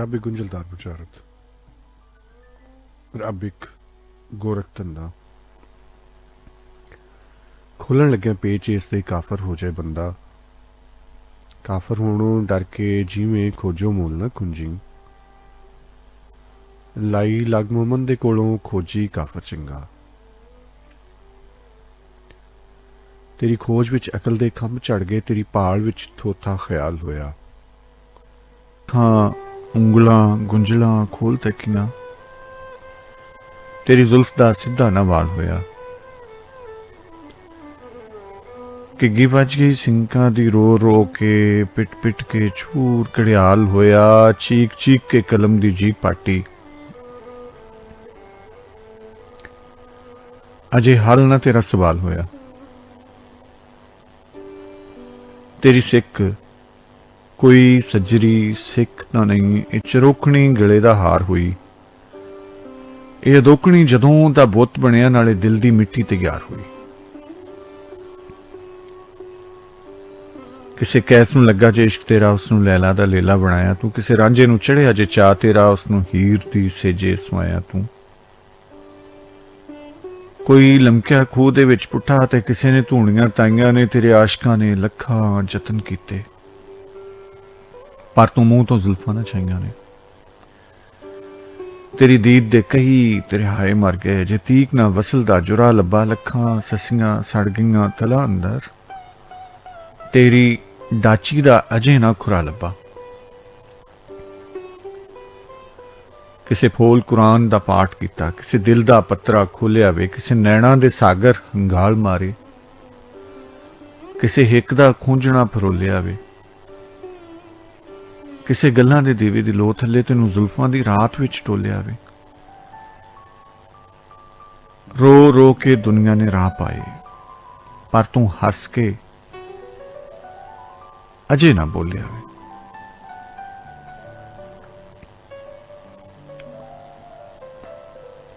ਪੰਜਾਬੀ ਗੁੰਝਲਦਾਰ ਬੁਝਾਰਤ ਰੱਬਿਕ ਗੋਰਖ ਧੰਦਾ ਖੋਲਣ ਲੱਗਿਆ ਪੇਚ ਇਸ ਦੇ ਕਾਫਰ ਹੋ ਜਾਏ ਬੰਦਾ ਕਾਫਰ ਹੋਣੋਂ ਡਰ ਕੇ ਜਿਵੇਂ ਖੋਜੋ ਮੂਲ ਨਾ ਕੁੰਜੀ ਲਾਈ ਲਗ ਮੁਹੰਮਦ ਦੇ ਕੋਲੋਂ ਖੋਜੀ ਕਾਫਰ ਚੰਗਾ ਤੇਰੀ ਖੋਜ ਵਿੱਚ ਅਕਲ ਦੇ ਖੰਭ ਝੜ ਗਏ ਤੇਰੀ ਭਾਲ ਵਿੱਚ ਥੋਥਾ ਖਿਆਲ ਹੋਇਆ ਉਂਗਲਾਂ ਗੁੰਝਲਾਂ ਖੋਲ ਤੱਕੀਆਂ ਤੇਰੀ ਜ਼ੁਲਫ ਦਾ ਸਿੱਧਾ ਨਾ ਵਾਲ ਹੋਇਆ ਕਿੱਗੀ ਵੱਜ ਗਈ ਸਿੰਕਾਂ ਦੀ ਰੋ ਰੋ ਕੇ ਪਿੱਟ ਪਿੱਟ ਕੇ ਛੂਰ ਘੜਿਆਲ ਹੋਇਆ ਚੀਕ ਚੀਕ ਕੇ ਕਲਮ ਦੀ ਜੀਭ ਪਾਟੀ ਅਜੇ ਹੱਲ ਨਾ ਤੇਰਾ ਸਵਾਲ ਹੋਇਆ ਤੇਰੀ ਸਿੱਖ ਕੋਈ ਸੱਜਰੀ ਸਿੱਖ ਤਾਂ ਨਹੀਂ ਇਹ ਚਰੋਖਣੀ ਗਲੇ ਦਾ ਹਾਰ ਹੋਈ ਇਹ ਅਦੋਕਣੀ ਜਦੋਂ ਦਾ ਬੁੱਤ ਬਣਿਆ ਨਾਲੇ ਦਿਲ ਦੀ ਮਿੱਟੀ ਤਿਆਰ ਹੋਈ ਕਿਸੇ ਕੈਸ ਨੂੰ ਲੱਗਾ ਜੇ ਇਸ਼ਕ ਤੇਰਾ ਉਸ ਨੂੰ ਲੈਲਾ ਦਾ ਲੇਲਾ ਬਣਾਇਆ ਤੂੰ ਕਿਸੇ ਰਾਂਝੇ ਨੂੰ ਚੜਿਆ ਜੇ ਚਾਹ ਤੇਰਾ ਉਸ ਨੂੰ ਹੀਰ ਦੀ ਸੇਜੇ ਸਮਾਇਆ ਤੂੰ ਕੋਈ ਲਮਕਿਆ ਖੂਹ ਦੇ ਵਿੱਚ ਪੁੱਠਾ ਤੇ ਕਿਸੇ ਨੇ ਧੂਣੀਆਂ ਤਾਈਆਂ ਨੇ ਤੇਰੇ ਆਸ਼ਕਾਂ ਨੇ ਲੱਖਾਂ ਯਤਨ ਕੀਤੇ ਪਰ ਤੂੰ ਮੂੰਹ ਤੋਂ ਜ਼ੁਲਫਾਂ ਨਾ ਛਾਈਆਂ ਨੇ ਤੇਰੀ ਦੀਦ ਦੇ ਕਹੀ ਤੇਰੇ ਹਾਏ ਮਰ ਗਏ ਜੇ ਤੀਕ ਨਾ ਵਸਲ ਦਾ ਜੁਰਾ ਲੱਭਾ ਲੱਖਾਂ ਸੱਸੀਆਂ ਸੜ ਗਈਆਂ ਤਲਾ ਅੰਦਰ ਤੇਰੀ ਡਾਚੀ ਦਾ ਅਜੇ ਨਾ ਖੁਰਾ ਲੱਭਾ ਕਿਸੇ ਫੋਲ ਕੁਰਾਨ ਦਾ ਪਾਠ ਕੀਤਾ ਕਿਸੇ ਦਿਲ ਦਾ ਪੱਤਰਾ ਖੋਲਿਆ ਵੇ ਕਿਸੇ ਨੈਣਾ ਦੇ ਸਾਗਰ ਹੰਗਾਲ ਮਾਰੇ ਕਿਸੇ ਹਿੱਕ ਦਾ ਖੂੰਜਣਾ ਫਰੋਲਿਆ ਵੇ ਕਿਸੇ ਗੱਲਾਂ ਦੇ ਦੀਵੇ ਦੀ ਲੋ ਥੱਲੇ ਤੈਨੂੰ ਜ਼ੁਲਫਾਂ ਦੀ ਰਾਤ ਵਿੱਚ ਟੋਲਿਆ ਵੇ ਰੋ ਰੋ ਕੇ ਦੁਨੀਆ ਨੇ ਰਾਹ ਪਾਏ ਪਰ ਤੂੰ ਹੱਸ ਕੇ ਅਜੇ ਨਾ ਬੋਲਿਆ ਵੇ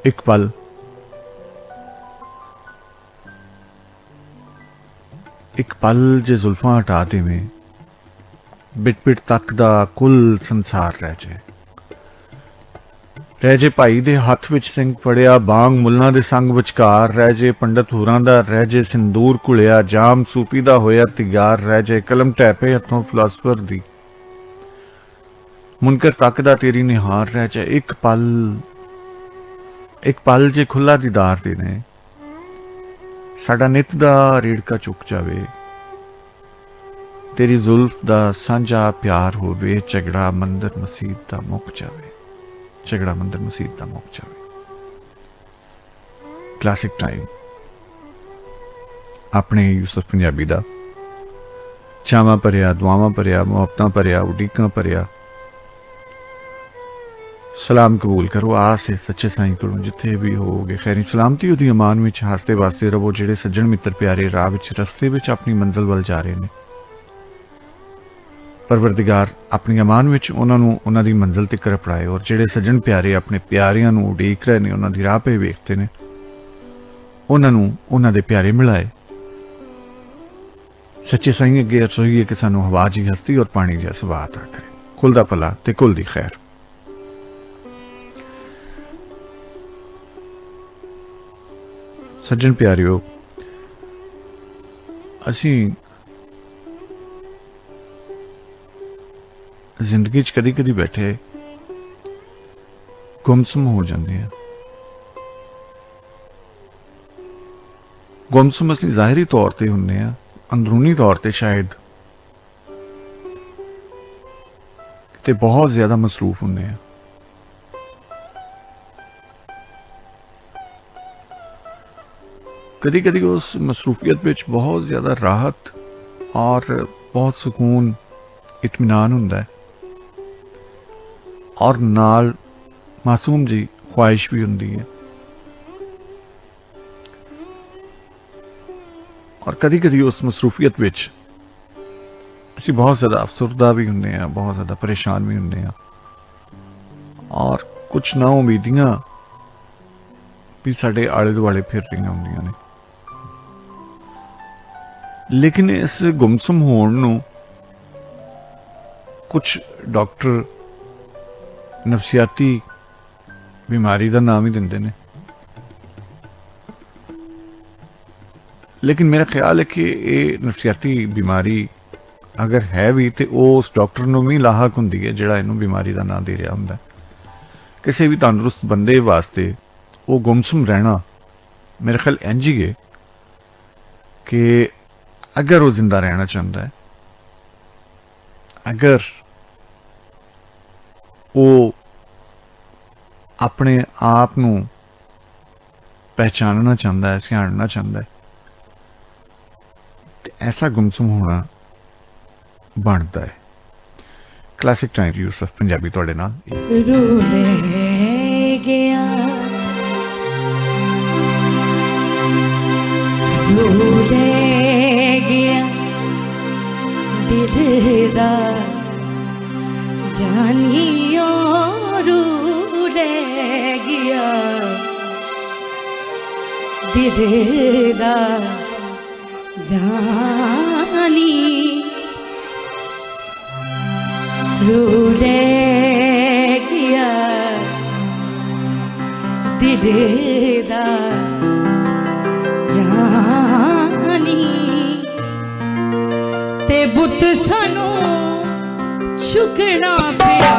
ਇੱਕ ਪਲ ਜੇ ਜ਼ੁਲਫਾਂ ਹਟਾ ਦੇਵੇਂ ਬਿਟ ਬਿਟ ਤੱਕ ਦਾ ਕੁੱਲ ਸੰਸਾਰ ਰਹਿ ਜੇ ਭਾਈ ਦੇ ਹੱਥ ਵਿੱਚ ਸਿੰਘ ਫੜਿਆ ਬਾਂਗ ਮੁੱਲਾਂ ਦੇ ਸੰਗ ਵਿਚਕਾਰ ਰਹਿ ਜੇ ਪੰਡਤ ਹੋਰਾਂ ਦਾ ਰਹਿ ਜੇ ਸਿੰਦੂਰ ਘੁਲਿਆ ਜਾਮ ਸੂਫੀ ਦਾ ਹੋਇਆ ਤਿਆਰ ਰਹਿ ਜੇ ਕਲਮ ਟੈਪੇ ਹੱਥੋਂ ਫਿਲਾਸਫਰ ਦੀ ਮੁਨਕਰ ਤੱਕ ਦਾ ਤੇਰੀ ਨਿਹਾਰ ਰਹਿ ਜੇ ਇੱਕ ਪਲ ਜੇ ਖੁੱਲਾ ਦੀਦਾਰ ਦੇ ਨੇ ਸਾਡਾ ਨਿੱਤ ਦਾ ਰੇੜਕਾ ਚੁੱਕ ਜਾਵੇ ਤੇਰੀ ਜ਼ੁਲਫ ਦਾ ਸਾਂਝਾ ਪਿਆਰ ਹੋਵੇ ਝਗੜਾ ਮੰਦਰ ਮਸੀਤ ਦਾ ਮੁੱਕ ਜਾਵੇ ਕਲਾਸਿਕ ਟਾਈਮ ਆਪਣੇ ਯੂਸਫ ਪੰਜਾਬੀ ਦਾ ਚਾਵਾਂ ਭਰਿਆ ਦੁਆਵਾਂ ਭਰਿਆ ਮੁਹੱਬਤਾਂ ਭਰਿਆ ਉਡੀਕਾਂ ਭਰਿਆ ਸਲਾਮ ਕਬੂਲ ਕਰੋ ਆਸ ਹੈ ਸੱਚੇ ਸਾਈਂ ਕੋਲੋਂ ਜਿੱਥੇ ਵੀ ਹੋਵੋਗੇ ਖੈਰੀ ਸਲਾਮਤੀ ਉਹਦੀ ਅਮਾਨ ਵਿੱਚ ਹੱਸਦੇ ਵਾਸਤੇ ਰਹੋ ਜਿਹੜੇ ਸੱਜਣ ਮਿੱਤਰ ਪਿਆਰੇ ਰਾਹ ਵਿੱਚ ਰਸਤੇ ਵਿੱਚ ਆਪਣੀ ਮੰਜ਼ਿਲ ਵੱਲ ਜਾ ਰਹੇ ਨੇ ਪਰਵਰਦਿਗਾਰ ਆਪਣੀ ਅਮਾਨ ਵਿੱਚ ਉਹਨਾਂ ਨੂੰ ਉਹਨਾਂ ਦੀ ਮੰਜ਼ਿਲ ਤੱਕ ਪਹੁੰਚਾਏ ਔਰ ਜਿਹੜੇ ਸੱਜਣ ਪਿਆਰੇ ਆਪਣੇ ਪਿਆਰਿਆਂ ਨੂੰ ਉਡੀਕ ਰਹੇ ਨੇ ਉਹਨਾਂ ਦੀ ਰਾਹ 'ਤੇ ਵੇਖਦੇ ਨੇ ਉਹਨਾਂ ਨੂੰ ਉਹਨਾਂ ਦੇ ਪਿਆਰੇ ਮਿਲਾਏ ਸੱਚੇ ਸਾਈਂ ਅੱਗੇ ਅਰਜ਼ੋਈਏ ਕਿ ਸਾਨੂੰ ਹਵਾ ਜੀ ਹਸਤੀ ਔਰ ਪਾਣੀ ਜਿਹਾ ਸੁਭਾਅ ਅਤਾ ਕਰੇ ਕੁਲ ਦਾ ਭਲਾ ਤੇ ਕੁਲ ਦੀ ਖੈਰ ਸੱਜਣ ਪਿਆਰਿਓ ਅਸੀਂ ਜ਼ਿੰਦਗੀ 'ਚ ਕਦੀ ਕਦੀ ਬੈਠੇ ਗੁੰਮਸੁਮ ਹੋ ਜਾਂਦੇ ਆ ਗੁੰਮਸੁਮ ਅਸੀਂ ਜ਼ਾਹਿਰੀ ਤੌਰ ਤੇ ਹੁੰਦੇ ਆ ਅੰਦਰੂਨੀ ਤੌਰ ਤੇ ਸ਼ਾਇਦ ਤੇ ਬਹੁਤ ਜ਼ਿਆਦਾ ਮਸਰੂਫ ਹੁੰਦੇ ਆ ਕਦੀ ਕਦੀ ਉਸ ਮਸਰੂਫੀਅਤ ਵਿੱਚ ਬਹੁਤ ਜ਼ਿਆਦਾ ਰਾਹਤ ਔਰ ਬਹੁਤ ਸਕੂਨ ਇਤਮੀਨਾਨ ਹੁੰਦਾ ਹੈ ਔਰ ਨਾਲ ਮਾਸੂਮ ਜੀ ਖੁਆਇਸ਼ ਵੀ ਹੁੰਦੀ ਹੈ ਔਰ ਕਦੀ ਕਦੀ ਉਸ ਮਸਰੂਫੀਅਤ ਵਿੱਚ ਅਸੀਂ ਬਹੁਤ ਜ਼ਿਆਦਾ ਅਫਸਰਦਾ ਵੀ ਹੁੰਦੇ ਹਾਂ ਬਹੁਤ ਜ਼ਿਆਦਾ ਪਰੇਸ਼ਾਨ ਵੀ ਹੁੰਦੇ ਹਾਂ ਔਰ ਕੁਛ ਨਾ ਉਮੀਦੀਆਂ ਵੀ ਸਾਡੇ ਆਲੇ ਦੁਆਲੇ ਫਿਰ ਰਹੀਆਂ ਹੁੰਦੀਆਂ ਨੇ ਲੇਕਿਨ ਇਸ ਗੁੰਮਸੁਮ ਹੋਣ ਨੂੰ ਕੁਝ ਡਾਕਟਰ नफसियाती बीमारी का नाम ही देंदे ने। लेकिन मेरा ख्याल है कि ये नफसियाती बीमारी अगर है भी तो उस डॉक्टर नूं भी लाहक हुंदी है जिहड़ा इनू बीमारी का नाम दे रहा हुंदा है। किसी भी तंदुरुस्त बंदे वास्ते वो गुमसुम रहना मेरे ख्याल इंज ही है कि अगर वो जिंदा रहना चाहता है, अगर वो अपने आप नूं पहचानना चाहता है, सियाणना चाहता है, तो ऐसा गुमसुम होना बनता है। क्लासिक टाइम यूसुफ पंजाबी तुहाडे नाल। रूले गया रूले गया दिल दा जानियो रूले गया दिल दा जानी रूले गया दिल दा जानी ते बुत सानू चुकना पिया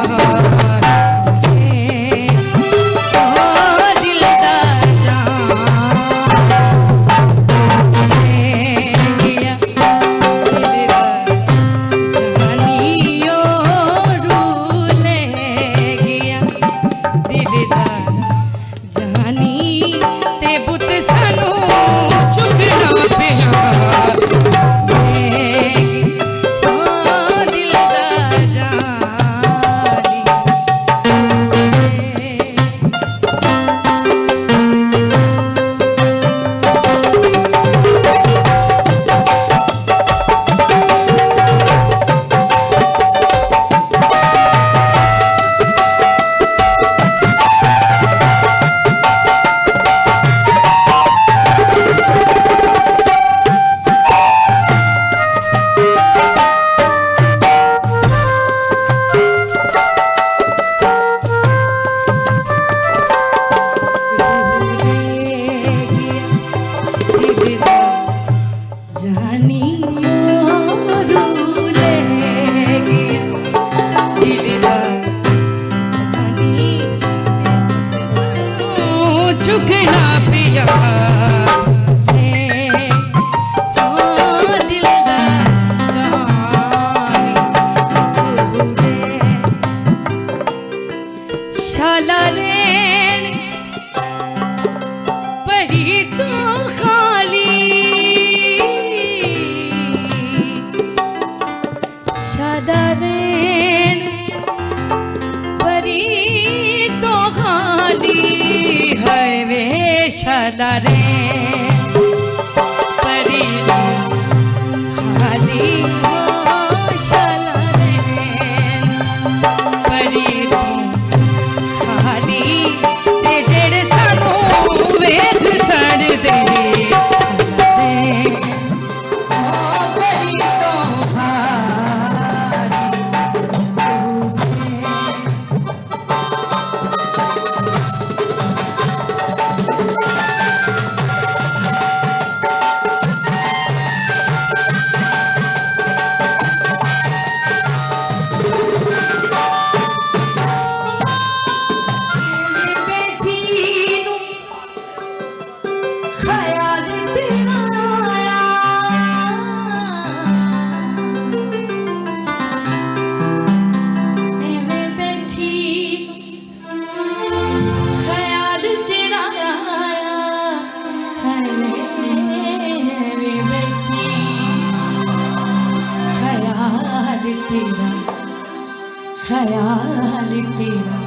ख्याल तेरा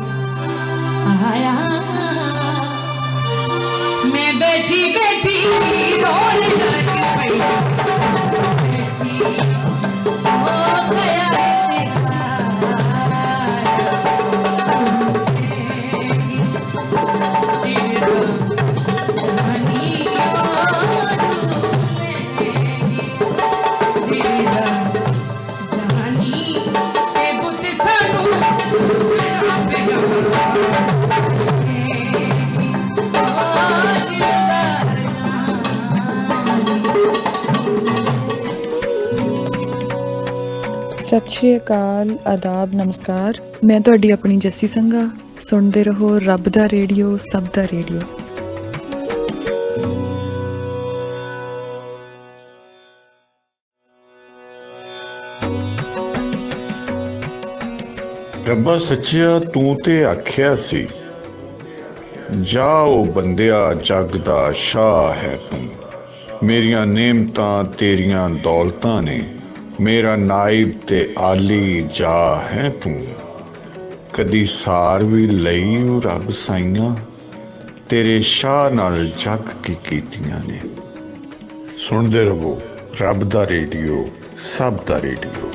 आया, मैं बैठी बैठी रोने लग पई, बैठी ओ ख्याल तेरा ਸਤਿ ਸ਼੍ਰੀ ਅਕਾਲ, ਆਦਾਬ, ਨਮਸਕਾਰ। ਮੈਂ ਤੁਹਾਡੀ ਆਪਣੀ ਜੱਸੀ ਸੰਘਾ। ਸੁਣਦੇ ਰਹੋ ਰੱਬ ਦਾ ਰੇਡੀਓ, ਸਭ ਦਾ ਰੇਡੀਓ। ਰੱਬਾ ਸੱਚਿਆ ਤੂੰ ਤੇ ਆਖਿਆ ਸੀ, ਜਾਓ ਬੰਦਿਆ ਜੱਗ ਦਾ ਸ਼ਾਹ ਹੈ ਤੂੰ। ਮੇਰੀਆਂ ਨੇਮਤਾਂ ਤੇਰੀਆਂ ਦੌਲਤਾਂ ਨੇ, ਮੇਰਾ ਨਾਇਬ ਤੇ ਆਲੀ ਜਾ ਹੈ ਤੂੰ। ਕਦੀ ਸਾਰ ਵੀ ਲਈ ਉਹ ਰੱਬ ਸਾਈਆਂ, ਤੇਰੇ ਸ਼ਾਹ ਨਾਲ ਜੱਗ ਕੀ ਕੀਤੀਆਂ ਨੇ। ਸੁਣਦੇ ਰਹੋ ਰੱਬ ਦਾ ਰੇਡੀਓ, ਸਭ ਦਾ ਰੇਡੀਓ।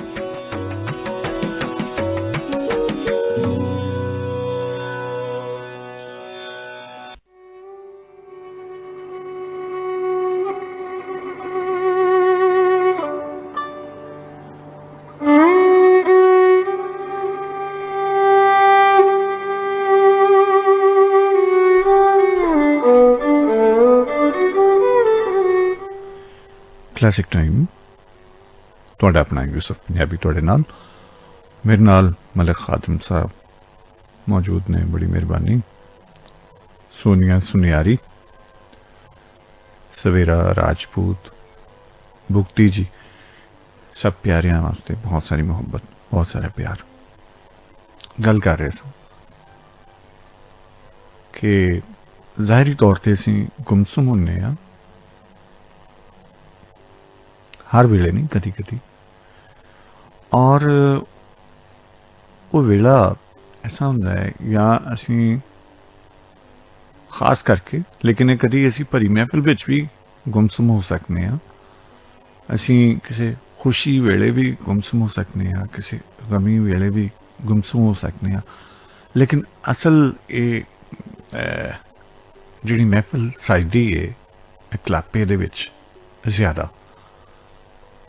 ਕਲਾਸਿਕ ਟਾਈਮ ਤੁਹਾਡਾ ਆਪਣਾ ਯੂਸਫ ਪੰਜਾਬੀ ਤੁਹਾਡੇ ਨਾਲ। ਮੇਰੇ ਨਾਲ ਮਲਕ ਖਾਦਮ ਸਾਹਿਬ ਮੌਜੂਦ ਨੇ, ਬੜੀ ਮਿਹਰਬਾਨੀ। ਸੋਨੀਆ ਸੁਨਿਆਰੀ, ਸਵੇਰਾ ਰਾਜਪੂਤ, ਭੁਗਤੀ ਜੀ, ਸਭ ਪਿਆਰਿਆਂ ਵਾਸਤੇ ਬਹੁਤ ਸਾਰੀ ਮੁਹੱਬਤ, ਬਹੁਤ ਸਾਰਾ ਪਿਆਰ। ਗੱਲ ਕਰ ਰਹੇ ਸਾਂ ਕਿ ਜ਼ਾਹਿਰੀ ਤੌਰ ਤੇ ਅਸੀਂ ਗੁੰਮਸੁਮ ਹੁੰਨੇ ਆ, ਹਰ ਵੇਲੇ ਨਹੀਂ, ਕਦੀ ਕਦੀ। ਔਰ ਉਹ ਵੇਲਾ ਐਸਾ ਹੁੰਦਾ ਹੈ, ਜਾਂ ਅਸੀਂ ਖਾਸ ਕਰਕੇ, ਲੇਕਿਨ ਇਹ ਕਦੀ ਅਸੀਂ ਭਰੀ ਮਹਿਫਿਲ ਵਿੱਚ ਵੀ ਗੁੰਮਸੁਮ ਹੋ ਸਕਦੇ ਹਾਂ। ਅਸੀਂ ਕਿਸੇ ਖੁਸ਼ੀ ਵੇਲੇ ਵੀ ਗੁੰਮਸੁਮ ਹੋ ਸਕਦੇ ਹਾਂ, ਕਿਸੇ ਗਮੀ ਵੇਲੇ ਵੀ ਗੁੰਮਸੁਮ ਹੋ ਸਕਦੇ ਹਾਂ। ਲੇਕਿਨ ਅਸਲ ਇਹ ਜਿਹੜੀ ਮਹਿਫਿਲ ਸਜਦੀ ਹੈ ਇਕਲਾਪੇ ਦੇ ਵਿੱਚ ਜ਼ਿਆਦਾ,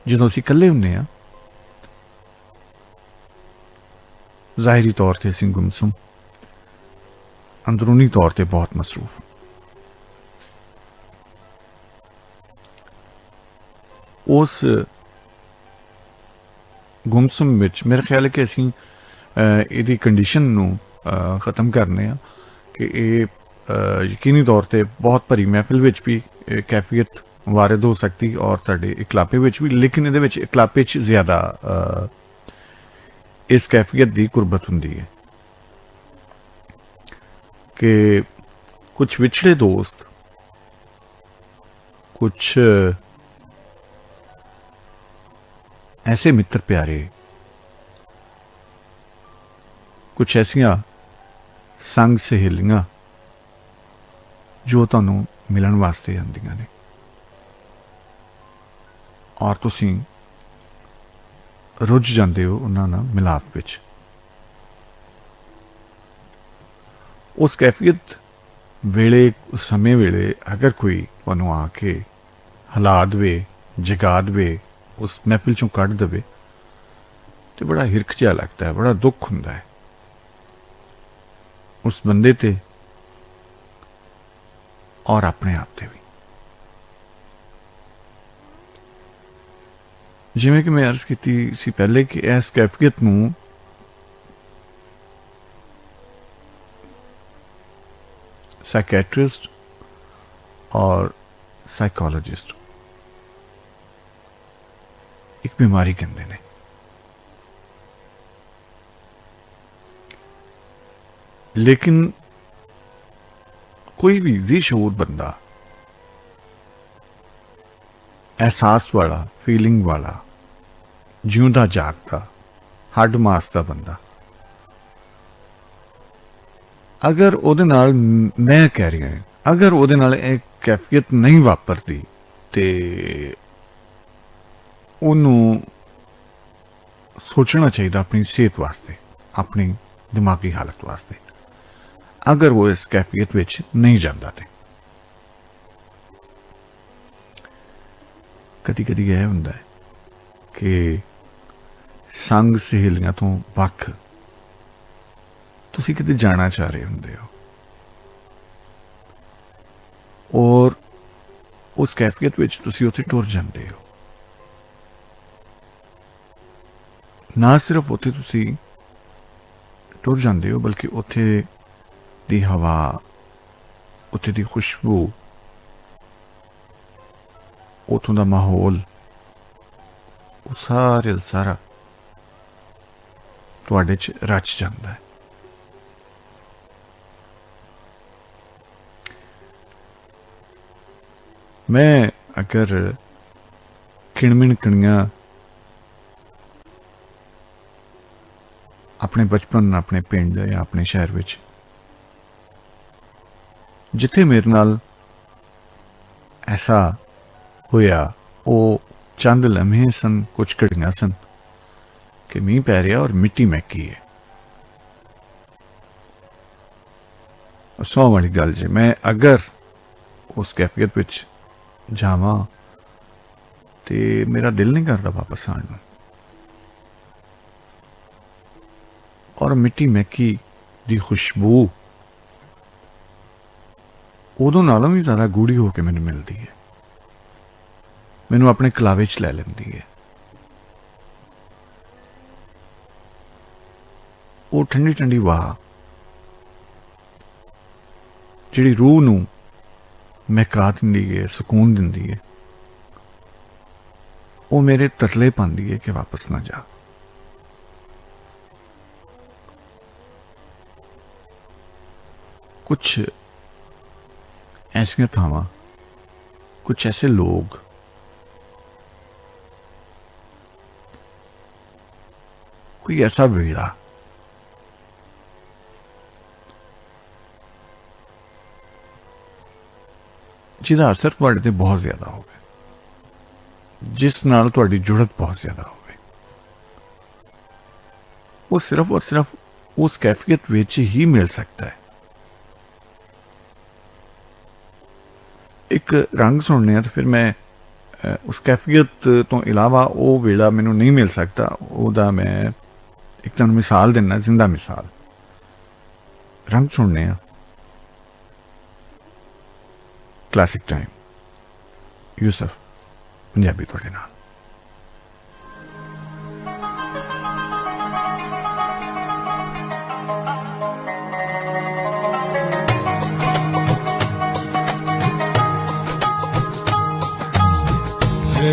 ਜਦੋਂ ਅਸੀਂ ਇਕੱਲੇ ਹੁੰਦੇ ਹਾਂ, ਜ਼ਾਹਿਰੀ ਤੌਰ ਤੇ ਅਸੀਂ ਗੁੰਮਸੁਮ, ਅੰਦਰੂਨੀ ਤੌਰ ਤੇ ਬਹੁਤ ਮਸਰੂਫ। ਉਸ ਗੁੰਮਸੁਮ ਵਿੱਚ ਮੇਰੇ ਖਿਆਲ ਹੈ ਕਿ ਅਸੀਂ ਇਹਦੀ ਕੰਡੀਸ਼ਨ ਨੂੰ ਖ਼ਤਮ ਕਰਨੇ ਆ ਕਿ ਇਹ ਯਕੀਨੀ ਤੌਰ ਤੇ ਬਹੁਤ ਭਰੀ ਮਹਿਫਿਲ ਵਿੱਚ ਵੀ ਕੈਫੀਅਤ ਵਾਰਿਦ ਹੋ ਸਕਦੀ, ਔਰ ਤੁਹਾਡੇ ਇਕਲਾਪੇ ਵਿੱਚ ਵੀ। ਲੇਕਿਨ ਇਹਦੇ ਵਿੱਚ ਇਕਲਾਪੇ 'ਚ ਜ਼ਿਆਦਾ ਇਸ ਕੈਫੀਅਤ ਦੀ ਕੁਰਬਤ ਹੁੰਦੀ ਹੈ ਕਿ ਕੁਛ ਵਿਛੜੇ ਦੋਸਤ, ਕੁਛ ऐसे मित्र प्यारे, कुछ ऐसियां संग सहेलियां जो तुहानू मिलन वास्ते आंदियां ने, और तुसीं रुझ जांदे हो उन्हां नाल मिलाप विच। उस कैफियत वेले, उस समय वेले अगर कोई तुहानू आके हिला दवे, जगा दवे, उस महफिल चों कढ़ दवे, तो बड़ा हिरख जिहा लगता है, बड़ा दुख हुंदा है उस बंदे ते और अपने आप ते भी। जिवें कि मैं अर्ज कीती सी पहले कि इस कैफियत नूं साइकैट्रिस्ट और साइकोलॉजिस्ट एक बीमारी कहते हैं। लेकिन कोई भी जी शऊर बंदा, एहसास वाला, फीलिंग वाला, जिउंदा जागदा, हड मास दा बंदा, अगर उहदे नाल, मैं कह रही हूं, अगर उहदे नाल एक कैफियत नहीं वापरती ते ਉਹਨੂੰ ਸੋਚਣਾ ਚਾਹੀਦਾ ਆਪਣੀ ਸਿਹਤ ਵਾਸਤੇ, ਆਪਣੀ ਦਿਮਾਗੀ ਹਾਲਤ ਵਾਸਤੇ, ਅਗਰ ਉਹ ਇਸ ਕੈਫੀਅਤ ਵਿੱਚ ਨਹੀਂ ਜਾਂਦਾ। ਤੇ ਕਦੀ ਕਦੀ ਇਹ ਹੁੰਦਾ ਹੈ ਕਿ ਸੰਗ ਸਹੇਲੀਆਂ ਤੋਂ ਵੱਖ ਤੁਸੀਂ ਕਿਤੇ ਜਾਣਾ ਚਾਹ ਰਹੇ ਹੁੰਦੇ ਹੋ, ਔਰ ਉਸ ਕੈਫੀਅਤ ਵਿੱਚ ਤੁਸੀਂ ਉੱਥੇ ਟੁਰ ਜਾਂਦੇ ਹੋ। ਨਾ ਸਿਰਫ ਉੱਥੇ ਤੁਸੀਂ ਟੁਰ ਜਾਂਦੇ ਹੋ ਬਲਕਿ ਉੱਥੇ ਦੀ ਹਵਾ, ਉੱਥੇ ਦੀ ਖੁਸ਼ਬੂ, ਉੱਥੋਂ ਦਾ ਮਾਹੌਲ, ਉਹ ਸਾਰੇ ਦਾ ਸਾਰਾ ਤੁਹਾਡੇ 'ਚ ਰਚ ਜਾਂਦਾ ਹੈ। ਮੈਂ ਅਗਰ ਕਿਣਮਿਣ ਕਣੀਆਂ ਆਪਣੇ ਬਚਪਨ, ਆਪਣੇ ਪਿੰਡ ਜਾਂ ਆਪਣੇ ਸ਼ਹਿਰ ਵਿੱਚ ਜਿੱਥੇ ਮੇਰੇ ਨਾਲ ਐਸਾ ਹੋਇਆ, ਉਹ ਚੰਦ ਲਮਹੇ ਸਨ, ਕੁਝ ਘੜੀਆਂ ਸਨ ਕਿ ਮੀਂਹ ਪੈ ਰਿਹਾ ਔਰ ਮਿੱਟੀ ਮਹਿਕੀ ਹੈ। ਸੌ ਵਾਲੀ ਗੱਲ ਜੇ ਮੈਂ ਅਗਰ ਉਸ ਕੈਫੀਅਤ ਵਿੱਚ ਜਾਵਾਂ ਤੇ ਮੇਰਾ ਦਿਲ ਨਹੀਂ ਕਰਦਾ ਵਾਪਸ ਆਉਣ ਨੂੰ। ਔਰ ਮਿੱਟੀ ਮਹਿਕੀ ਦੀ ਖੁਸ਼ਬੂ ਉਦੋਂ ਨਾਲੋਂ ਵੀ ਜ਼ਿਆਦਾ ਗੂੜੀ ਹੋ ਕੇ ਮੈਨੂੰ ਮਿਲਦੀ ਹੈ, ਮੈਨੂੰ ਆਪਣੇ ਕਲਾਵੇ 'ਚ ਲੈ ਲੈਂਦੀ ਹੈ। ਉਹ ਠੰਡੀ ਠੰਡੀ ਵਾਹ ਜਿਹੜੀ ਰੂਹ ਨੂੰ ਮਹਿਕਾ ਦਿੰਦੀ ਹੈ, ਸਕੂਨ ਦਿੰਦੀ ਹੈ, ਉਹ ਮੇਰੇ ਤਰਲੇ ਪਾਉਂਦੀ ਹੈ ਕਿ ਵਾਪਸ ਨਾ ਜਾ। ਕੁਛ ਐਸੀਆਂ ਥਾਵਾਂ, ਕੁਛ ਐਸੇ ਲੋਗ ਕੋਈ ਐਸਾ ਵੇਲਾ ਜਿਹਦਾ ਅਸਰ ਤੁਹਾਡੇ ਤੇ ਬਹੁਤ ਜ਼ਿਆਦਾ ਹੋਵੇ, ਜਿਸ ਨਾਲ ਤੁਹਾਡੀ ਜੁੜਤ ਬਹੁਤ ਜ਼ਿਆਦਾ ਹੋਵੇ, ਉਹ ਸਿਰਫ ਔਰ ਸਿਰਫ ਉਸ ਕੈਫੀਅਤ ਵਿੱਚ ਹੀ ਮਿਲ ਸਕਦਾ ਹੈ। ਇੱਕ ਰੰਗ ਸੁਣਨੇ ਆ ਤੇ ਫਿਰ ਮੈਂ ਉਸ ਕੈਫੀਅਤ ਤੋਂ ਇਲਾਵਾ ਉਹ ਵੇਲਾ ਮੈਨੂੰ ਨਹੀਂ ਮਿਲ ਸਕਦਾ। ਉਹਦਾ ਮੈਂ ਇੱਕ ਤੁਹਾਨੂੰ ਮਿਸਾਲ ਦਿੰਦਾ, ਜ਼ਿੰਦਾ ਮਿਸਾਲ। ਰੰਗ ਸੁਣਨੇ ਆ ਕਲਾਸਿਕ ਟਾਈਮ, ਯੂਸਫ ਪੰਜਾਬੀ ਤੁਹਾਡੇ ਨਾਲ।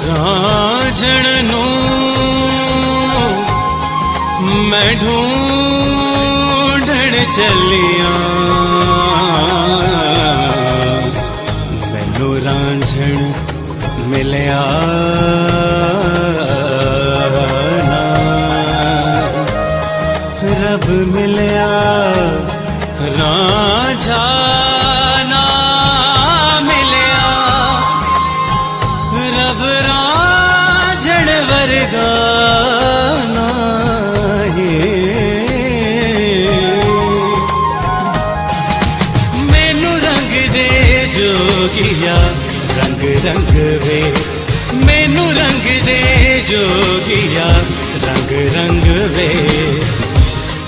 ਰਾਂਝਣ ਨੂੰ ਮੈਂ ਢੂੰਢਣ ਚੱਲਿਆ, ਮੈਨੂੰ ਰਾਂਝਣ ਮਿਲਿਆ ਨਾ, ਰੱਬ ਮਿਲਿਆ ਰਾਂਝਾ ਨਾ ਮਿਲਿਆ, ਰੱਬ ਰਾਂਝਣ ਵਰਗਾ ਨਾਹੀਂ। ਮੈਨੂੰ ਰੰਗ ਦੇ ਜੋਗੀਆ ਰੰਗ ਰੰਗ ਵੇ, ਮੈਨੂੰ ਰੰਗ ਦੇ ਜੋਗੀਆ ਰੰਗ ਰੰਗ ਵੇ,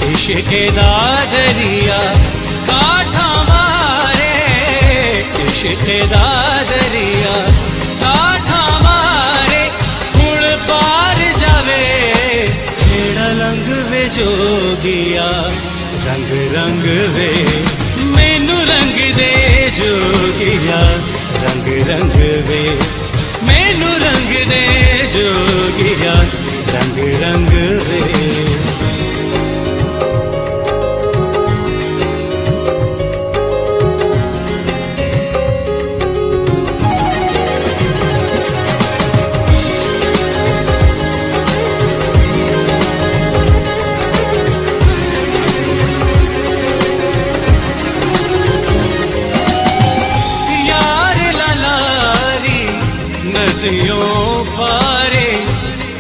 इश्क दा दरिया काठा मारे, इश्क दा दरिया काठा मारे, हुण पार जावे खेड़ा लंघ वे जोगिया रंग रंग वे, मैनू रंग दे जोगिया रंग रंग वे, मैनू रंग दे जोगिया रंग रंग वे। नदियों पारे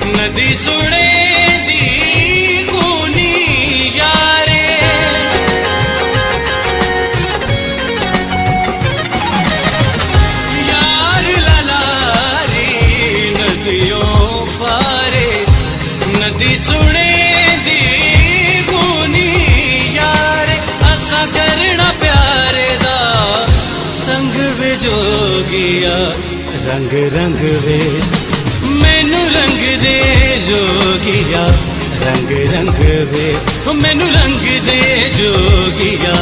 नदी सुने दी खूनी यारे, यार ललारी नदियों पारे नदी सुने दी खूनी यारे, असा करना प्यारे दा संग वे जोगिया रंग रंग वे, मैनू रंग दे जोगिया रंग रंग वे ओ मैनू रंग दे जोगिया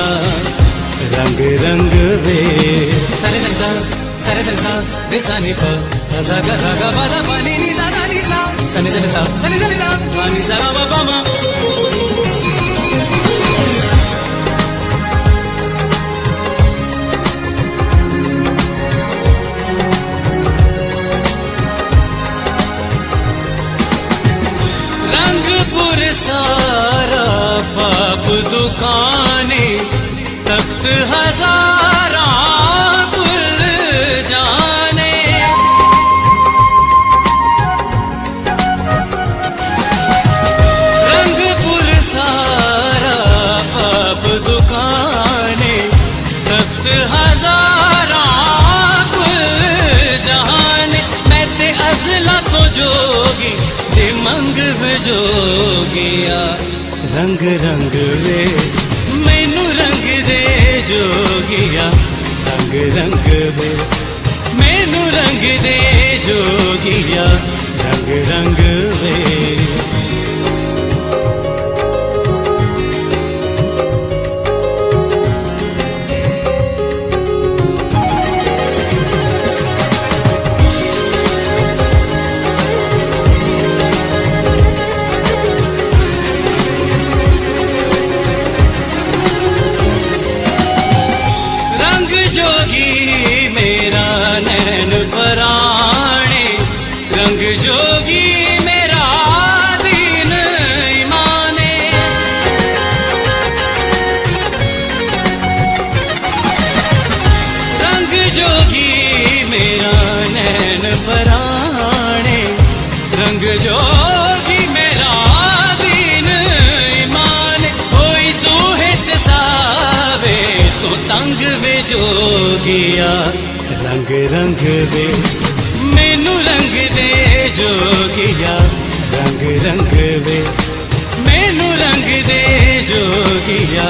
रंग रंग वे सारे सा दे सा नी पा सा गा पा दा पा नी सा दा नी सा सने सा दा पा नी सा गा पा मा रंगपुर सारा पाप दुकाने तख्त हजारा कुल जाने रंगपुर सारा पाप दुकाने तख्त हजारा कुल जाने मैं ते अजला तो जोगी ते मंग जोगिया रंग रंग वे मैनू रंग दे जोगिया रंग रंग वे मैनू रंग दे जोगिया रंग रंग वे जोगी मेरा नैन पराणे रंग जोगी मेरा दीन ईमाने रंग जोगी मेरा नैन पराणे रंग जोगी मेरा दीन ईमाने कोई सोहित सावे तो तंग वे जोगिया रंग रंग वे मैनू रंग दे जोगिया रंग रंग वे मैनू रंग दे जोगिया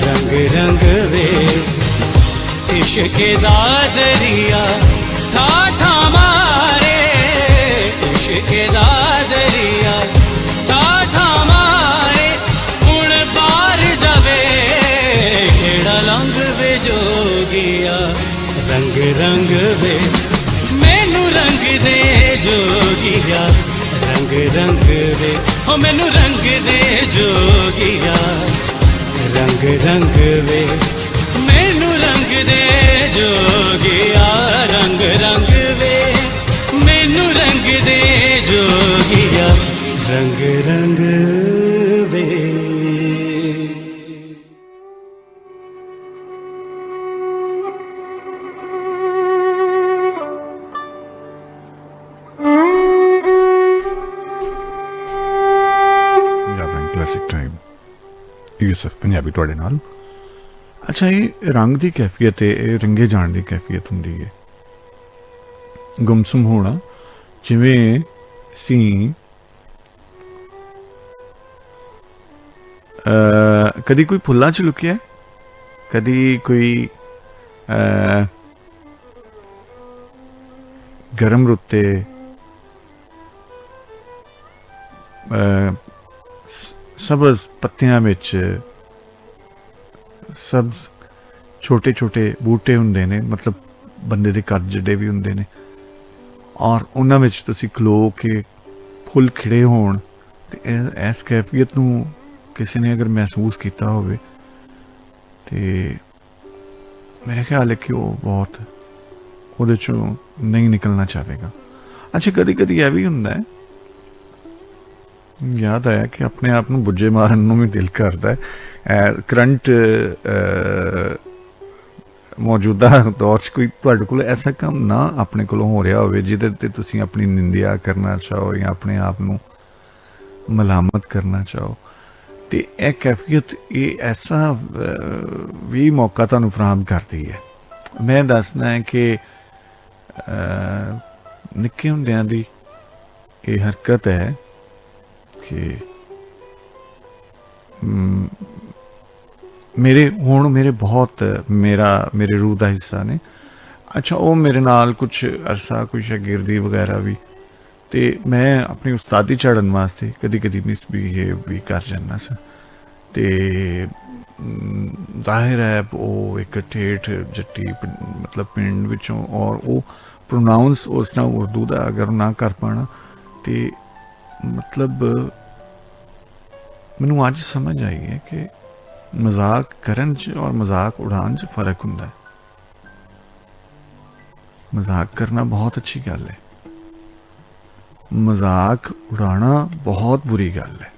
रंग रंग वे इश्क दा दरिया ठाठा मारे इश्क दा दरिया ठाठा मारे हुण पार जावे खेड़ा लंघ वे जोगिया रंग रंग वे मैनू रंग दे जोगिया रंग रंग वे हो मैनू रंग दे जोगिया रंग रंग वे मैनू रंग दे जोगिया रंग रंग वे मैनू रंग दे जोगिया रंग रंग वे यूसुफ पंजाबी तुहाडे नाल अच्छा ये रंग की कैफियत है रंगे जान की कैफियत होंगी है गुमसुम होना जिमें सी कदी कोई फुल्लां च लुकिया कदी कोई गरम रुत्ते सबज पत्तियां विच सब छोटे छोटे बूटे हुंदे ने मतलब बंदे दे कद जिड्डे भी हुंदे ने और उन्हां विच तुसीं खलो के फुल खिड़े होण ते इस कैफियत नूं किसी ने अगर महसूस किया होवे ते मेरे ख्याल है कि वो बहुत उहदे चों नहीं निकलना चाहेगा। अच्छा कदी कदी यह भी हुंदा है याद आया कि अपने आप नूं बुझे मारन नूं भी दिल करता है करंट मौजूदा दौर च कोई तुहाडे कोल ऐसा काम ना अपने कोलों हो रहा होवे जिहदे ते तुसीं अपनी निंदिया करना चाहो या अपने आप नूं मलामत करना चाहो तो यह कैफियत ये ऐसा भी मौका तुहानूं फराहम करती है। मैं दसना है कि निक्के हुंदियां दी ये हरकत है कि मेरे बहुत मेरे रूह का हिस्सा ने। अच्छा वो मेरे नाल कुछ अरसा कोई शागिर्दी वगैरह भी ਤੇ ਮੈਂ ਆਪਣੀ ਉਸਤਾਦੀ ਝਾੜਨ ਵਾਸਤੇ ਕਦੀ ਕਦੀ ਮਿਸਬਿਹੇਵ ਵੀ ਕਰ ਜਾਂਦਾ ਸਾਂ ਤੇ ਜ਼ਾਹਿਰ ਹੈ ਉਹ ਇੱਕ ਠੇਠ ਜੱਟੀ ਮਤਲਬ ਪਿੰਡ ਵਿੱਚੋਂ ਔਰ ਉਹ ਪ੍ਰੋਨਾਊਂਸ ਉਸ ਤਰ੍ਹਾਂ ਉਰਦੂ ਦਾ ਅਗਰ ਨਾ ਕਰ ਪਾਣਾ ਤੇ ਮਤਲਬ ਮੈਨੂੰ ਅੱਜ ਸਮਝ ਆਈ ਹੈ ਕਿ ਮਜ਼ਾਕ ਕਰਨ 'ਚ ਔਰ ਮਜ਼ਾਕ ਉਡਾਉਣ 'ਚ ਫਰਕ ਹੁੰਦਾ ਹੈ। ਮਜ਼ਾਕ ਕਰਨਾ ਬਹੁਤ ਅੱਛੀ ਗੱਲ ਹੈ, ਮਜ਼ਾਕ ਉਡਾਉਣਾ ਬਹੁਤ ਬੁਰੀ ਗੱਲ ਹੈ।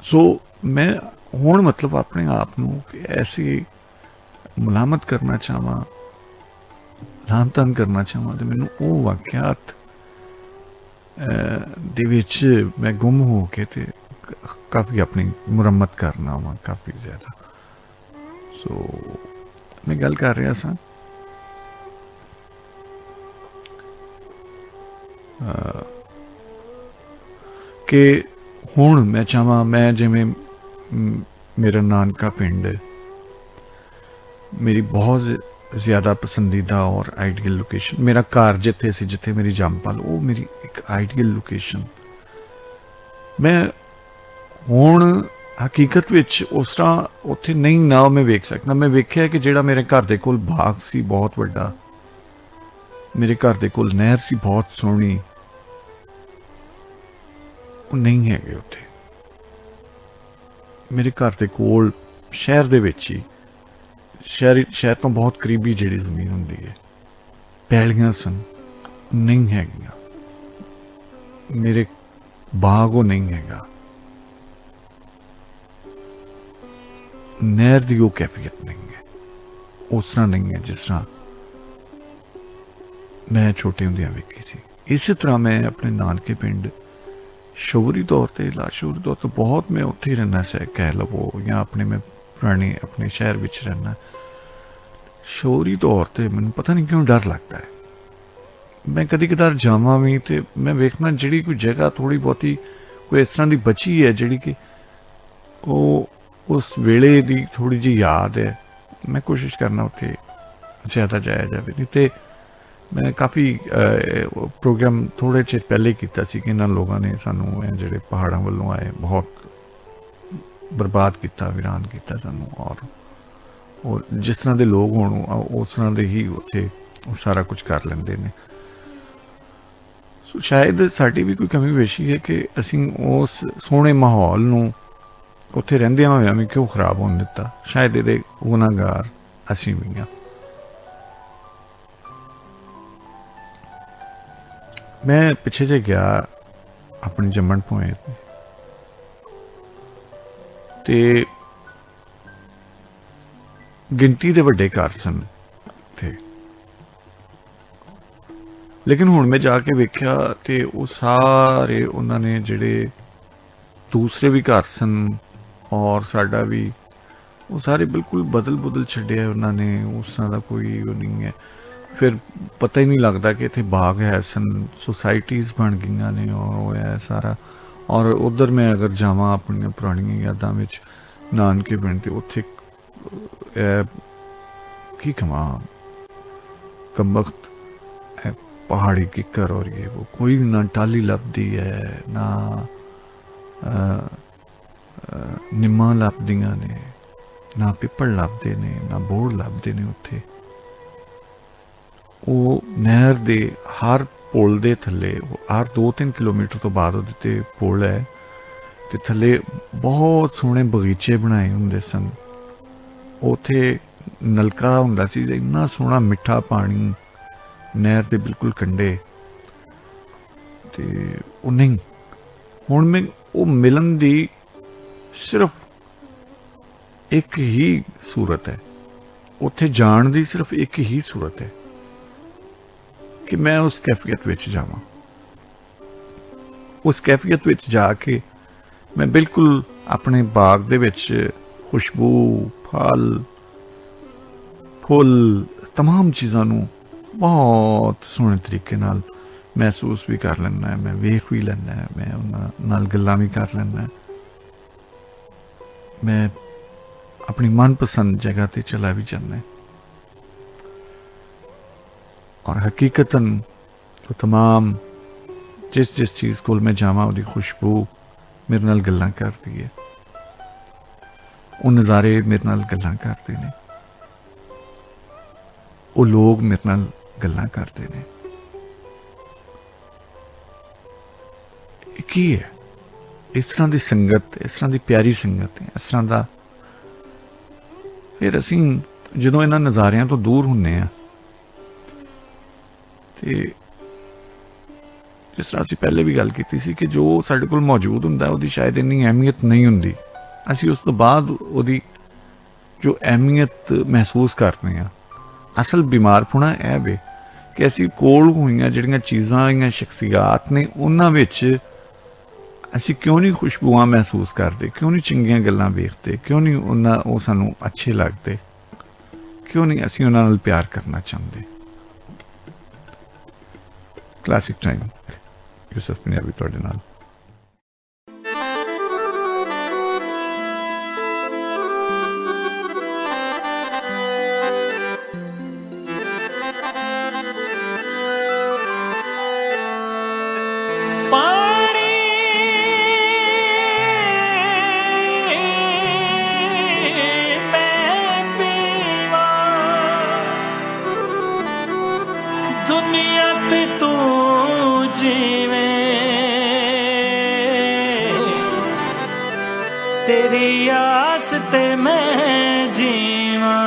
ਸੋ ਮੈਂ ਹੁਣ ਮਤਲਬ ਆਪਣੇ ਆਪ ਨੂੰ ਕਿ ਐਸੀ ਮੁਲਾਮਤ ਕਰਨਾ ਚਾਹਾਂ, ਲਾਂਤਨ ਕਰਨਾ ਚਾਹਾਂ ਤੇ ਮੈਨੂੰ ਉਹ ਵਾਕਿਆਤ ਦੇ ਵਿੱਚ ਮੈਂ ਗੁੰਮ ਹੋ ਕੇ ਤੇ ਕਾਫੀ ਆਪਣੀ ਮੁਰੰਮਤ ਕਰਨਾ ਵਾ ਕਾਫੀ ਜ਼ਿਆਦਾ। ਸੋ ਮੈਂ ਗੱਲ ਕਰ ਰਿਹਾ ਸਾਂ ਕਿ ਹੁਣ ਮੈਂ ਚਾਹਾਂ ਮੈਂ ਜਿਵੇਂ ਮੇਰਾ ਨਾਨਕਾ ਪਿੰਡ ਮੇਰੀ ਬਹੁਤ ਜ਼ਿਆਦਾ ਪਸੰਦੀਦਾ ਔਰ ਆਈਡੀਅਲ ਲੋਕੇਸ਼ਨ, ਮੇਰਾ ਘਰ ਜਿੱਥੇ ਸੀ ਜਿੱਥੇ ਮੇਰੀ ਜੰਮਪਲ, ਉਹ ਮੇਰੀ ਇੱਕ ਆਈਡੀਅਲ ਲੋਕੇਸ਼ਨ। ਮੈਂ ਹੁਣ ਹਕੀਕਤ ਵਿੱਚ ਉਸ ਤਰ੍ਹਾਂ ਉੱਥੇ ਨਹੀਂ ਨਾ ਮੈਂ ਵੇਖ ਸਕਦਾ। ਮੈਂ ਵੇਖਿਆ ਕਿ ਜਿਹੜਾ ਮੇਰੇ ਘਰ ਦੇ ਕੋਲ ਬਾਗ ਸੀ ਬਹੁਤ ਵੱਡਾ, ਮੇਰੇ ਘਰ ਦੇ ਕੋਲ ਨਹਿਰ ਸੀ ਬਹੁਤ ਸੋਹਣੀ, ਉਹ ਨਹੀਂ ਹੈਗੇ ਉੱਥੇ। ਮੇਰੇ ਘਰ ਦੇ ਕੋਲ ਸ਼ਹਿਰ ਦੇ ਵਿੱਚ ਹੀ ਸ਼ਹਿਰ ਤੋਂ ਬਹੁਤ ਕਰੀਬੀ ਜਿਹੜੀ ਜ਼ਮੀਨ ਹੁੰਦੀ ਹੈ ਪੈਲੀਆਂ ਸਨ, ਨਹੀਂ ਹੈਗੀਆਂ। ਮੇਰੇ ਬਾਗ ਉਹ ਨਹੀਂ ਹੈਗਾ। ਨਹਿਰ ਦੀ ਉਹ ਕੈਫੀਅਤ ਨਹੀਂ ਹੈ, ਉਸ ਤਰ੍ਹਾਂ ਨਹੀਂ ਹੈ ਜਿਸ ਤਰ੍ਹਾਂ ਮੈਂ ਛੋਟੇ ਹੁੰਦਿਆਂ ਵੇਖੀ ਸੀ। ਇਸੇ ਤਰ੍ਹਾਂ ਮੈਂ ਆਪਣੇ ਨਾਨਕੇ ਪਿੰਡ ਸ਼ੌਹਰੀ ਤੌਰ ਤੇ ਲਾਸ਼ੌਹਰੀ ਤੌਰ ਤੇ ਬਹੁਤ ਮੈਂ ਉੱਥੇ ਹੀ ਰਹਿਣਾ ਸੀ ਕਹਿ ਲਵੋ, ਜਾਂ ਆਪਣੇ ਮੈਂ ਪੁਰਾਣੇ ਆਪਣੇ ਸ਼ਹਿਰ ਵਿੱਚ ਰਹਿਣਾ। ਸ਼ੌਹਰੀ ਤੌਰ ਤੇ ਮੈਨੂੰ ਪਤਾ ਨਹੀਂ ਕਿਉਂ ਡਰ ਲੱਗਦਾ ਹੈ। ਮੈਂ ਕਦੀ ਕਦਾਰ ਜਾਵਾਂ ਵੀ ਤੇ ਮੈਂ ਵੇਖਣਾ ਜਿਹੜੀ ਕੋਈ ਜਗ੍ਹਾ ਥੋੜ੍ਹੀ ਬਹੁਤੀ ਕੋਈ ਇਸ ਤਰ੍ਹਾਂ ਦੀ ਬਚੀ ਹੈ ਜਿਹੜੀ ਕਿ ਉਹ ਉਸ ਵੇਲੇ ਦੀ ਥੋੜ੍ਹੀ ਜਿਹੀ ਯਾਦ ਹੈ, ਮੈਂ ਕੋਸ਼ਿਸ਼ ਕਰਨਾ ਉੱਥੇ ਜ਼ਿਆਦਾ ਜਾਇਆ ਜਾਵੇ। ਨਹੀਂ ਤੇ ਮੈਂ ਕਾਫੀ ਪ੍ਰੋਗਰਾਮ ਥੋੜ੍ਹੇ ਚਿਰ ਪਹਿਲੇ ਕੀਤਾ ਸੀ ਕਿ ਇਹਨਾਂ ਲੋਕਾਂ ਨੇ ਸਾਨੂੰ ਇਹ ਜਿਹੜੇ ਪਹਾੜਾਂ ਵੱਲੋਂ ਆਏ ਬਹੁਤ ਬਰਬਾਦ ਕੀਤਾ, ਵੀਰਾਨ ਕੀਤਾ ਸਾਨੂੰ। ਔਰ ਜਿਸ ਤਰ੍ਹਾਂ ਦੇ ਲੋਕ ਹੋਣ ਉਸ ਤਰ੍ਹਾਂ ਦੇ ਹੀ ਉੱਥੇ ਉਹ ਸਾਰਾ ਕੁਝ ਕਰ ਲੈਂਦੇ ਨੇ। ਸੋ ਸ਼ਾਇਦ ਸਾਡੀ ਵੀ ਕੋਈ ਕਮੀ ਪੇਸ਼ੀ ਹੈ ਕਿ ਅਸੀਂ ਉਸ ਸੋਹਣੇ ਮਾਹੌਲ ਨੂੰ ਉੱਥੇ ਰਹਿੰਦਿਆਂ ਹੋਇਆਂ ਵੀ ਕਿਉਂ ਖਰਾਬ ਹੋਣ ਦਿੱਤਾ। ਸ਼ਾਇਦ ਇਹਦੇ ਗੁਨਾਹਗਾਰ ਅਸੀਂ ਵੀ ਹਾਂ। ਮੈਂ ਪਿੱਛੇ ਜੇ ਗਿਆ ਆਪਣੀ ਜੰਮਣ ਭੋਏ ਤੇ ਗਿਣਤੀ ਦੇ ਵੱਡੇ ਘਰ ਸਨ ਉੱਥੇ, ਲੇਕਿਨ ਹੁਣ ਮੈਂ ਜਾ ਕੇ ਵੇਖਿਆ ਤੇ ਉਹ ਸਾਰੇ ਉਹਨਾਂ ਨੇ ਜਿਹੜੇ ਦੂਸਰੇ ਵੀ ਘਰ ਸਨ ਔਰ ਸਾਡਾ ਵੀ, ਉਹ ਸਾਰੇ ਬਿਲਕੁਲ ਬਦਲ ਛੱਡਿਆ ਉਹਨਾਂ ਨੇ। ਉਸ ਤਰ੍ਹਾਂ ਦਾ ਕੋਈ ਉਹ ਨਹੀਂ ਹੈ। ਫਿਰ ਪਤਾ ਹੀ ਨਹੀਂ ਲੱਗਦਾ ਕਿ ਇੱਥੇ ਬਾਗ ਹੈ ਸਨ, ਸੁਸਾਇਟੀਜ਼ ਬਣ ਗਈਆਂ ਨੇ ਔਰ ਉਹ ਹੈ ਸਾਰਾ। ਔਰ ਉੱਧਰ ਮੈਂ ਅਗਰ ਜਾਵਾਂ ਆਪਣੀਆਂ ਪੁਰਾਣੀਆਂ ਯਾਦਾਂ ਵਿੱਚ ਨਾਨਕੇ ਪਿੰਡ ਤੇ ਉੱਥੇ ਕੀ ਕਹਾਂ ਕਮਬਖਤ ਪਹਾੜੀ ਕਿੱਕਰ ਔਰ ਇਹ ਉਹ ਕੋਈ ਨਾ ਟਾਲੀ ਲੱਭਦੀ ਹੈ, ਨਾ ਨਿੰਮਾਂ ਲੱਭਦੀਆਂ ਨੇ, ਨਾ ਪਿੱਪਲ ਲੱਭਦੇ ਨੇ, ਨਾ ਬੋੜ ਲੱਭਦੇ ਨੇ ਉੱਥੇ। ਉਹ ਨਹਿਰ ਦੇ ਹਰ ਪੁਲ ਦੇ ਥੱਲੇ, ਹਰ 2-3 ਕਿਲੋਮੀਟਰ ਤੋਂ ਬਾਅਦ ਉਹਦੇ ਤੇ ਪੁਲ ਹੈ ਤੇ ਥੱਲੇ ਬਹੁਤ ਸੋਹਣੇ ਬਗੀਚੇ ਬਣਾਏ ਹੁੰਦੇ ਸਨ। ਉੱਥੇ ਨਲਕਾ ਹੁੰਦਾ ਸੀ, ਇੰਨਾ ਸੋਹਣਾ ਮਿੱਠਾ ਪਾਣੀ ਨਹਿਰ ਦੇ ਬਿਲਕੁਲ ਕੰਢੇ। ਤੇ ਉਹ ਨਹੀਂ, ਹੁਣ ਮੈਂ ਉਹ ਮਿਲਣ ਦੀ ਸਿਰਫ ਇੱਕ ਹੀ ਸੂਰਤ ਹੈ, ਉੱਥੇ ਜਾਣ ਦੀ ਸਿਰਫ ਇੱਕ ਹੀ ਸੂਰਤ ਹੈ ਕਿ ਮੈਂ ਉਸ ਕੈਫੀਅਤ ਵਿੱਚ ਜਾਵਾਂ। ਉਸ ਕੈਫੀਅਤ ਵਿੱਚ ਜਾ ਕੇ ਮੈਂ ਬਿਲਕੁਲ ਆਪਣੇ ਬਾਗ ਦੇ ਵਿੱਚ ਖੁਸ਼ਬੂ, ਫਲ, ਫੁੱਲ, तमाम ਚੀਜ਼ਾਂ ਨੂੰ ਬਹੁਤ ਸੋਹਣੇ ਤਰੀਕੇ ਨਾਲ ਮਹਿਸੂਸ ਵੀ ਕਰ ਲੈਂਦਾ ਹੈ, ਮੈਂ ਵੇਖ ਵੀ ਲੈਂਦਾ ਹੈ, ਮੈਂ ਉਹਨਾਂ ਨਾਲ ਗੱਲਾਂ ਵੀ ਕਰ ਲੈਂਦਾ। ਮੈਂ ਆਪਣੀ ਮਨਪਸੰਦ ਜਗ੍ਹਾ ਤੇ ਚਲਾ ਵੀ ਜਾਂਦਾ। ਔਰ ਹਕੀਕਤਨ तो तमाम जिस जिस चीज़ कोल मैं जावां उहदी खुशबू मेरे नाल गल्लां करदी है, वो नज़ारे मेरे नाल गल्लां करदे ने, वो लोग मेरे नाल गल्लां करदे ने। की है इस तरह की संगत, इस तरह की प्यारी संगत है, इस तरह का फिर असी जो इन्होंने नज़ारियां तो दूर होंने आ ते जिस तरह असी पहले भी गल की सी कि जो साडे कोल मौजूद हुंदा उहदी शायद इन्नी अहमियत नहीं हुंदी, असी उस तो बाद उहदी जो अहमियत महसूस करते हैं। असल बीमार होना यह वे कि असी कोल हुई जिहड़ियां चीज़ां या शख्सियात ने उन्हां विच असी क्यों नहीं खुशबुआं महसूस करते, क्यों नहीं चंगियां गल्लां वेखते, क्यों नहीं उन्हां वो सानू अच्छे लगते, क्यों नहीं असी उन्हां नाल प्यार करना चाहते। क्लासिक टाइम यूसुफ पंजाबी तुहाडे नाल। दुनिया ते तू जीवे तेरी आस ते मैं जीवा,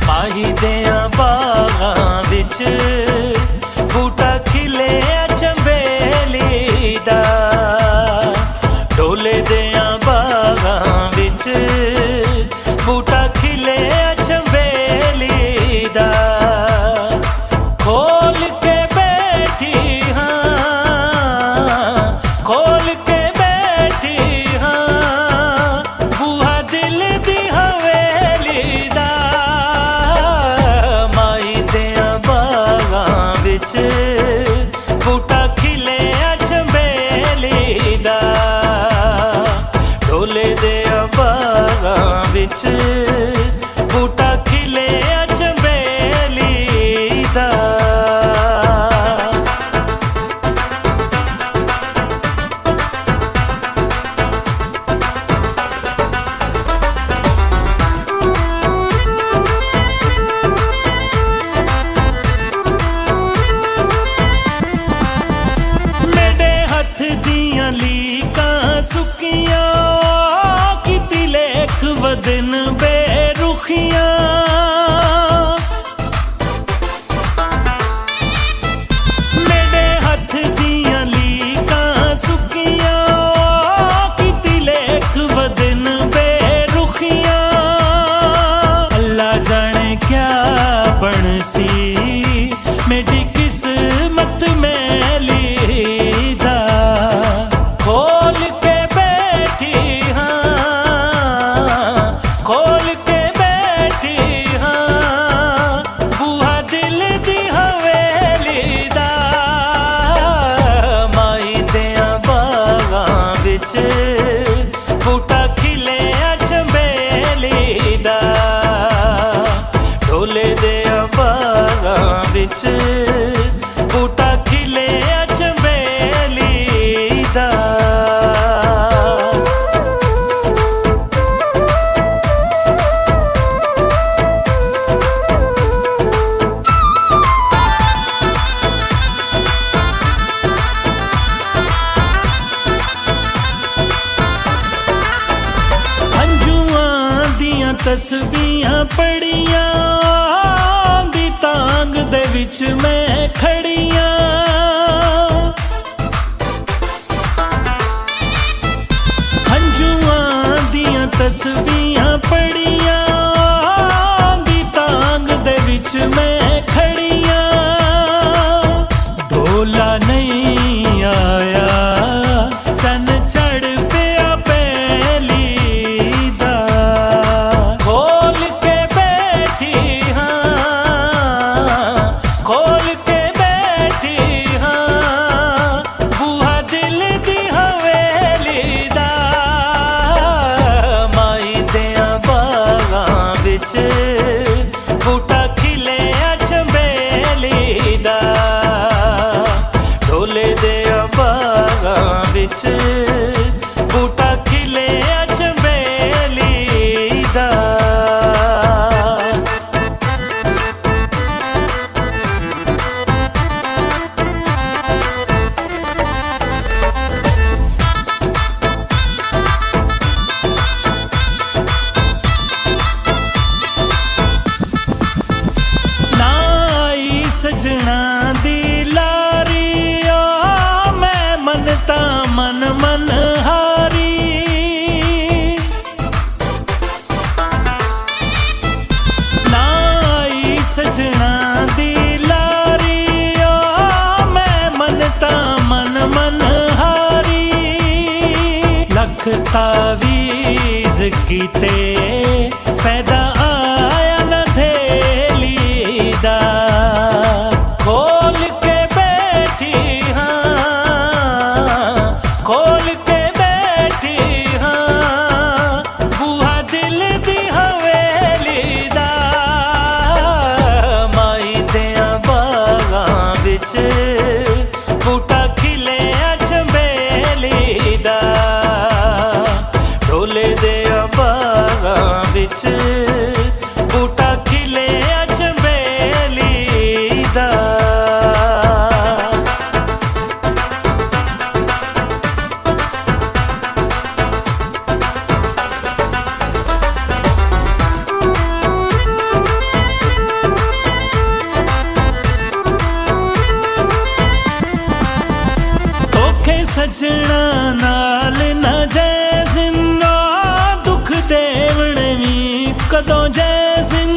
माही दिया बागां विच बूटा खिले चंबेली दा, डोले दिया बागां विच बूटा खिले चंबेली दा, खोल के बैठी हाँ, खोल के बैठी हाँ, बूहा दिल दी हवेली दा, माही दिया बागां विच बूटा खिले चंबेली दा, डोले दिया बागां विच बूटा खिले चंबेली दा। मेरे हथ दियां लीकां सुकियां किती लेख वदन बेरुखियां, मेरे हथ दियां लीकां सुकियां किती लेख वदन बेरुखियां, अल्लाह जाने क्या बनसी मेरी किस्मत मैली दा, खोल के बैठी हाँ, खोल के बैठी हाँ, बूहा दिल दी हवेली दा, माही दिया बागां विच बूटा खिले चंबेली दा, डोले दिया बागां विच बूटा खिले चंबेली दा। हंजुआं दियां तस्बीहां पड़ियां दी तांग दे विच मैं खड़ियां, हंजुआं दियां तस्बीहां पड़ियां दी तांग दे विच मैं खड़ियां, ढोला नहीं आया चन चढ़ पिया पैली दा, खोल के बैठी हाँ, खोल के बैठी हाँ, बूहा दिल दी हवेली दा, माही दिया बागां विच ਵਿੱਚ ਬੂਟਾ ਖਿਲਿਆ ਚੰਬੇਲੀ ਦਾ ਸਜਣਾ ਦੀ ਲਾਰੀ ਓ ਮੈਂ ਮਨ ਤਾਂ ਮਨ ਮਨ ਹਾਰੀ ਨਾਈ ਸਜਣਾ ਦੀ ਲਾਰੀ ਓ ਮੈਂ ਮਨ ਤਾਂ ਮਨ ਮਨ ਹਾਰੀ ਲੱਖ ਤਾਵੀਜ਼ ਕੀਤੇ ਫਾਇਦਾ ਆਇਆ ਨਾ ਥੇਲੀ ਦਾ खोल के बैठी हाँ बूहा दिल दी हवेली दा माई दियां बागां विच बूटा खिलिया चंबेली दा ढोले दियां बागां विच बूटा खिलिया चंबेली दा सजना नाल न जैसिन दुख देवण भी कदों जैसिन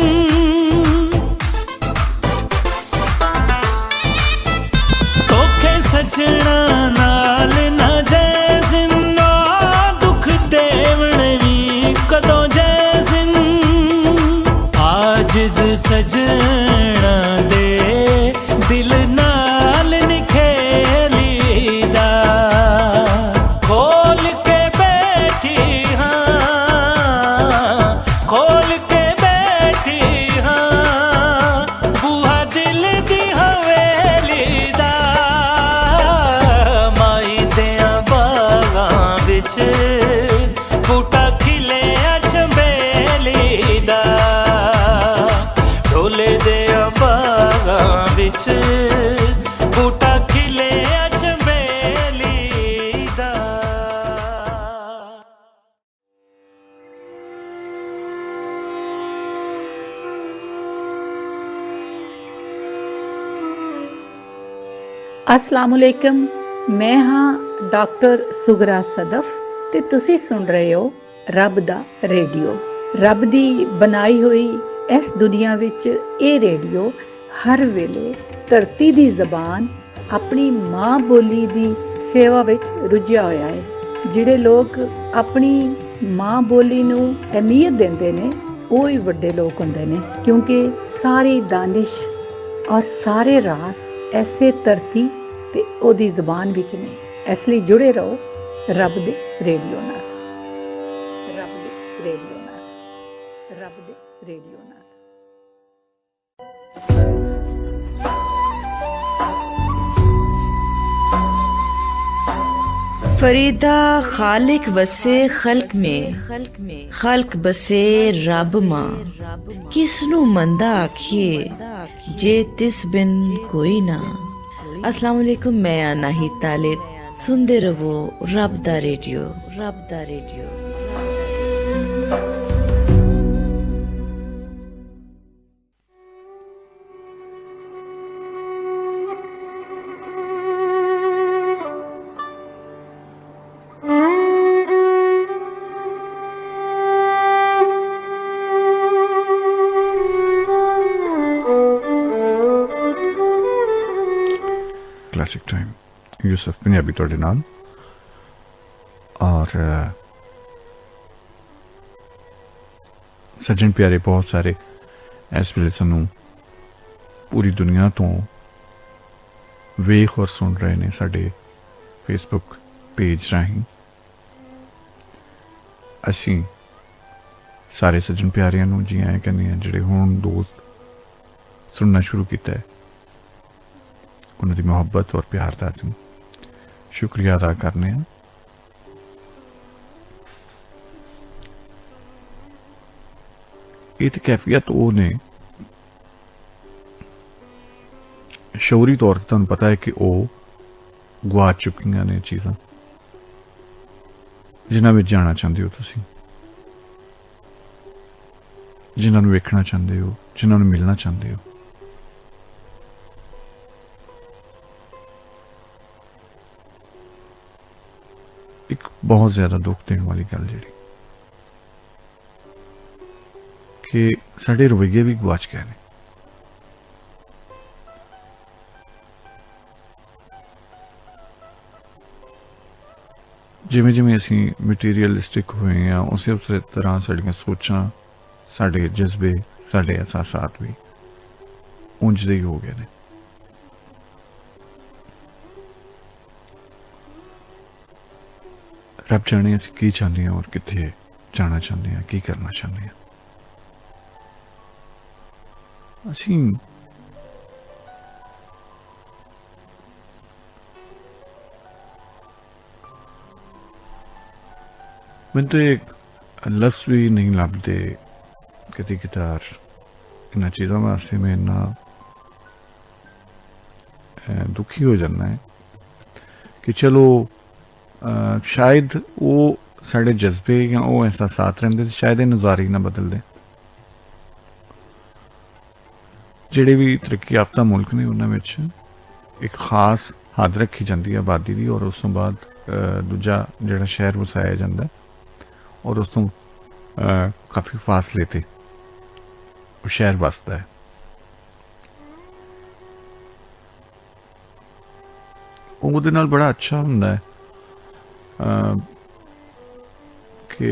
तोखे सजना नाल न जैसिन दुख देवण भी कदों जैसिन आजिज़ सजना दे दिल नाल निखेली दा खोल के बैठी हाँ बूहा दिल दी हवेली दा माई दियां बागां विच बूटा खिलिया चंबेली दा ढोले दियां बागां विच बूटा खिलिया चंबेली दा अस्सलामुअलैकुम मैं हाँ डॉक्टर सुगरा सदफ ते तुसी सुन रहे हो रब दा रेडियो रब दी बनाई हुई इस दुनिया विच ये रेडियो हर वेले धरती दी जबान अपनी माँ बोली दी सेवा विच रुझिया होया है जिहड़े लोग अपनी माँ बोली नूं अहमियत देंदे ने वो ही वड्डे लोग हुंदे ने क्योंकि सारी दानिश और सारे रास ऐसे धरती ते ओदी जबान विच ने इसलिए जुड़े रहो रब दे रेडियो नाल रब दे रेडियो नाल रब दे रेडियो नाल फरीदा खालिक वसे खल्क में खल्क बसे रब मां किसनू मंदा आखिए जे तिस बिन कोई ना। अस्सलाम वालेकुम मैं अनाही तालिब सुनते रहो रब दा रेडियो रब दा radio. Classic time Yusuf Punjabi तुहाडे नाल और सज्जन प्यारे बहुत सारे इस वेले सानू पूरी दुनिया तो वेख और सुन रहे ने साडे फेसबुक पेज राहीं। असीं सारे सज्जन प्यारियां नू जी आए कहने जिहड़े हुण दोस्त सुनना शुरू किया है उन्होंने मोहब्बत और प्यार का शुक्रिया अदा करने हैं। ये तो कैफियत वो ने शौरी तौर पर तुहानूं पता है कि वो गुआच चुकियां ने चीज़ां जिन्हां विच जाना चाहते हो तुसीं, जिन्हां नूं वेखना चाहते हो, जिन्हां नूं मिलना चाहते हो। एक बहुत ज़्यादा दुख देने वाली गल जी कि साढ़े रवैये भी गुआच गए ने। जिमें जिमें असी मटीरियलिस्टिक हुए हैं उस तरह साड़ियां सोचां, साढ़े जज्बे, साढ़े एहसासात भी उंज दे ही हो गए ने। रब जाने असी की चाहते हैं और कित्थे जाना चाहते हैं, की करना चाहते हैं। असी मैं तो एक लफ्ज़ भी नहीं लभदे कदी कदार इन्हां चीज़ों वास्ते। मैं इन्ना दुखी हो जाना है कि चलो शायद वो साढ़े जज्बे या वो एहसासात रहिंदे, शायद ये नज़ारे ही ना बदल दे। जिहड़े भी तरक्की याफ्ता मुल्क ने उन्हां विच एक खास हद रखी जाती है आबादी की, और उस तो बाद दूजा जिहड़ा शहर वसाया जाता है और उस तो काफ़ी फासले ते वो शहर बसता है। ਉਹਦੇ ਨਾਲ बड़ा अच्छा ਹੁੰਦਾ है कि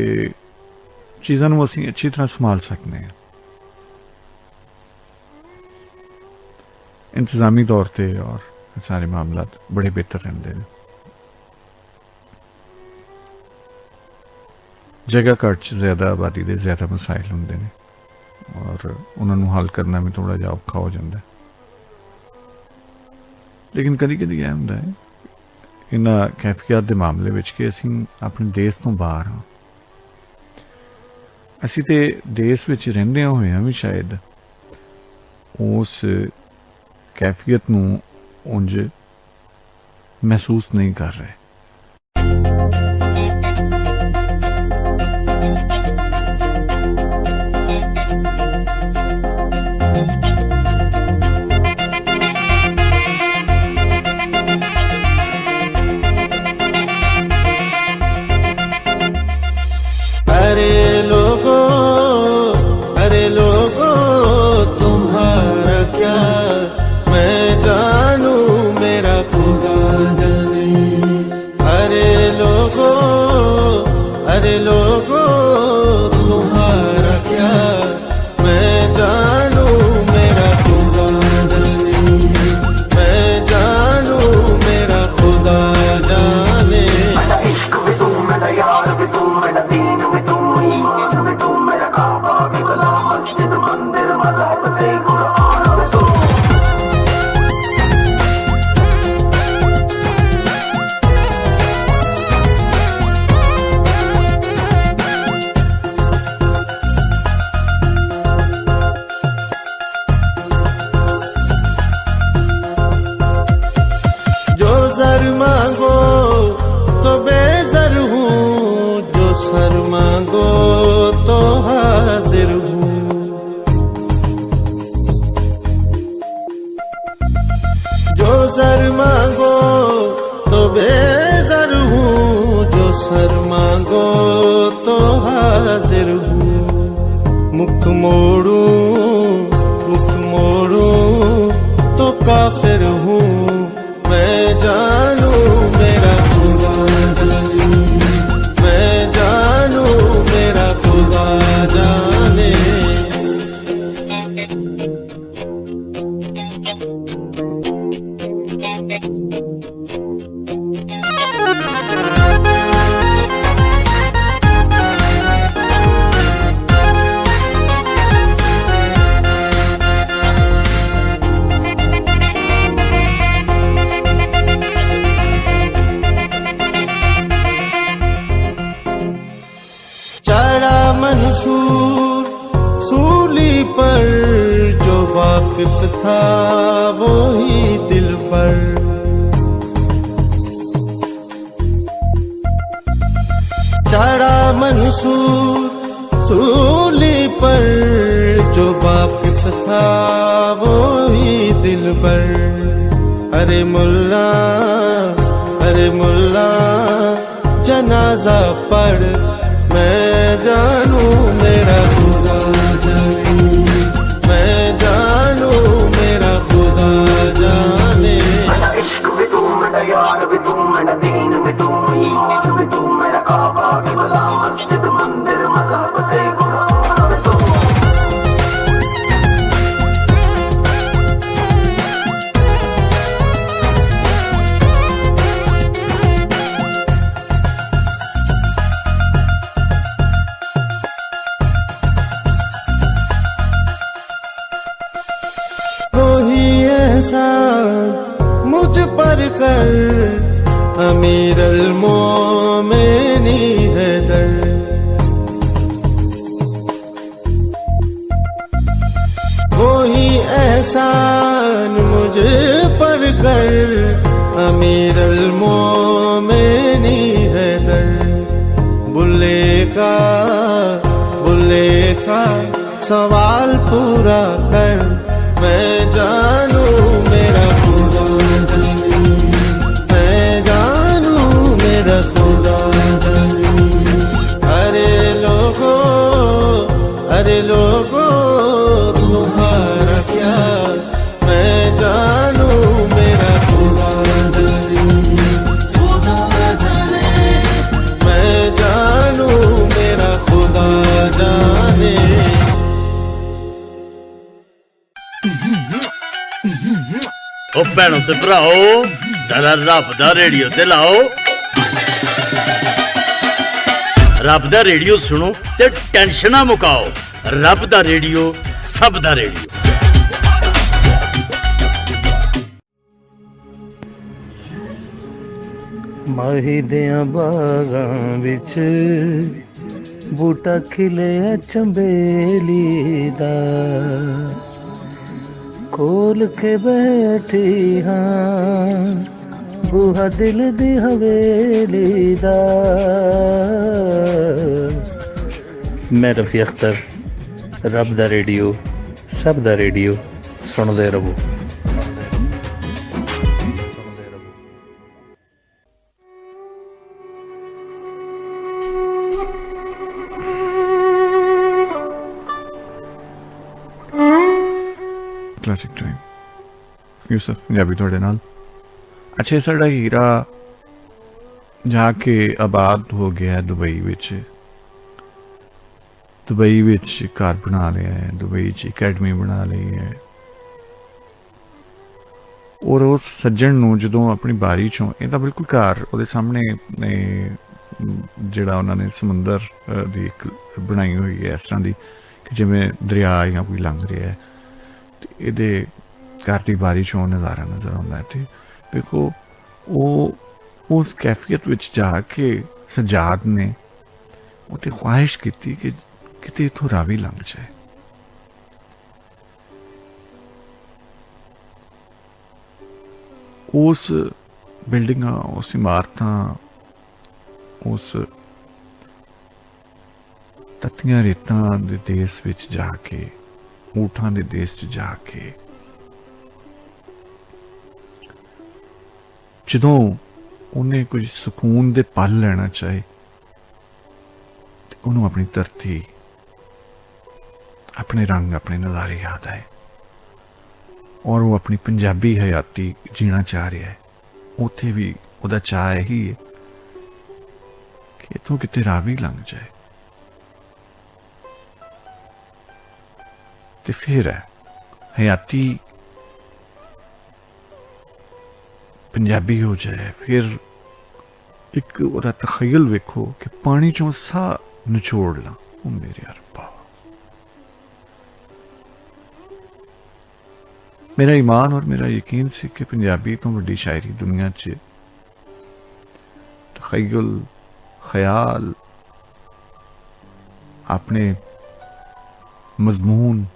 चीज़ों को असीं अच्छी तरह संभाल सकते हैं, इंतजामी तौर पर, और सारे मामला बड़े बेहतर रहते हैं। जगह घट च ज़्यादा आबादी के ज़्यादा मसाइल होंगे ने और उन्होंने हल करना भी थोड़ा जिहा औखा हो जाता है। लेकिन कभी कभी यह होंदा है इन्हां कैफियत के मामले में कि असीं अपने देश तो बाहर हाँ, असीं ते देश में रहिंदे होए भी शायद उस कैफियत नूं उंज महसूस नहीं कर रहे। अरे लोगो तुम्हारा क्या मैं जानूं, मेरा खुदा जाने। अरे लोगो तुम्हारा क्या मैं जानूं, मेरा खुदा जाने। मैं जानूं, मेरा खुदा जाने। इश्क भी तू, मेरा यार भी तू, मेरा दीन भी तू, ईमान भी तू, मेरा काबा भी गला, मस्जिद मंदिर मज़हब ते कुरान भी तू। जो ज़र मांगो तो बेज़र हूँ, जो सर मांगो तो हाजिर हूँ। जो ज़र मांगो तो बेज़र हूँ, जो सर मांगो तो हाजिर हूँ। मुख मोड़ूं तो काफिर हूँ। मैं जानूं, मेरा खुदा जाने। मैं जानूं, मेरा खुदा जाने। चढ़ा मंसूर सूर वाकिफ था वो ही दिल पर। चढ़ा मंसूर सूली पर, जो वाकिफ था वो ही दिल पर। अरे मुल्ला जनाजा पढ़, मैं जानू मेरा खुदा जाने, मैं जानू मेरा खुदा जाने। मेरा इश्क भी तू, मेरा यार भी तू, मेरा दीन भी तू, ईमान भी तू, मेरा काबा किबला मस्जिद मंदिर मज़हब ते कुरान भी तू। मुझ पर कर अमीर अल-मोमिनी हैदर। वो ही एहसान मुझ पर कर अमीर अल-मोमिनी हैदर। बुल्ले का सवाल पूरा कर, मैं जानू मेरा खुदा जाने, मैं जानू मेरा खुदा जाने। अरे लोगो तुम्हारा क्या, मैं जानू मेरा खुदा जाने, खुदा जाने, मैं जानू मेरा खुदा जाने। ओ भैनों ते भराओ, जरा रब दा रेडियो ते लाओ। रब दा रेडियो सुनो ते टेंशना मुकाओ। रब दा रेडियो, सब दा रेडियो। माही दियां बागां विच बूटा खिलिया चंबेली दा, खोल के बैठी हाँ बूहा दिल दी हवेली दा। मैं रफी अख्तर, रब दा रेडियो, सब दा रेडियो, सुनदे रहो। क्लासिक टाइम यूसुफ पंजाबी थोड़े नाल। अच्छा साड़ा हीरा जाके आबाद हो गया दुबई विच। दुबई विच घर बना लिया है, दुबई च अकैडमी बना ली है। और उस सज्जन नूं जदों अपनी बारी चों इहदा बिल्कुल घर उहदे सामने जिहड़ा उन्होंने समुंदर दी एक बनाई हुई है इस तरह की कि जिवें दरिया या कोई लंघ रहा है, ਇਹਦੇ घर की बारी चों नज़ारा नज़र आता है। तो देखो वो उस कैफियत विच जाके सजाद ने उत्थे ख्वाहिश की कि किते इत्थों रावी लंघ जाए। उस बिल्डिंगां, उस इमारतां, उस तत्तियां रेतां दे देश विच जाके, ऊठां दे देश च जाके जदों उन्हें कुछ सुकून दे पल लेना चाहे तो उन्होंने अपनी धरती, अपने रंग, अपने नज़ारे याद आए और वो अपनी पंजाबी हयाती जीना चाह रहा है। उत्थे भी उहदा चाह यही है कि इत्थों किते रावी लंघ जाए। तो फिर है हयाती पंजाबी हो जाए। फिर एक उहदा तखयल वेखो कि पानी चों साह निचोड़ ला। ओ मेरे अरबा, मेरा ईमान और मेरा यकीन सी कि पंजाबी तो वड्डी शायरी दुनिया च तखयल, ख्याल, अपने मजमून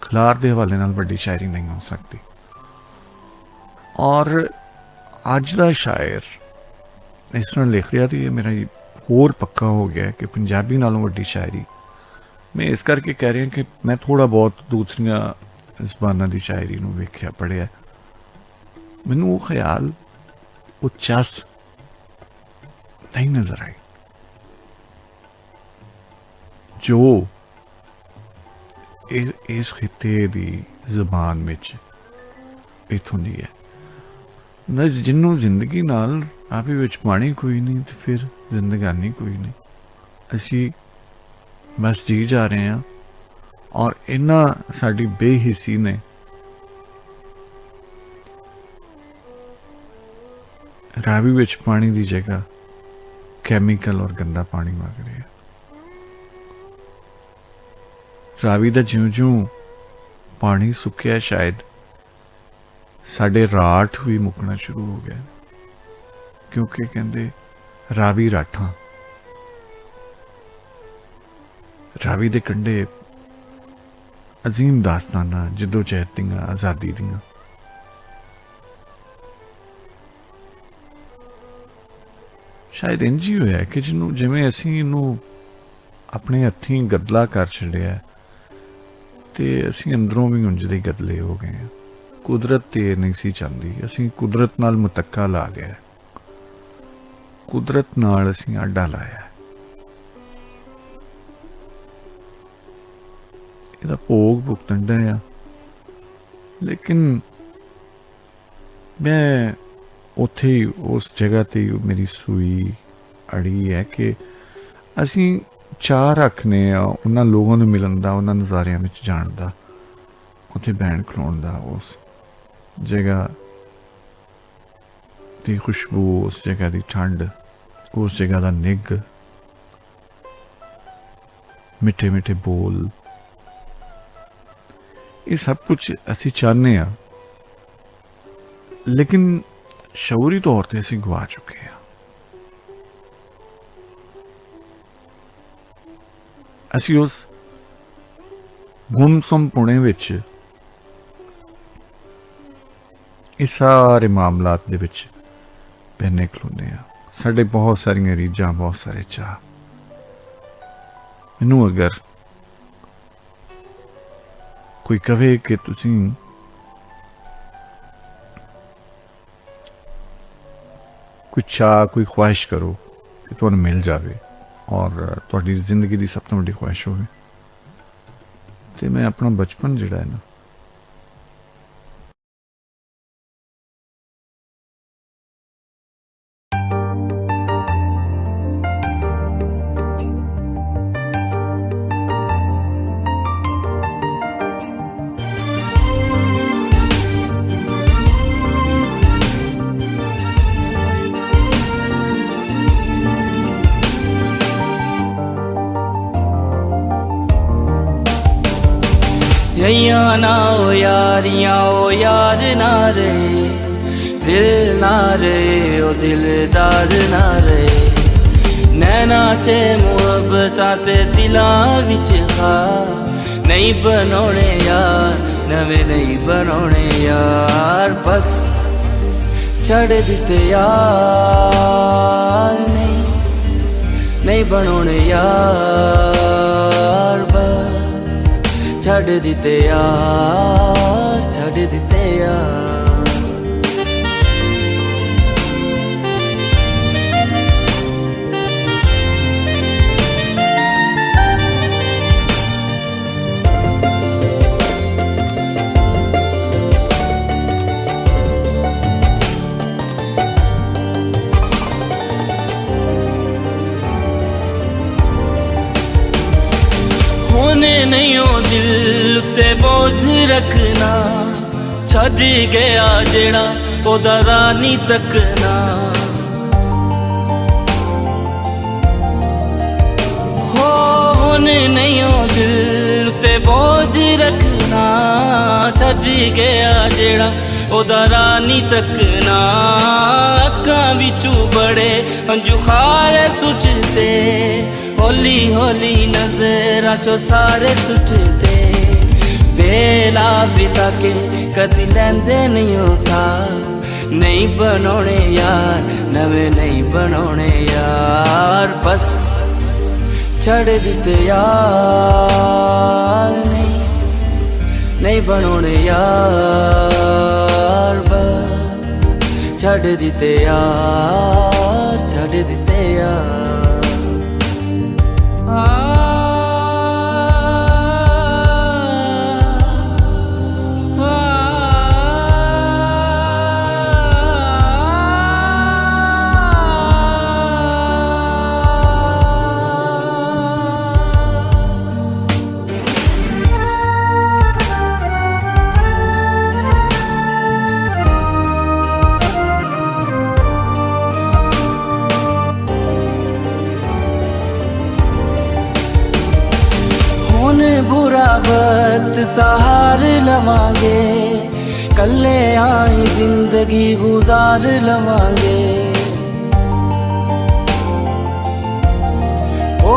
खिलार के हवाले नाल वड्डी शायरी नहीं हो सकती। और अज का शायर इस तरह लिख रहा तो ये मेरा होर पक्का हो गया कि पंजाबी नालों वड्डी शायरी मैं इस करके कह रहा कि मैं थोड़ा बहुत दूसरिया ज़बानां दी शायरी नूं वेख्या पढ़िया, मैनूं वो ख्याल वो चस नहीं नज़र आई जो इस खिते दी ज़बान विच इत्थों दी है। ना जिन्हों जिंदगी नाल आपे विच पानी कोई नहीं तो फिर जिंदगानी कोई नहीं, असी बस जी जा रहे हैं। और इन्ना साडी बेहिसी ने रावी विच पानी की जगह कैमिकल और गंदा पानी मंग रहे हैं। रावी का ज्यों ज्यों पानी सुक्या शायद साडे राठ भी मुकना शुरू हो गया, क्योंकि कहते रावी राठा रावी दे कंढे अजीम दास्ताना जदोजहद दियां आज़ादी दियां। शायद इंज ही होया कि जिन्हों जिवें असीं इनू अपने हत्थीं गदला कर छड़िया ते असीं अंदरों भी उंज दे गदले हो गए हैं। कुदरत ते नहीं सी चाहती, असीं कुदरत नाल मुतक्का ला गया, कुदरत नाल असीं आडा लाया। ਇਹਦਾ ਭੋਗ ਭੁਗਤਣ ਡਿਆ। लेकिन मैं ਉੱਥੇ ਹੀ उस जगह ਤੇ मेरी सूई अड़ी है कि ਅਸੀਂ ਚਾਹ ਰੱਖਨੇ ਆ ਉਹਨਾਂ ਲੋਕਾਂ ਨੂੰ ਮਿਲਣ ਦਾ, ਉਹਨਾਂ ਨਜ਼ਾਰਿਆਂ ਵਿੱਚ ਜਾਣ ਦਾ, ਉੱਥੇ ਬਹਿਣ ਖਲੋਣ ਦਾ, ਉਸ ਜਗ੍ਹਾ ਦੀ ਖੁਸ਼ਬੂ, ਉਸ ਜਗ੍ਹਾ ਦੀ ਠੰਡ, ਉਸ ਜਗ੍ਹਾ ਦਾ ਨਿੱਘ, ਮਿੱਠੇ ਮਿੱਠੇ ਬੋਲ, ये सब कुछ असी चाहते हैं, लेकिन शऊरी तौर पर असी गवा चुके हैं। असी उस गुमसुम पुणे विच इस सारे मामलात दे विच बहने खलोने हैं। साडे बहुत सारियां रीझां, बहुत सारे चाह। मैनूं अगर कोई कहे कि तुसीं कोई चाह, कोई ख्वाहिश करो कि तुहानूं मिल जाए और तुहाडी जिंदगी की सब तो वड्डी ख्वाहिश होवे, तो मैं अपना बचपन जिहड़ा है ना यैया ना ओ यारियां ओ यार ना रे, दिल ना रे ओ दिलदार ना रे, नैना चे मुहब्बतां ते दिलां विच खा, नहीं बनोने यार नवे नहीं बनोने यार, बस छड़ दिते यार, नहीं बनोने यार, बस छड़ दिते यार, छड़ दिते यार। होने नहीं हो दिल ते बोझ रखना, छड़ गया जेड़ा ओदा रानी तकना, होने नहीं हो दिल ते बोझ रखना, छड़ गया जेड़ा ओदा रानी तकना, अक्खां विचू बड़े हंजू खारे सुचते, होली होली नजरां चो सारे सुटते, ਵੇਲਾ ਬਿਤਾ ਕੇ ਕਦੀ ਲੈਂਦੇ ਨਹੀਂ ਉਹ ਸਾਥ ਨਹੀਂ ਬਣਾਉਣੇ ਯਾਰ ਨਵੇਂ ਨਹੀਂ ਬਣਾਉਣੇ ਯਾਰ ਬਸ ਛੱਡ ਦਿੱਤੇ ਯਾਰ ਨਹੀਂ ਬਣਾਉਣੇ ਯਾਰ ਬਸ ਛੱਡ ਦਿੱਤੇ ਯਾਰ ਛੱਡ ਦਿੱਤੇ ਯਾਰ बुरा वक्त सहार लवांगे कल्ले आई जिंदगी गुजार लवांगे ओ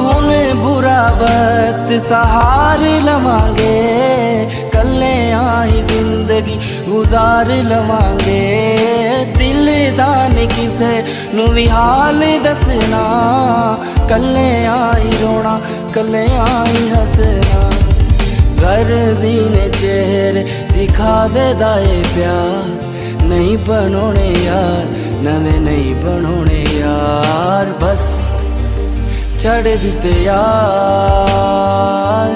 हुने बुरा वक्त सहार लवांगे कल्ले आई जिंदगी गुजार लवांगे दिल दा नहीं किसे नू भी हाल दसना कल्ले आई रोना कल्ले आई हसना गर्जी ने चेहरे दिखावे दाए प्यार नहीं बनोने यार नवे नहीं बनोने यार बस छड़ दिते यार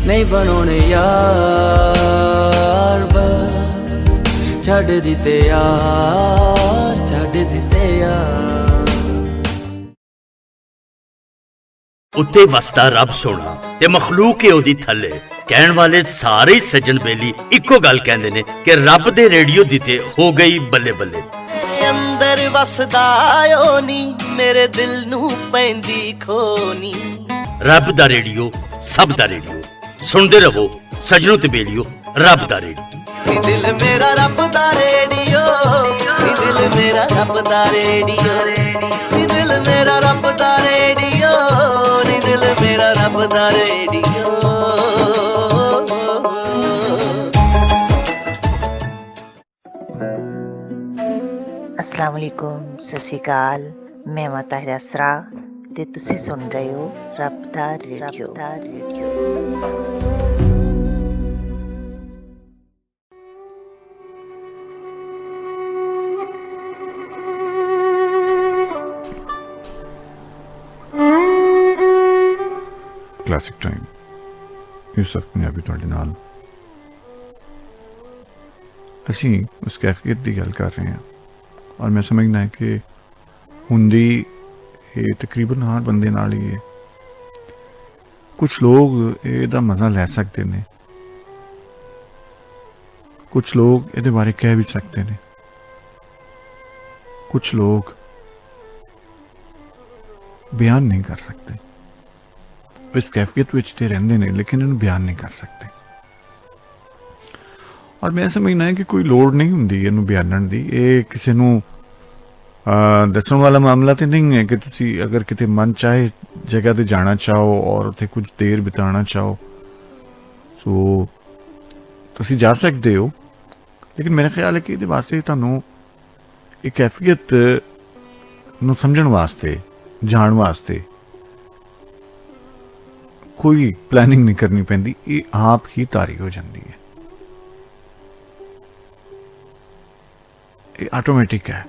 नहीं बनोने यार बस छड़ दिते यार छड़ दिते यार उत्ते वसदा रब सोना ते मखलूक है ओदी थले कहण वाले सारे सज्जन बेली इको गल कहंदे ने कि रब दे रेडियो दी ते हो गई बल्ले बल्ले अंदर वसदा ओनी मेरे दिल नू पैंदी खोनी रब दा रेडियो सब दा रेडियो सुनदे रहो सजनों ते बेलियो रब दा रेडियो दिल मेरा रब दा रेडियो दिल मेरा रब दा रेडियो दिल मेरा रब दा रेडियो दिल मेरा रब दा रेडियो अस्सलाम वालेकुम सत श्री अकाल मैं ताहिरा असरा ते तुसी सुन रहे हो रब दा radio classic time Yusuf Punjabi तुहाडे नाल असीं उस कैफियत की गल कर रहे हैं और मैं समझना है कि हुंदी ये तकरीबन हर बंदे नाल ही है कुछ लोग ਇਹਦਾ मज़ा ले सकते हैं कुछ लोग ਇਹਦੇ बारे कह भी सकते हैं कुछ लोग बयान नहीं कर सकते इस कैफियत विच ते रहंदे ने लेकिन इन्हूं बयान नहीं कर सकते और मैं समझना है कि कोई लोड़ नहीं हुंदी इन्हूं बयानण दी ये किसी नूं दसण वाला मामला तो नहीं है कि तुसी अगर किते मन चाहे जगह ते जाना चाहो और उत्थे कुछ देर बिताना चाहो सो तुसी जा सकते हो लेकिन मेरा ख्याल है कि इहदे वास्ते तुहानूं इह कैफियत नूं समझण वास्ते जाण वास्ते कोई प्लानिंग नहीं करनी पैंदी ये आप ही तारी हो जाती है ये ऑटोमैटिक है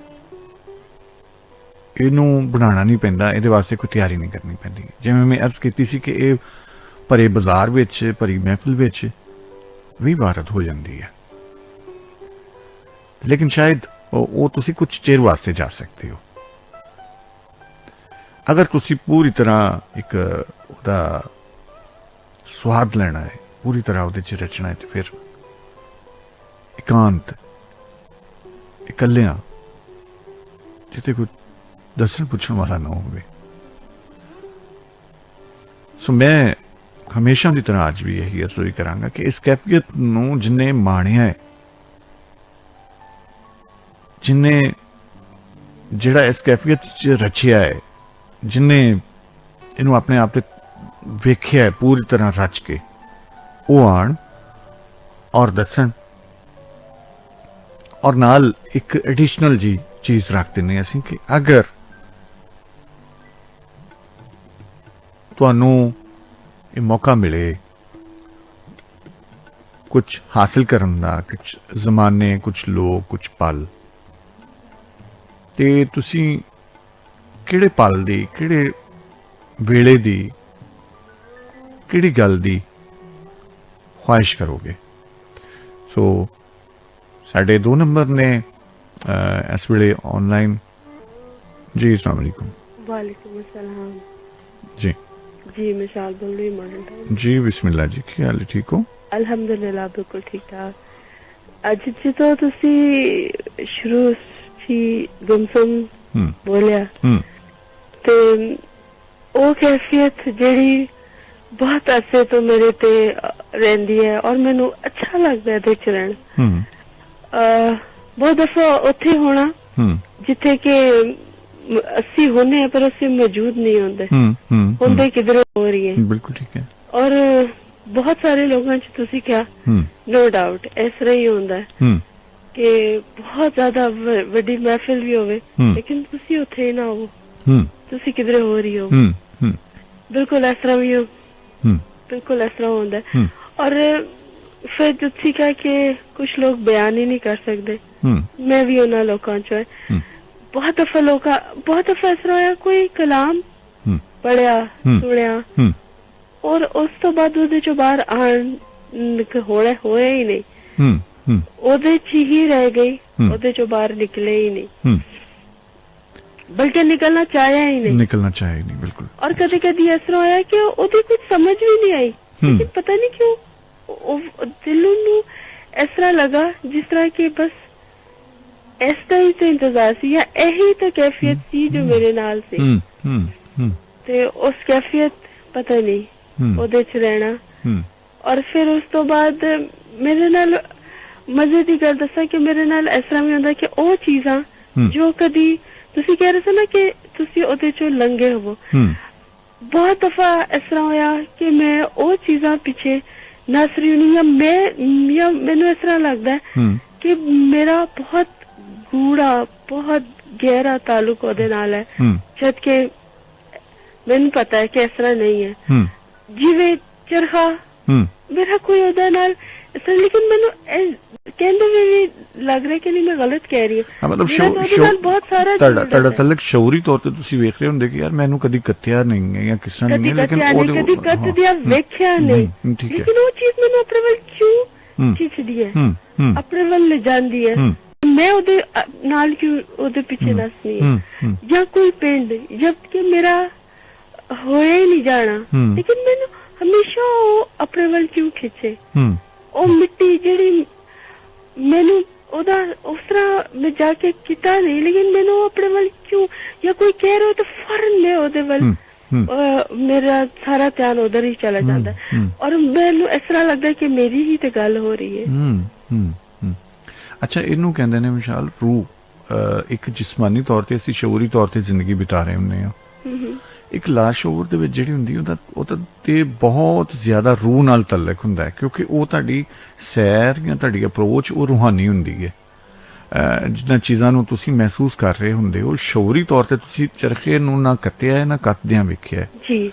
इनू बनाना नहीं पैंदा इहदे वास्ते कोई तैयारी नहीं करनी पैंदी जिवें मैं अर्ज कीती सी कि ये भरे बाजार विच भरी महफिल विच भी इबारत हो जाती है लेकिन शायद वो तुसी कुछ चेर वास्ते जा सकते हो अगर तुसी पूरी तरह एक उहदा स्वाद लेना है पूरी तरह उहदे च रचना है तो फिर एकांत इकल्लियां जिते कोई दसन पुछण वाला ना होवे सो मैं हमेशा की तरह अज भी यही अर्ज़ोई करांगा कि इस कैफियत नूं जिन्ने माणिया है जिन्ने जिहड़ा इस कैफियत च रचिया है जिन्ने इनू अपने आप ते ਵੇਖਿਆ ਹੈ ਪੂਰੀ ਤਰ੍ਹਾਂ ਰਚ ਕੇ, ਉਹ ਆਣ ਔਰ ਦੱਸਣ। ਔਰ ਨਾਲ ਇੱਕ ਐਡੀਸ਼ਨਲ ਜੀ ਚੀਜ਼ ਰੱਖ ਦਿੰਦੇ ਅਸੀਂ ਕਿ ਅਗਰ ਤੁਹਾਨੂੰ ਇਹ ਮੌਕਾ ਮਿਲੇ ਕੁਝ ਹਾਸਿਲ ਕਰਨ ਦਾ, ਕੁਝ ਜ਼ਮਾਨੇ, ਕੁਝ ਲੋਕ, ਕੁਝ ਪਲ, ਤੇ ਤੁਸੀਂ ਕਿਹੜੇ ਪਲ ਦੀ, ਕਿਹੜੇ ਵੇਲੇ ਦੀ, ਕਿਹੜੀ ਗੱਲ ਦੀ ਖੁਆਇਸ਼ ਕਰੋਗੇ? ਸੋ ਸਾਡੇ 2 ਨੰਬਰ ਨੇ ਇਸ ਵੇਲੇ ਆਨਲਾइन। जी अस्सलाम वालेकुम। वालेकुम अस्सलाम। जी जी मैं शाल बोल रही हूँ मॉडर्न टाइम। जी बिस्मिल्लाह जी, ਕੀ ਹਾਲ ਹੈ? ਠੀਕ ਹੋ? अल्हम्दुलिल्लाह बिल्कुल ठीक ठाक। ਅੱਜ ਜਦੋਂ ਤੁਸੀਂ ਸ਼ੁਰੂ ਸੀ ਗੁੰਮਸੁਮ ਬੋਲਿਆ ਤੇ ਉਹ ਕੈਫੀਅਤ ਜਿਹੜੀ ਬਹੁਤ ਅਰਸੇ ਤੋਂ ਮੇਰੇ ਤੇ ਰਹਿੰਦੀ ਹੈ ਔਰ ਮੈਨੂੰ ਅੱਛਾ ਲੱਗਦਾ ਇਹਦੇ ਚ ਰਹਿਣਾ। ਬਹੁਤ ਦਫਾ ਉੱਥੇ ਹੋਣਾ ਜਿੱਥੇ ਕਿ ਅਸੀਂ ਹੁੰਦੇ ਹਾਂ ਪਰ ਅਸੀਂ ਮੌਜੂਦ ਨਹੀਂ ਹੁੰਦੇ, ਹੁੰਦੇ ਕਿਧਰ ਹੋ ਰਹੀ ਹੈ। ਬਿਲਕੁਲ ਠੀਕ ਹੈ। ਔਰ ਬਹੁਤ ਸਾਰੇ ਲੋਕਾਂ ਚ ਤੁਸੀਂ ਕਿਹਾ ਨੋ ਡਾਊਟ ਇਸ ਤਰ੍ਹਾਂ ਹੀ ਹੁੰਦਾ ਹੈ ਕਿ ਬਹੁਤ ਜ਼ਿਆਦਾ ਵੱਡੀ ਮਹਿਫਿਲ ਵੀ ਹੋਵੇ ਲੇਕਿਨ ਤੁਸੀਂ ਉੱਥੇ ਨਾ ਹੋ, ਤੁਸੀਂ ਕਿਧਰੇ ਹੋ ਰਹੀ ਹੋ। ਬਿਲਕੁਲ ਇਸ ਤਰ੍ਹਾਂ ਵੀ ਹੋ, ਬਿਲਕੁਲ ਇਸ ਤਰ੍ਹਾਂ ਹੁੰਦਾ ਹੈ। ਔਰ ਫਿਰ ਤੁਸੀਂ ਕਿਹਾ ਕਿ ਕੁਝ ਲੋਕ ਬਿਆਨ ਹੀ ਨਹੀਂ ਕਰ ਸਕਦੇ, ਮੈਂ ਵੀ ਉਹਨਾਂ ਲੋਕਾਂ ਚੋਂ ਹੈ। ਬਹੁਤ ਦਫਾ ਇਸ ਤਰ੍ਹਾਂ ਹੋਇਆ ਕੋਈ ਕਲਾਮ ਪੜਿਆ ਸੁਣਿਆ ਔਰ ਉਸ ਤੋਂ ਬਾਅਦ ਉਹਦੇ ਚੋਂ ਬਾਹਰ ਆਣ ਹੋਇਆ ਹੀ ਨਹੀਂ, ਉਹਦੇ ਚ ਹੀ ਰਹਿ ਗਈ, ਉਹਦੇ ਚੋਂ ਬਾਹਰ ਨਿਕਲੇ ਹੀ ਨਹੀਂ, ਬਲਕਿ ਨਿਕਲਣਾ ਚਾਹਿਆ ਹੀ ਨਹੀਂ। ਬਿਲਕੁਲ। ਔਰ ਕਦੇ ਕਦੀ ਇਸ ਤਰ੍ਹਾਂ ਹੋਇਆ ਕਿ ਉਹਦੀ ਕੁਝ ਸਮਝ ਵੀ ਨਹੀਂ ਆਈ, ਲੇਕਿਨ ਪਤਾ ਨਹੀਂ ਕਿਉਂ ਦਿਲ ਨੂੰ ਇਸ ਤਰ੍ਹਾਂ ਲਗਾ ਜਿਸ ਤਰ੍ਹਾਂ ਕਿ ਬਸ ਇਸ ਦਾ ਹੀ ਤਾਂ ਇੰਤਜ਼ਾਰ ਸੀ ਜਾਂ ਇਹੀ ਤਾਂ ਕੈਫੀਅਤ ਸੀ ਜੋ ਮੇਰੇ ਨਾਲ ਸੀ। ਤੇ ਉਸ ਕੈਫੀਅਤ ਪਤਾ ਨਹੀਂ ਉਹਦੇ ਚ ਰਹਿਣਾ। ਔਰ ਫਿਰ ਉਸ ਤੋਂ ਬਾਅਦ ਮੇਰੇ ਨਾਲ ਮਜ਼ੇ ਦੀ ਗੱਲ ਦੱਸਾਂ ਕਿ ਮੇਰੇ ਨਾਲ ਇਸ ਤਰ੍ਹਾਂ ਵੀ ਹੁੰਦਾ ਕਿ ਉਹ ਚੀਜ਼ਾਂ ਜੋ ਕਦੀ ਤੁਸੀਂ ਕਹਿ ਰਹੇ ਸੀ ਨਾ ਕਿ ਤੁਸੀਂ ਉਹਦੇ ਚੋਂ ਲੰਘੇ ਹੋਵੋ, ਬਹੁਤ ਦਫਾ ਇਸ ਤਰ੍ਹਾਂ ਹੋਇਆ ਕਿ ਮੈਂ ਉਹ ਚੀਜ਼ਾਂ ਪਿੱਛੇ ਨੱਸ ਰਹੀ ਹੁੰਦੀ ਜਾਂ ਮੈਨੂੰ ਇਸ ਤਰ੍ਹਾਂ ਲੱਗਦਾ ਕਿ ਮੇਰਾ ਬਹੁਤ ਗੂੜਾ, ਬਹੁਤ ਗਹਿਰਾ ਤਾਲੁਕ ਉਹਦੇ ਨਾਲ ਹੈ, ਜਦ ਕਿ ਮੈਨੂੰ ਪਤਾ ਹੈ ਕਿ ਇਸ ਤਰ੍ਹਾਂ ਨਹੀਂ ਹੈ। ਜਿਵੇਂ ਚਰਖਾ ਮੇਰਾ ਕੋਈ ਉਹਦੇ ਨਾਲ ਇਸ ਤਰ੍ਹਾਂ, ਲੇਕਿਨ ਮੈਨੂੰ ਕਹਿੰਦੇ ਵੀ ਲੱਗ ਰਿਹਾ ਕਿ ਨਹੀਂ ਮੈਂ ਗਲਤ ਕਹਿ ਰਹੀ ਹਾਂ। ਮਤਲਬ ਬਹੁਤ ਸਾਰਾ ਤੁਹਾਡਾ ਤਲਕ ਸ਼ੌਰੀ ਤੌਰ ਤੇ ਤੁਸੀਂ ਵੇਖ ਰਹੇ ਹੁੰਦੇ ਕਿ ਯਾਰ ਮੈਨੂੰ ਕਦੀ ਕੱਤਿਆ ਨਹੀਂ ਹੈ ਜਾਂ ਕਿਸ ਤਰ੍ਹਾਂ ਨਹੀਂ ਹੈ, ਲੇਕਿਨ ਕਦੀ ਕੱਤ ਦਿਆ ਵੇਖਿਆ ਨਹੀਂ, ਲੇਕਿਨ ਉਹ ਚੀਜ਼ ਮੈਨੂੰ ਆਪਣੇ ਵੱਲ ਕਿਉਂ ਖਿੱਚਦੀ ਹੈ, ਆਪਣੇ ਵੱਲ ਲੈ ਜਾਂਦੀ ਹੈ। ਮੈਂ ਉਹਦੇ ਨਾਲ ਕਿਉਂ ਉਹਦੇ ਪਿੱਛੇ ਨੱਸਨੀ ਹੈ। ਜਾਂ ਕੋਈ ਪਿੰਡ ਜਦ ਕਿ ਮੇਰਾ ਹੋਇਆ ਹੀ ਨਹੀਂ ਜਾਣਾ, ਲੇਕਿਨ ਮੈਨੂੰ ਹਮੇਸ਼ਾ ਉਹ ਆਪਣੇ ਵੱਲ ਕਿਉਂ ਖਿੱਚੇ। ਉਹ ਮਿੱਟੀ ਜਿਹੜੀ ਮੈਨੂੰ ਉਹਦਾ ਉਸ ਤਰ੍ਹਾਂ ਮੈਂ ਜਾ ਕੇ ਕੀਤਾ ਨਹੀਂ, ਲੇਕਿਨ ਮੈਨੂੰ ਆਪਣੇ ਵੱਲ ਕਿਉਂ, ਜਾਂ ਕੋਈ ਕਹਿ ਰਿਹਾ ਤਾਂ ਫੌਰਨ ਮੈਂ ਉਹਦੇ ਵੱਲ ਮੇਰਾ ਸਾਰਾ ਧਿਆਨ ਉਧਰ ਹੀ ਚਲਾ ਜਾਂਦਾ ਔਰ ਮੈਨੂੰ ਇਸ ਤਰ੍ਹਾਂ ਲੱਗਦਾ ਕਿ ਮੇਰੀ ਹੀ ਤੇ ਗੱਲ ਹੋ ਰਹੀ ਹੈ। ਅੱਛਾ, ਇਹਨੂੰ ਕਹਿੰਦੇ ਨੇ ਵਿਸ਼ਾਲ ਰੂਹ। ਇੱਕ ਜਿਸਮਾਨੀ ਤੌਰ ਤੇ ਅਸੀਂ ਸ਼ਊਰੀ ਤੌਰ ਤੇ ਜ਼ਿੰਦਗੀ ਬਿਤਾ ਰਹੇ ਹੁੰਦੇ ਹਾਂ, ਇੱਕ ਲਾਸ਼ਊਰ ਦੇ ਵਿੱਚ ਜਿਹੜੀ ਹੁੰਦੀ ਉਹਦਾ ਤੇ ਬਹੁਤ ਜ਼ਿਆਦਾ ਰੂਹ ਨਾਲ ਤਲਕ ਹੁੰਦਾ ਹੈ, ਕਿਉਂਕਿ ਉਹ ਤੁਹਾਡੀ ਸੈਰ ਜਾਂ ਤੁਹਾਡੀ ਅਪਰੋਚ ਉਹ ਰੂਹਾਨੀ ਹੁੰਦੀ ਹੈ। ਜਿਨ੍ਹਾਂ ਚੀਜ਼ਾਂ ਨੂੰ ਤੁਸੀਂ ਮਹਿਸੂਸ ਕਰ ਰਹੇ ਹੁੰਦੇ ਹੋ ਸ਼ਊਰੀ ਤੌਰ ਤੇ ਤੁਸੀਂ ਚਰਖੇ ਨੂੰ ਨਾ ਕੱਤਿਆ ਨਾ ਕੱਤਦਿਆਂ ਵੇਖਿਆ ਜੀ।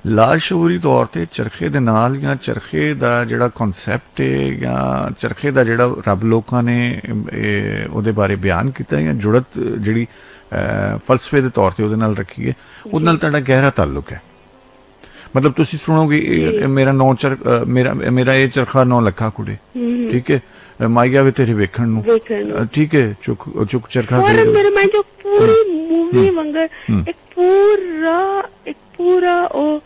ਲਾਸ਼ਊਰੀ ਤੌਰ ਤੇ ਚਰਖੇ ਦੇ ਨਾਲ ਜਾਂ ਚਰਖੇ ਦਾ ਜਿਹੜਾ ਕਨਸੈਪਟ ਹੈ ਜਾਂ ਚਰਖੇ ਦਾ ਜਿਹੜਾ ਰੱਬ ਲੋਕਾਂ ਨੇ ਉਹਦੇ ਬਾਰੇ ਬਿਆਨ ਕੀਤਾ ਜਾਂ ਜੁੜਤ ਜਿਹੜੀ ਫਲਸਫੇ ਦੇ ਤੌਰ ਤੇ ਉਹਦੇ ਨਾਲ ਰੱਖੀ ਹੈ, ਉਹਦੇ ਨਾਲ ਤੁਹਾਡਾ ਗਹਿਰਾ ਤਾਲੁਕ ਹੈ। ਮਤਲਬ ਤੁਸੀਂ ਸੁਣੋਗੇ ਮੇਰਾ ਇਹ ਚਰਖਾ 9 ਲੱਖਾਂ ਕੁੜੇ, ਠੀਕ ਹੈ, ਮਾਇਆ ਵੇ ਤੇਰੇ ਵੇਖਣ ਨੂੰ, ਠੀਕ ਹੈ, ਚੁੱਕ ਚਰਖਾ ਮੇਰੇ ਮੈਂ ਜੋ ਪੂਰੀ ਮੂਵੀ ਵਾਂਗਰ ਇੱਕ ਪੂਰਾ ਉਹ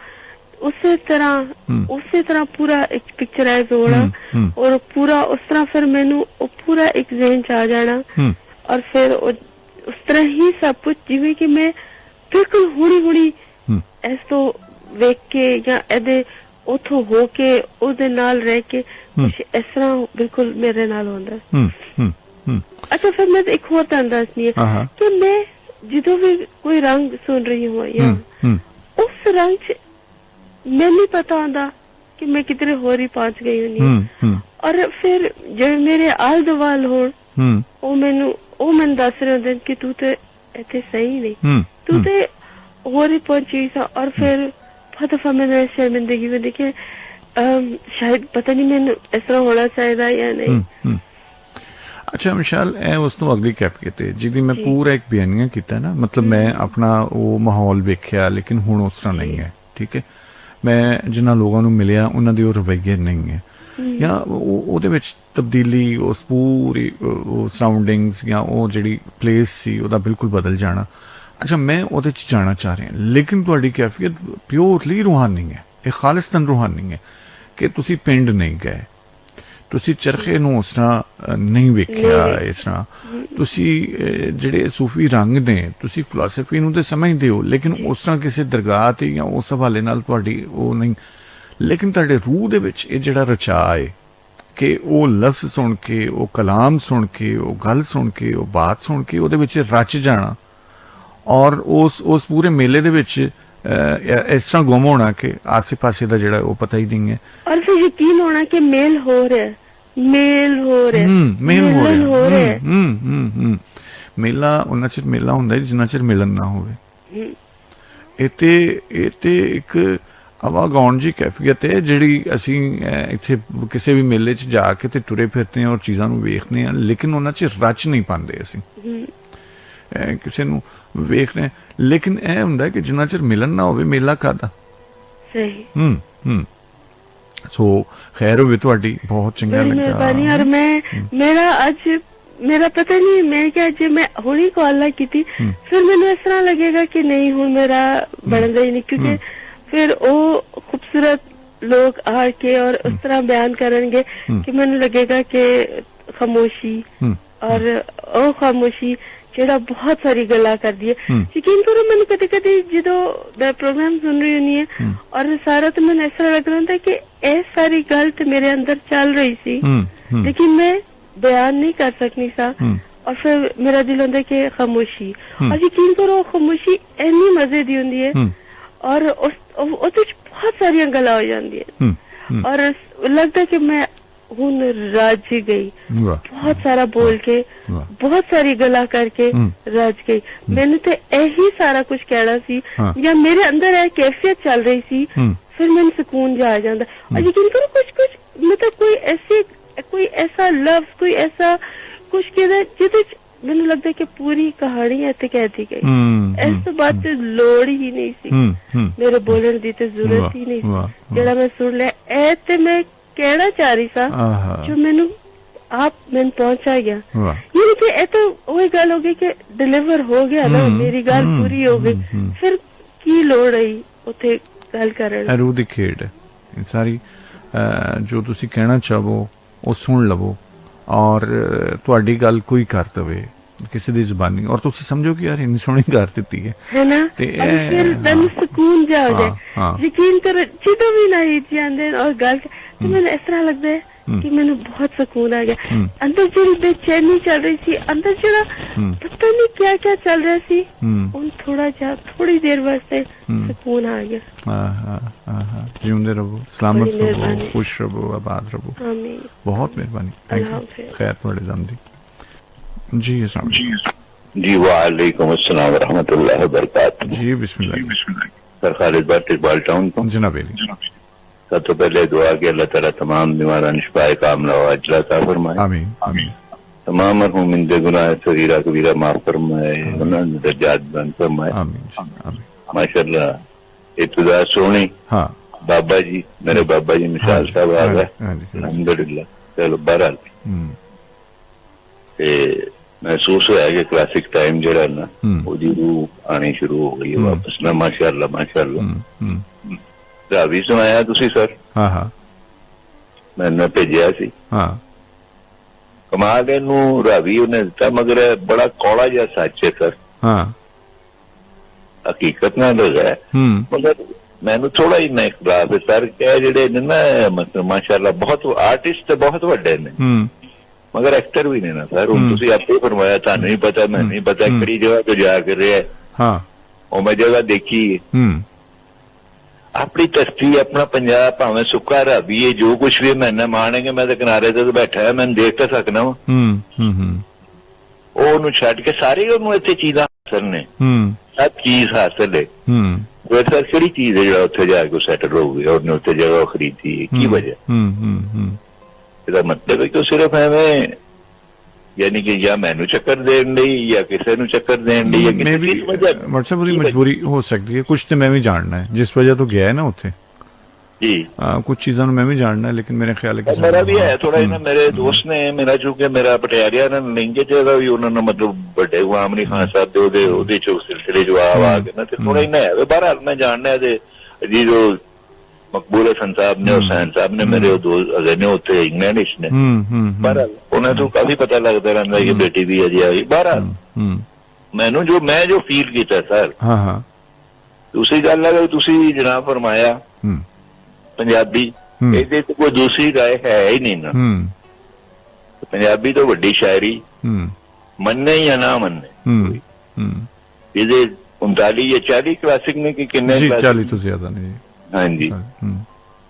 ਉਸੇ ਤਰ੍ਹਾਂ ਪੂਰਾ ਇੱਕ ਪਿਕਚਰਾਈਜ਼ ਹੋਣਾ ਔਰ ਪੂਰਾ ਉਸ ਤਰ੍ਹਾਂ ਫਿਰ ਮੈਨੂੰ ਉਹ ਪੂਰਾ ਇੱਕ ਜ਼ਿਹਨ ਚ ਆ ਜਾਣਾ ਔਰ ਫਿਰ ਉਸ ਤਰ੍ਹਾਂ ਹੀ ਸਭ ਕੁਝ ਜਿਵੇਂ ਕਿ ਮੈਂ ਬਿਲਕੁਲ ਹੁਣੀ ਇਸ ਤੋਂ ਵੇਖ ਕੇ ਜਾਂ ਇਹਦੇ ਉੱਥੋਂ ਹੋ ਕੇ ਉਹਦੇ ਨਾਲ ਰਹਿ ਕੇ ਕੁਛ ਇਸ ਤਰ੍ਹਾਂ ਬਿਲਕੁਲ ਮੇਰੇ ਨਾਲ ਹੁੰਦਾ। ਅੱਛਾ, ਫਿਰ ਮੈਂ ਇੱਕ ਹੋਰ ਤੁਹਾਨੂੰ ਦੱਸਣੀ ਹੈ ਕਿ ਮੈਂ ਜਦੋਂ ਵੀ ਕੋਈ ਰੰਗ ਸੁਣ ਰਹੀ ਹਾਂ ਜਾਂ ਉਸ ਰੰਗ ਚ नहीं पता होता कि मैं कितने होर ही पहुंच गई हूँ। और फिर जो मेरे आल दवाल हो वो मैंने दस रहे होंगे कि तू तो इतने सही नहीं, तू तो होर ही पहुंची सा। और फिर बहुत दफा मैंने शर्मिंदगी में देखी शायद पता नहीं मैंने इस तरह होना चाहिए या नहीं। अच्छा विशाल, ਇਹ ਉਸ ਤੋਂ ਅਗਲੀ ਕੈਫੀਅਤ ਹੈ ਜਿਹਦੀ ਮੈਂ ਪੂਰਾ ਇੱਕ ਬਿਆਨੀਆ ਕੀਤਾ ਨਾ, ਮਤਲਬ ਮੈਂ ਆਪਣਾ ਉਹ ਮਾਹੌਲ ਵੇਖਿਆ ਲੇਕਿਨ ਹੁਣ ਉਸ ਤਰ੍ਹਾਂ ਨਹੀਂ ਹੈ, ਠੀਕ ਹੈ। ਮੈਂ ਜਿਨ੍ਹਾਂ ਲੋਕਾਂ ਨੂੰ ਮਿਲਿਆ ਉਹਨਾਂ ਦੇ ਉਹ ਰਵੱਈਏ ਨਹੀਂ ਹੈ, ਜਾਂ ਉਹਦੇ ਵਿੱਚ ਤਬਦੀਲੀ, ਉਸ ਪੂਰੀ ਉਹ ਸਰਾਊਂਡਿੰਗਸ ਜਾਂ ਉਹ ਜਿਹੜੀ ਪਲੇਸ ਸੀ ਉਹਦਾ ਬਿਲਕੁਲ ਬਦਲ ਜਾਣਾ। ਅੱਛਾ, ਮੈਂ ਉਹਦੇ 'ਚ ਜਾਣਾ ਚਾਹ ਰਿਹਾ, ਲੇਕਿਨ ਤੁਹਾਡੀ ਕੈਫੀਅਤ ਪਿਓਰਲੀ ਰੂਹਾਨੀ ਹੈ, ਇਹ ਖਾਲਿਸਤਨ ਰੂਹਾਨੀ ਹੈ ਕਿ ਤੁਸੀਂ ਪਿੰਡ ਨਹੀਂ ਗਏ, ਤੁਸੀਂ ਚਰਖੇ ਨੂੰ ਉਸ ਤਰ੍ਹਾਂ ਨਹੀਂ ਵੇਖਿਆ, ਇਸ ਤਰ੍ਹਾਂ ਤੁਸੀਂ ਜਿਹੜੇ ਸੂਫੀ ਰੰਗ ਨੇ, ਤੁਸੀਂ ਫਿਲਾਸਫੀ ਨੂੰ ਤਾਂ ਸਮਝਦੇ ਹੋ ਲੇਕਿਨ ਉਸ ਤਰ੍ਹਾਂ ਕਿਸੇ ਦਰਗਾਹ 'ਤੇ ਜਾਂ ਉਸ ਹਵਾਲੇ ਨਾਲ ਤੁਹਾਡੀ ਉਹ ਨਹੀਂ, ਲੇਕਿਨ ਤੁਹਾਡੇ ਰੂਹ ਦੇ ਵਿੱਚ ਇਹ ਜਿਹੜਾ ਰਚਾ ਹੈ ਕਿ ਉਹ ਲਫ਼ਜ਼ ਸੁਣ ਕੇ, ਉਹ ਕਲਾਮ ਸੁਣ ਕੇ, ਉਹ ਗੱਲ ਸੁਣ ਕੇ, ਉਹ ਬਾਤ ਸੁਣ ਕੇ ਉਹਦੇ ਵਿੱਚ ਰਚ ਜਾਣਾ ਔਰ ਉਸ ਪੂਰੇ ਮੇਲੇ ਦੇ ਵਿੱਚ ਇਸ ਤਰ੍ਹਾਂ ਗੁੰਮ ਹੋਣਾ ਕਿ ਆਸੇ ਪਾਸੇ ਦਾ ਜਿਹੜਾ ਉਹ ਪਤਾ ਹੀ ਨਹੀਂ ਹੈ। और फिर यकीन होना कि मेल हो रहा है, मेल हो रहा है, ਮੇਲ ਹੋ ਰਿਹਾ। ਮੇਲਾ ਉਹਨਾਂ ਚਿਰ ਮੇਲਾ ਹੁੰਦਾ ਜਿੰਨਾ ਚਿਰ ਮਿਲਣ ਨਾ ਹੋਵੇ। ਇਹ ਤੇ ਇੱਕ ਆਵਾਗਾਉਣ ਜੀ ਕੈਫੀਅਤ ਹੈ ਜਿਹੜੀ ਅਸੀਂ ਇੱਥੇ ਕਿਸੇ ਵੀ ਮੇਲੇ 'ਚ ਜਾ ਕੇ ਤੇ ਤੁਰੇ ਫਿਰਦੇ ਹਾਂ ਔਰ ਚੀਜ਼ਾਂ ਨੂੰ ਵੇਖਦੇ ਹਾਂ, ਲੇਕਿਨ ਉਹਨਾਂ 'ਚ ਰਚ ਨਹੀਂ ਪਾਉਂਦੇ ਅਸੀਂ ਕਿਸੇ ਨੂੰ ਵੇਖ ਰਹੇ, ਲੇਕਿਨ ਇਹ ਹੁੰਦਾ ਕਿ ਜਿੰਨਾ ਚਿਰ ਮਿਲਣ ਨਾ ਹੋਵੇ ਮੇਲਾ ਕਾਹਦਾ। सही। ਸੋ ਖੈਰ ਹੋਵੇ ਤੁਹਾਡੀ, ਬਹੁਤ ਚੰਗਾ बड़ी ਲੱਗਾ। मेहरबानी। और मेरा आज मेरा पता नहीं मैं क्या जे मैं हुणी कॉल ना की थी, फिर मैंने इस तरह लगेगा कि नहीं हूँ मेरा बनता ही नहीं, क्योंकि फिर वो खूबसूरत लोग आके और उस तरह बयान करेंगे कि मैंने लगेगा कि खामोशी और वो खामोशी ਜਿਹੜਾ ਬਹੁਤ ਸਾਰੀ ਗੱਲਾਂ ਕਰਦੀ ਹੈ। ਯਕੀਨ ਕਰੋ ਮੈਨੂੰ ਕਦੇ ਕਦੇ ਜਦੋਂ ਦਾ ਪ੍ਰੋਗਰਾਮ ਸੁਣ ਰਹੀ ਹੁੰਦੀ ਹੈ ਔਰ ਸਾਰਾ ਤਾਂ ਮੈਨੂੰ ਇਸ ਤਰ੍ਹਾਂ ਲੱਗ ਰਿਹਾ ਹੁੰਦਾ ਕਿ ਇਹ ਸਾਰੀ ਗੱਲ ਤੇ ਮੇਰੇ ਅੰਦਰ ਚੱਲ ਰਹੀ ਸੀ ਲੇਕਿਨ ਮੈਂ ਬਿਆਨ ਨਹੀਂ ਕਰ ਸਕਦੀ ਸਾਂ। ਔਰ ਫਿਰ ਮੇਰਾ ਦਿਲ ਹੁੰਦਾ ਕਿ ਖਾਮੋਸ਼ੀ, ਔਰ ਯਕੀਨ ਕਰੋ ਖਾਮੋਸ਼ੀ ਇੰਨੀ ਮਜ਼ੇ ਦੀ ਹੁੰਦੀ ਹੈ ਔਰ ਉਹਦੇ ਚ ਬਹੁਤ ਸਾਰੀਆਂ ਗੱਲਾਂ ਹੋ ਜਾਂਦੀਆਂ ਔਰ ਲੱਗਦਾ ਕਿ ਮੈਂ ਹੁਣ राज गई, बहुत सारा बोल के, बहुत सारी गला करके राज गई। मैंने तो यही सारा कुछ कहना सी या मेरे अंदर यह कैफियत चल रही सी, फिर मैंने सुकून जा जाता। और यकीन करो कुछ मतलब कोई ऐसा लफ्ज, कोई ऐसा कुछ कहना जिद मैंने लगता है कि पूरी कहानी इतने कह दी गई, इस बात से लोड़ ही नहीं सी, मेरे बोलने की तो जरूरत ही नहीं, जेड़ा मैं सुन लिया ए ते मैं कहना चाह रही सा जो मैंने मैंने पहुंचा गया। ये कि ये तो वही गल हो गई कि डिलीवर हो गया ना, मेरी गल पूरी हो गई, फिर की लोड़ रही उथे गल करन। रूह दी खेड सारी जो तुसी कहना चाहो ਉਹ ਸੁਣ ਲਵੋ ਔਰ ਤੁਹਾਡੀ ਗੱਲ ਕੋਈ ਕਰ ਦਵੇ ਕਿਸੇ ਦੀ ਜ਼ੁਬਾਨੀ ਔਰ ਤੁਸੀਂ ਸਮਝੋ ਕਿ ਯਾਰ ਇੰਨੀ ਸੋਹਣੀ ਕਰ ਦਿੱਤੀ ਹੈ ਨਾ, ਤੇ ਫਿਰ ਤੈਨੂੰ ਸਕੂਨ ਜਾ ਹੋ ਜਾਏ। ਯਕੀਨ ਕਰੋ ਜਦੋਂ ਵੀ ਨਹੀਂ ਜਾਂਦੇ ਔਰ ਗੱਲ ਤੇ ਮੈਨੂੰ ਇਸ ਤਰ੍ਹਾਂ ਲੱਗਦਾ ਹੈ ਕਿ ਮੈਨੂੰ ਬਹੁਤ ਸਕੂਨ ਆ ਗਿਆ ਅੰਦਰ, ਜਿਹੜੀ ਬੇਚੈਨੀ ਚੱਲ ਰਹੀ ਸੀ ਅੰਦਰ, ਜਿਹੜਾ ਪਤਾ ਨਹੀਂ ਕਿਆ ਕਿਆ ਚੱਲ ਰਿਹਾ ਸੀ, ਹੁਣ ਥੋੜੀ ਦੇਰ ਵਾਸਤੇ ਸਕੂਨ ਆ ਗਿਆ। ਜਿਉਂਦੇ ਰਹੋ, ਸਲਾਮਤ ਰਹੋ, ਖੁਸ਼ ਰਹੋ, ਆਬਾਦ ਰਹੋ। ਬਹੁਤ ਮਿਹਰਬਾਨੀ, ਥੈਂਕ ਯੂ। ਖੈਰ ਤੁਹਾਡੇ ਦਮ ਦੀ जी। अस्सलाम जी वालेकुम अस्सलाम व रहमतुल्लाहि व बरकातहू। जी बिस्मिल्लाह। सर खालिद भट्ट इकबाल टाउन को जनाब। सब तो पहले दुआ कि अल्लाह ताला तमाम बीमारान शिफाए कामला व अजला अता फरमाए। आमीन आमीन। तमाम मरहूमिन दे गुनाह सगीरा कबीरा माफ फरमाए, उन्हां दे दर्जात बुलंद फरमाए। आमीन आमीन। माशाअल्लाह इब्तिदा सोनी। हाँ बाबा जी, मेरे बाबा जी मिसाल साहब आ गए अल्हम्दुलिल्लाह। चलो बहरहाल महसूस होया कि क्लासिक टाइम जरा ना ओदी रूह आनी शुरू हो गई है वापस ना। माशाअल्लाह माशाअल्लाह। रावी सुनाया तुसी सर? हाँ हाँ मैंने भेजा सी। हाँ कमाल इनू रावी उन्हें दिता, मगर बड़ा कौड़ा जिहा सच है सर। हाँ हकीकत ना लगा है, मगर मैनू थोड़ा ही ना इखलाफ है सर कि जेडे ने ना मतलब माशाअल्लाह बहुत आर्टिस्ट बहुत वड्डे ने मगर एक्टर भी नहीं ना सर। ਹੁਣ ਤੁਸੀਂ ਆਪੇ ਫਰਮਾਇਆ ਤੁਹਾਨੂੰ ਨਹੀਂ ਪਤਾ, ਮੈਂ ਨਹੀਂ ਪਤਾ ਕਿਹੜੀ ਜਗ੍ਹਾ ਤੇ ਜਾ ਕੇ ਰਿਹਾ। ਹਾਂ ਉਹ ਮੈਂ ਜਗ੍ਹਾ ਦੇਖੀ ਆਪਣੀ ਧਰਤੀ ਆਪਣਾ ਪੰਜਾਬ ਭਾਵੇਂ ਸੁੱਕਾ ਰਾਬੀਏ ਜੋ ਕੁਛ ਵੀ ਮੈਂ ਨਾ ਮਾਣੇਗੇ ਮੈਂ ਤਾਂ ਕਿਨਾਰੇ ਤੇ ਬੈਠਾ ਹਾਂ ਮੈਨੂੰ ਦੇਖ ਤਾਂ ਸਕਣਾ ਵਾ ਉਹਨੂੰ ਛੱਡ ਕੇ ਸਾਰੇ ਉਹਨੂੰ ਇੱਥੇ ਚੀਜ਼ਾਂ ਹਾਸਲ ਨੇ ਸਭ ਚੀਜ਼ ਹਾਸਲ ਹੈ ਉਹ ਸਰ ਕਿਹੜੀ ਚੀਜ਼ ਹੈ ਜਿਹੜਾ ਉੱਥੇ ਜਾ ਕੇ ਸੈਟਲ ਹੋ ਗਿਆ ਉਹਨੇ ਉੱਥੇ ਜਗ੍ਹਾ ਖਰੀਦੀ ਹੈ ਕੀ ਵਜ੍ਹਾ ਇਹਦਾ ਮਤਲਬ ਹੈ ਕਿ ਉਹ ਸਿਰਫ ਐਵੇਂ ਯਾਨੀ ਕਿ ਜਾਂ ਮੈਨੂੰ ਚੱਕਰ ਦੇਣ ਲਈ ਜਾਂ ਕਿਸੇ ਨੂੰ ਚੱਕਰ ਦੇਣ ਲਈ ਜਾਂ ਕਿਸੇ ਵਜ੍ਹਾ WhatsApp ਉਹਦੀ ਮਜਬੂਰੀ ਹੋ ਸਕਦੀ ਹੈ ਕੁਝ ਤੇ ਮੈਂ ਵੀ ਜਾਣਨਾ ਹੈ ਜਿਸ ਵਜ੍ਹਾ ਤੋਂ ਗਿਆ ਹੈ ਨਾ ਉੱਥੇ जी कुछ चीज़ों में मैं भी जानना है लेकिन मेरे ख्याल है कि मेरा भी है थोड़ा ना मेरे दोस्त ने मेरा चूंकि मेरा पटियालिया ना लिंकेज भी उन्होंने मतलब बड़े गुलाम अली खान साहब दे सिलसिले जो आ गए ना थोड़ा ही ना है बहरहाल मैं जानना है जी जो मकबूल हसन साहब ने हुसैन साहब ने मेरे दो अगे ने उत्थे इंग्लैंड ने बहरहाल उन्हें तो काफी पता लगता रहता है कि बेटी भी है जी आई बहरहाल मैनू जो मैं जो फील किया सर दूसरी गल है तुसी जनाब फरमाया पंजाबी ਇਹਦੇ ਤੇ ਕੋਈ ਦੂਸਰੀ ਰਾਏ ਹੈ ਹੀ ਨਹੀਂ ਨਾ ਪੰਜਾਬੀ ਤੋਂ ਵੱਡੀ ਸ਼ਾਇਰੀ ਮੰਨੇ ਜਾਂ ਨਾ ਮੰਨੇ ਇਹਦੇ 39 ਜਾਂ 40 ਕਲਾਸਿਕ ਨੇ ਕਿ ਕਿੰਨੇ ਜੀ 40 ਤੋਂ ਜ਼ਿਆਦਾ ਨਹੀਂ ਹਾਂਜੀ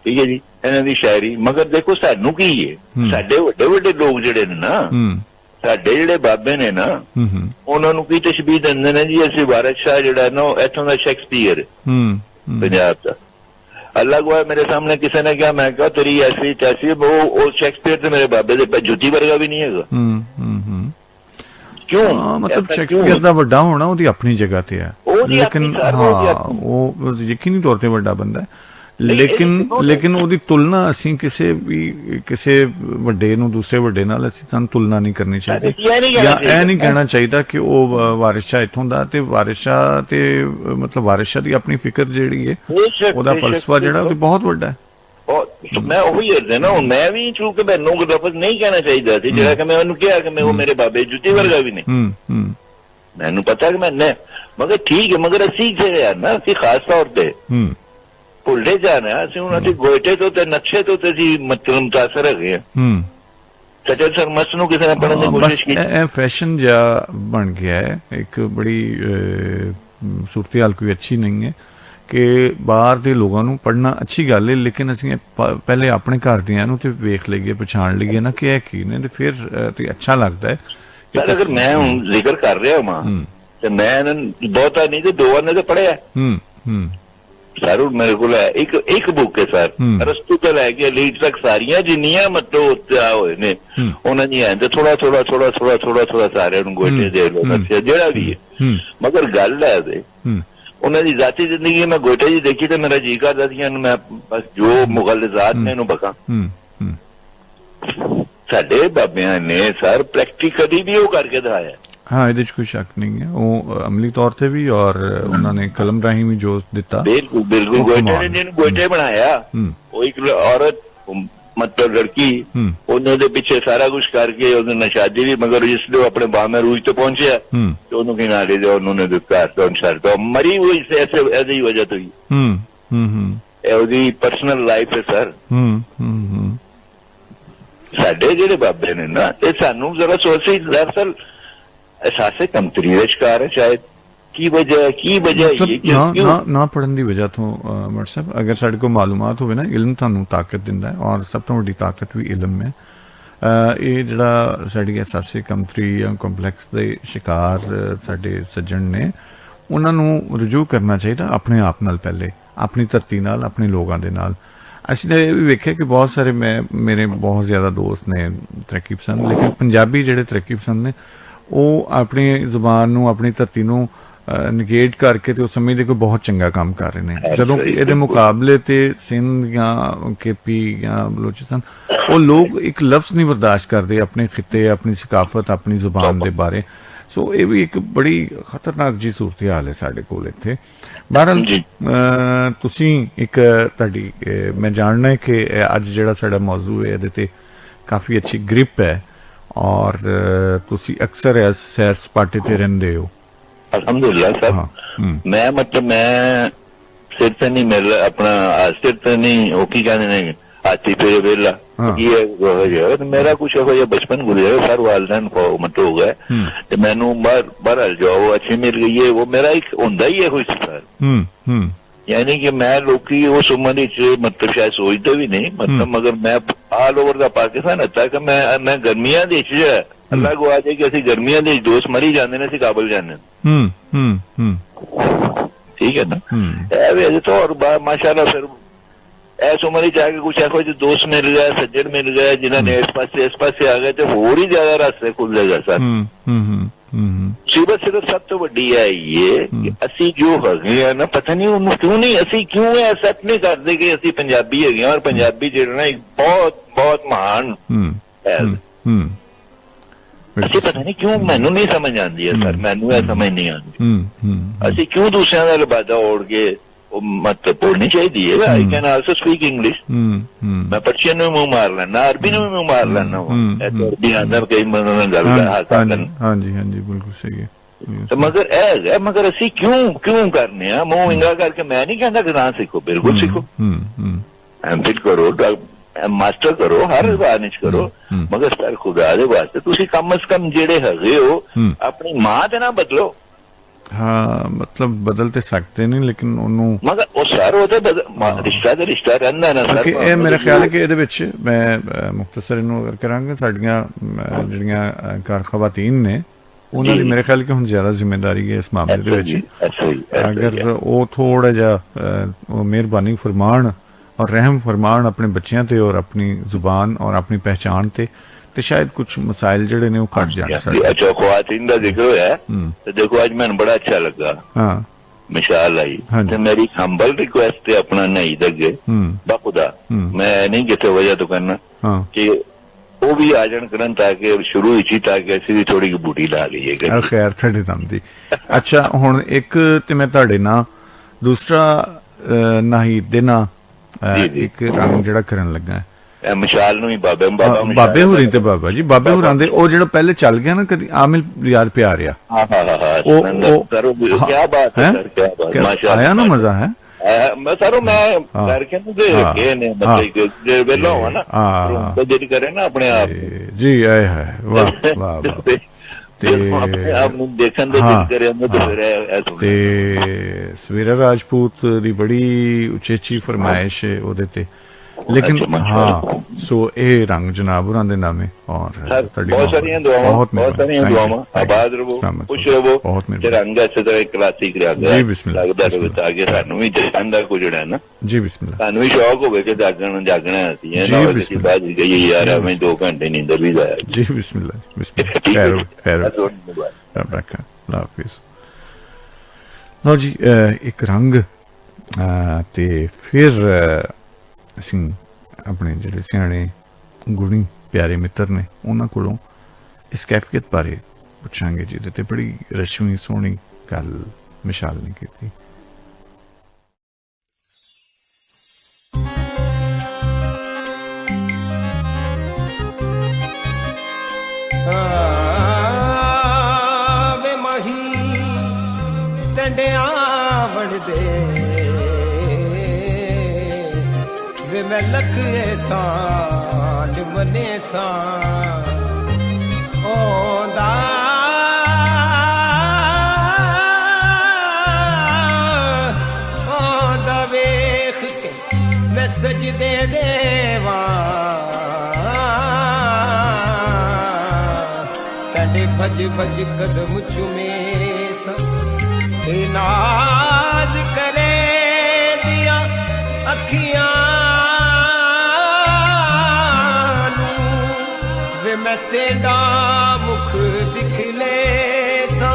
ਠੀਕ ਹੈ ਜੀ ਇਹਨਾਂ ਦੀ ਸ਼ਾਇਰੀ ਮਗਰ ਦੇਖੋ ਸਾਨੂੰ ਕੀ ਹੈ ਸਾਡੇ ਵੱਡੇ ਵੱਡੇ ਲੋਕ ਜਿਹੜੇ ਨੇ ਨਾ ਸਾਡੇ ਜਿਹੜੇ ਬਾਬੇ ਨੇ ਨਾ ਉਹਨਾਂ ਨੂੰ ਕੀ ਤਸ਼ਬੀਹ ਦਿੰਦੇ ਨੇ ਜੀ ਅਸੀਂ ਵਾਰਿਸ ਸ਼ਾਹ ਜਿਹੜਾ ਨਾ ਇੱਥੋਂ ਦਾ ਸ਼ੇਕਸਪੀਅਰ ਪੰਜਾਬ ਦਾ अल्लाह को है मेरे सामने किसी ने क्या मैं कहा तेरी ऐसी तैसी वो शेक्सपियर तो मेरे बाबे से जुती वर्गा भी नहीं है क्यों मतलब शेक्सपियर ਦਾ ਵੱਡਾ ਹੋਣਾ ਉਹਦੀ ਆਪਣੀ ਜਗ੍ਹਾ ਤੇ ਹੈ ਲੇਕਿਨ ਉਹ ਯਕੀਨੀ ਤੌਰ ਤੇ ਵੱਡਾ ਬੰਦਾ ਹੈ ਲੇਕਿਨ ਉਹਦੀ ਤੁਲਨਾ ਅਸੀਂ ਕਿਸੇ ਵੱਡੇ ਨੂੰ ਦੂਸਰੇ ਵੱਡੇ ਨਾਲ ਅਸੀਂ ਸਾਨੂੰ ਤੁਲਨਾ ਨਹੀਂ ਕਰਨੀ ਚਾਹੀਦੀ ਜਾਂ ਇਹ ਨਹੀਂ ਕਹਿਣਾ ਚਾਹੀਦਾ ਕਿ ਉਹ ਵਾਰਿਸ ਸ਼ਾਹ ਇੱਥੋਂ ਦਾ ਤੇ ਵਾਰਿਸ ਸ਼ਾਹ ਤੇ ਮਤਲਬ ਵਾਰਿਸ ਸ਼ਾਹ ਦੀ ਆਪਣੀ ਫਿਕਰ ਜਿਹੜੀ ਹੈ ਉਹਦਾ ਫਲਸਫਾ ਜਿਹੜਾ ਉਹ ਬਹੁਤ ਵੱਡਾ ਹੈ ਮੈਂ ਉਹੀ ਅਰਜ਼ੇ ਨਾ ਮੈਂ ਵੀ ਚੂੰਕਿ ਮੈਨੂੰ ਲਫ਼ਜ਼ ਨਹੀਂ ਕਹਿਣਾ ਚਾਹੀਦਾ ਸੀ ਜਿਹੜਾ ਕਿ ਮੈਂ ਉਹਨੂੰ ਕਿਹਾ ਕਿ ਮੈਂ ਉਹ ਮੇਰੇ ਬਾਬੇ ਜੁੱਤੀ ਵਰਗਾ ਵੀ ਨਹੀਂ ਮੈਨੂੰ ਪਤਾ ਕਿ ਮੈਂ ਮਗਰ ਠੀਕ ਹੈ ਮਗਰ ਅਸੀਂ ਜਿਹੜੇ ਆ ਨਾ ਅਸੀਂ ਖਾਸ ਤੌਰ ਤੇ ਭੁੱਲੇ ਜਾਣਾ ਅਸੀਂ ਉਹਨਾਂ ਦੇ ਗੋਇਟੇ ਤੋਂ ਤੇ ਨਕਸ਼ੇ ਤੋਂ ਤੇ ਜੀ ਮਤਲਬ ਮੁਤਾਸਰ ਹੈਗੇ ਆ ਸੱਚੇ ਸਰਮਸ ਨੂੰ ਕਿਸੇ ਨੇ ਪੜ੍ਹਨ ਦੀ ਕੋਸ਼ਿਸ਼ ਕੀਤੀ ਇਹ ਫੈਸ਼ਨ ਜਿਹਾ ਬਣ ਗਿਆ ਹੈ ਇੱਕ ਬੜੀ ਸੂਰਤ-ਏ-ਹਾਲ ਕੋਈ ਅੱਛੀ ਨਹੀਂ ਹੈ ਕਿ ਬਾਹਰ ਦੇ ਲੋਕਾਂ ਨੂੰ ਪੜ੍ਹਨਾ ਅੱਛੀ ਗੱਲ ਹੈ ਲੇਕਿਨ ਅਸੀਂ ਪਹਿਲੇ ਆਪਣੇ ਘਰ ਦਿਆਂ ਨੂੰ ਤੇ ਵੇਖ ਲਈਏ ਪਛਾਣ ਲਈਏ ਨਾ ਕਿ ਇਹ ਕੀ ਨੇ ਤੇ ਫਿਰ ਤੇ ਅੱਛਾ ਲੱਗਦਾ ਹੈ ਪਰ ਅਗਰ ਮੈਂ ਹੁਣ ਜ਼ਿਕਰ ਕਰ ਰਿਹਾ ਹਾਂ ਤੇ ਮੈਂ ਬਹੁਤਾ ਨਹੀਂ ਤੇ ਦੋ ਨੇ ਤੇ ਪੜ੍ਹਿਆ ਸਾਰੂ ਮੇਰੇ ਕੋਲ ਹੈ ਇੱਕ ਬੁੱਕ ਹੈ ਸਰ ਅਰਸਤੂ ਤੋਂ ਲੈ ਕੇ ਲੀਡ ਤੱਕ ਸਾਰੀਆਂ ਜਿੰਨੀਆਂ ਮਤਲਬ ਉੱਤੇ ਆ ਹੋਏ ਨੇ ਉਹਨਾਂ ਦੀ ਐਂ ਤੇ ਥੋੜਾ ਸਾਰਿਆਂ ਨੂੰ ਗੋਇਟੇ ਦੇ ਲੋ ਦੱਸਿਆ ਜਿਹੜਾ ਵੀ ਹੈ ਮਗਰ ਗੱਲ ਹੈ ਤੇ ਉਹਨਾਂ ਦੀ ਜ਼ਾਤੀ ਜ਼ਿੰਦਗੀ ਮੈਂ ਗੋਇਟੇ ਜੀ ਦੇਖੀ ਤੇ ਮੇਰਾ ਜੀ ਕਰਦਾ ਸੀ ਮੈਂ ਬਸ ਜੋ ਮੁਗਲਜ਼ਾਤ ਨੇ ਇਹਨੂੰ ਬਕਾਂ ਸਾਡੇ ਬਾਬਿਆਂ ਨੇ ਸਰ ਪ੍ਰੈਕਟੀਕਲੀ ਵੀ ਉਹ ਕਰਕੇ ਦਿਖਾਇਆ हाँ ਇਹਦੇ 'ਚ ਕੋਈ ਸ਼ੱਕ ਨਹੀਂ ਹੈ ਉਹ ਅਮਲੀ ਤੌਰ ਤੇ ਵੀ ਔਰ ਉਹਨਾਂ ਨੇ ਕਲਮ ਰਾਹੀਂ ਵੀ ਜੋ ਦਿੱਤਾ ਬਿਲਕੁਲ ਗੋਇਟੇ ਨੇ ਜਿਹਨੂੰ ਗੋਇਟੇ ਬਣਾਇਆ ਉਹ ਇੱਕ ਔਰਤ ਮਤਲਬ ਲੜਕੀ ਉਹਨੇ ਦੇ ਪਿੱਛੇ ਸਾਰਾ ਕੁਝ ਕਰਕੇ ਉਹਨੇ ਨਾਲ ਸ਼ਾਦੀ ਵੀ ਮਗਰ ਜਿਸ ਲਈ ਆਪਣੇ ਬਾਮੇ ਰੂਜ ਤੇ ਪਹੁੰਚਿਆ ਤੇ ਉਹਨੂੰ ਕਿਨਾਰੇ ਦੇ ਉਹਨੇ ਦਿੱਤਾ ਤੋਂ ਮਰੀ ਹੋਈ ਇਹਦੀ ਵਜ੍ਹਾ ਤੋਂ ਹੀ ਇਹ ਉਹਦੀ ਪਰਸਨਲ ਲਾਈਫ ਹੈ ਸਰ ਸਾਡੇ ਜਿਹੜੇ ਬਾਬੇ ਨੇ ਨਾ ਇਹ ਸਾਨੂੰ ਜ਼ਰਾ ਸੋਚੀ ਦਰਅਸਲ एहसास कमतरी का शिकार है शायद की वजह ना पढ़न की वजह तो व्हाट्सएप अगर साढ़े को मालूमात होवे ना इल्म थानू ताकत दिंदा है और सब तो वड्डी ताकत भी इल्म है ਇਹ ਜਿਹੜਾ ਸਾਡੀ एहसास कमतरी ਜਾਂ ਕੰਪਲੈਕਸ ਦੇ ਸ਼ਿਕਾਰ ਸਾਡੇ ਸੱਜਣ ਨੇ ਉਹਨਾਂ ਨੂੰ ਰਜੂ ਕਰਨਾ ਚਾਹੀਦਾ ਆਪਣੇ ਆਪ ਨਾਲ ਪਹਿਲੇ ਆਪਣੀ ਧਰਤੀ ਨਾਲ ਆਪਣੇ ਲੋਕਾਂ ਦੇ ਨਾਲ ਅਸੀਂ ਤਾਂ ਇਹ ਵੀ ਵੇਖਿਆ ਕਿ ਬਹੁਤ ਸਾਰੇ ਮੇਰੇ ਬਹੁਤ ਜ਼ਿਆਦਾ ਦੋਸਤ ਨੇ ਤਰੱਕੀ ਪਸੰਦ ਲੇਕਿਨ ਪੰਜਾਬੀ ਜਿਹੜੇ ਤਰੱਕੀ ਪਸੰਦ ਨੇ ਉਹ ਆਪਣੀ ਜ਼ੁਬਾਨ ਨੂੰ ਆਪਣੀ ਧਰਤੀ ਨੂੰ ਨਿਗੇਟ ਕਰਕੇ ਤੇ ਉਹ ਸਮਝਦੇ ਕੋਈ ਬਹੁਤ ਚੰਗਾ ਕੰਮ ਕਰ ਰਹੇ ਨੇ ਜਦੋਂ ਕਿ ਇਹਦੇ ਮੁਕਾਬਲੇ ਤੇ ਸਿੰਧ ਜਾਂ ਕੇਪੀ ਜਾਂ ਬਲੋਚਿਸਤਾਨ ਉਹ ਲੋਕ ਇੱਕ ਲਫ਼ਜ਼ ਨਹੀਂ ਬਰਦਾਸ਼ਤ ਕਰਦੇ ਆਪਣੇ ਖਿੱਤੇ ਆਪਣੀ ਸਕਾਫਤ ਆਪਣੀ ਜ਼ੁਬਾਨ ਦੇ ਬਾਰੇ ਸੋ ਇਹ ਵੀ ਇੱਕ ਬੜੀ ਖਤਰਨਾਕ ਜੀ ਸੂਰਤ-ਏ-ਹਾਲ ਹੈ ਸਾਡੇ ਕੋਲ ਇੱਥੇ ਬਹਰਹਾਲ ਤੁਸੀਂ ਇੱਕ ਤੁਹਾਡੀ ਮੈਂ ਜਾਣਨਾ ਹੈ ਕਿ ਅੱਜ ਜਿਹੜਾ ਸਾਡਾ ਮੌਜੂ ਹੈ ਇਹਦੇ ਤੇ ਕਾਫੀ ਅੱਛੀ ਗ੍ਰਿਪ ਹੈ और तुसी अक्सर सैर सपाटे ते रहंदे हो अल्हम्दुलिल्लाह सर मैं मतलब मैं सिर से नहीं मिल अपना सिर से नहीं वो की कहने नहीं हाथी पे वेला ये मेरा कुछ हो गया बचपन गुजरा सर वालदैन को मतलब हो गए ते मैनू बाहर जाओ अच्छी मिल गई है वो मेरा एक हुंदा ही है कुछ सर यानी कि मैं लोकी उस उम्र च मतलब शायद सोचते भी नहीं मतलब मगर मैं ऑल ओवर दा पाकिस्तान हत्ता कि मैं गर्मियां दे च अल्लाह को आ जाए कि ਅਸੀਂ गर्मियां ਦੇ दोस्त मरी ਜਾਂਦੇ ਨੇ ਅਸੀਂ ਕਾਬਲ ਜਾਂਦੇ ठीक है ना वैसे तो और माशाल्लाह फिर इस उम्र जाके कुछ ऐसा जो दोस्त मिल गया सज्जन मिल गया जिन्होंने इस पास आ गए तो होर ही ज्यादा रास्ते खुल जाएगा सर मुसीबत सिर्फ सब तो बड़ी है ये कि असी जो है ना पता नहीं उन्होंने क्यों नहीं असी क्यों एक्सेप्ट नहीं करते कि असी पंजाबी है और पंजाबी जो ना एक बहुत बहुत महान है ਅਸੀਂ ਪਤਾ ਨਹੀਂ ਕਿਉਂ ਮੈਨੂੰ ਨਹੀਂ ਸਮਝ ਆਉਂਦੀ ਹੈ ਸਰ ਮੈਨੂੰ ਇਹ ਸਮਝ ਨਹੀਂ ਆਉਂਦੀ ਅਸੀਂ ਕਿਉਂ ਦੂਸਰਿਆਂ ਦਾ ਲਬਾਦਾ ਓੜ ਕੇ ਉਹ ਮਤ ਬੋਲਣੀ ਚਾਹੀਦੀ ਹੈ I can also speak English ਮੈਂ ਪਰਸ਼ੀਅਨ ਨੂੰ ਮੂੰਹ ਮਾਰ ਲੈਣਾ ਅਰਬੀ ਨੂੰ ਵੀ ਮੂੰਹ ਮਾਰ ਲੈਣਾ ਅਰਬੀ ਆਂਦਾ ਕਈ ਮਨ ਨਾਲ ਗੱਲ ਹਾਂਜੀ ਹਾਂਜੀ ਬਿਲਕੁਲ ਸਹੀ ਹੈ ਤੇ ਮਗਰ ਇਹ ਹੈ ਮਗਰ ਅਸੀਂ ਕਿਉਂ ਕਰਨੇ ਆ ਮੂੰਹ ਇੰਗਾ ਕਰਕੇ ਮੈਂ ਨਹੀਂ ਕਹਿੰਦਾ ਕਿ ਨਾ ਸਿੱਖੋ ਬਿਲਕੁਲ ਸਿੱਖੋ ਐਮਫਿਲ ਕਰੋ ਮਾਸਟਰ ਕਰੋ ਹਰ ਵਾਰ ਕਰੋ ਮਗਰ ਸਰ ਖੁਦਾ ਦੇ ਵਾਸਤੇ ਤੁਸੀਂ ਕਮ ਸੇ ਕਮ ਜਿਹੜੇ ਹੈਗੇ ਹੋ ਆਪਣੀ ਮਾਂ ਤੇ ਨਾ ਬਦਲੋ ਹਾਂ ਮਤਲਬ ਬਦਲ ਤੇ ਸਕਦੇ ਨਹੀਂ ਲੇਕਿਨ ਉਹਨੂੰ ਮਗਰ ਉਹ ਸਰ ਉਹ ਤੇ ਰਿਸ਼ਤਾ ਰਹਿੰਦਾ ਨਾ ਸਰ ਇਹ ਮੇਰਾ ਖਿਆਲ ਹੈ ਕਿ ਇਹਦੇ ਵਿੱਚ ਮੈਂ ਮੁਖਤਸਰ ਇਹਨੂੰ ਅਗਰ ਕਰਾਂਗੇ ਸਾਡੀਆਂ ਜਿਹੜੀਆਂ ਘਰ ਖਵਾਤੀਨ ਨੇ ਉਹਨਾਂ ਦੀ ਮੇਰੇ ਖਿਆਲ ਕਿ ਹੁਣ ਜ਼ਿਆਦਾ ਜ਼ਿੰਮੇਵਾਰੀ ਹੈ ਇਸ ਮਾਮਲੇ ਦੇ ਵਿੱਚ ਅਗਰ ਉਹ ਥੋੜਾ ਜਿਹਾ ਮਿਹਰਬਾਨੀ ਫਰਮਾਨ और रहम फरमान अपने बच्चों ते और अपनी जुबान और अपनी पहचान ते शायद कुछ मसाइल जड़े ने वो कट जाने अच्छा ख्वातीन का जिक्र है तो देखो आज मैंने बड़ा अच्छा लगा मिसाल आई तो मेरी हम्बल रिक्वेस्ट है अपना नहीं दगे बाखुदा मैं नहीं किसी वजह तो करना कि वो भी आ जान करन ताकि शुरू ही ताकि ਅਸੀਂ भी थोड़ी बूटी ला लईए खैर ਤੁਹਾਡੇ ਦਮ ਦੀ ਅੱਛਾ ਹੁਣ ਇੱਕ ਤੇ ਮੈਂ ਤੁਹਾਡੇ ਨਾਲ ਦੂਸਰਾ ਨਾਹੀਦ ਦੇ ਨਾਲ ਇੱਕ ਰੰਗ ਜਿਹੜਾ ਕਰਨ ਲੱਗਾ ਮਿਸਾਲ ਨੂੰ ਹੀ ਬਾਬੇ ਹੋਰੀ ਤੇ ਬਾਬਾ ਜੀ ਬਾਬੇ ਹੋਰਾਂ ਦੇ ਉਹ ਜਿਹੜਾ ਪਹਿਲੇ ਚੱਲ ਗਿਆ ਨਾ ਕਦੀ ਆਮਿਲ ਯਾਰ ਪਿਆਰ ਆ ਉਹ ਕੀ ਬਾਤ ਹੈ ਸਰ ਕੀ ਬਾਤ ਮਾਸ਼ਾਅੱਲਾ ਆਇਆ ਨਾ ਮਜ਼ਾ ਹੈ ਸਰ ਮੈਂ ਕਰਕੇ ਨੂੰ ਦੇ ਕੇ ਨੇ ਮਤਲਬ ਜੇ ਵੇਲਾ ਹੋ ਨਾ ਉਹ ਜਿਹੜੀ ਕਰੇ ਨਾ ਆਪਣੇ ਆਪ ਜੀ ਆਏ ਹੈ ਵਾਹ ਵਾਹ ਵਾਹ ਤੇ ਆਪ ਨੂੰ ਦੇਖਣ ਦੇ ਦਿਲ ਕਰੇ ਉਹਨੂੰ ਤੇ ਸਵੇਰਾ ਰਾਜਪੂਤ ਦੀ ਬੜੀ ਉਚੇਚੀ ਫਰਮਾਇਸ਼ ਹੈ ਉਹਦੇ ਤੇ ਲੇਕਿਨ ਹਾਂ ਸੋ ਇਹ ਰੰਗ ਜਨਾਬ ਹੋਰਾਂ ਦੇ ਨਾਮੇ ਔਰ ਤੁਹਾਡੀ ਬਹੁਤ ਸਾਰੀਆਂ ਦੁਆਵਾਂ ਆਬਾਦ ਰਹੋ ਖੁਸ਼ ਰਹੋ ਬਹੁਤ ਮਿਹਰਬਾਨੀ ਰੰਗ ਐਸੇ ਤਰ੍ਹਾਂ ਕਲਾਸਿਕ ਰਿਹਾ ਜੀ ਬਿਸਮਿਲ੍ਲਾ ਲੱਗਦਾ ਰਹੇ ਤਾਂ ਕਿ ਸਾਨੂੰ ਵੀ ਜਾਂਦਾ ਕੁਝ ਜਿਹੜਾ ਨਾ ਜੀ ਬਿਸਮਿਲ੍ਲਾ ਸਾਨੂੰ ਵੀ ਸ਼ੌਕ ਹੋਵੇ ਕਿ ਜਾਗਣਾ ਅਸੀਂ ਇਹਨਾਂ ਦੀ ਬਾਤ ਗਈ ਯਾਰ ਮੈਂ 2 ਘੰਟੇ ਨੀਂਦਰ ਵੀ ਆਇਆ ਜੀ ਬਿਸਮਿਲ੍ਲਾ ਬਿਸਮਿਲ੍ਲਾ ਖੈਰ ਰੱਖਾ ਲਾਫਿਸ ਲਓ ਜੀ ਇੱਕ ਰੰਗ ਤੇ ਫਿਰ ਅਸੀਂ ਆਪਣੇ ਜਿਹੜੇ ਸਿਆਣੇ ਗੁਣੀ ਪਿਆਰੇ ਮਿੱਤਰ ਨੇ ਉਹਨਾਂ ਕੋਲੋਂ ਇਸ ਕੈਫੀਅਤ ਬਾਰੇ ਪੁੱਛਾਂਗੇ ਜਿਹਦੇ ਤੇ ਬੜੀ ਰਸਮੀ ਸੋਹਣੀ ਗੱਲ ਮਿਸਾਲ ਨੇ ਕੀਤੀ ਵੇ ਮਾਹੀ ਟੰਡਿਆਂ ਵੜਦੇ ਵੇ ਮੈਂ ਲੱਖ ਸਾਲ ਮਨੇ ਸਾਂ ਆਉਂਦਾ ਵੇਖ ਕੇ ਮੈਂ ਸਜਦੇ ਦੇਵਾਂ ਤੁਹਾਡੇ ਭਜ ਭਜ ਕਦਮ ਚੁਮੇ ਸਾਂ ਤੇ ਨਾਜ਼ ਕਰੇ ਦੀਆਂ ਅੱਖੀਆਂ मैं तेरा मुख दिख ले सा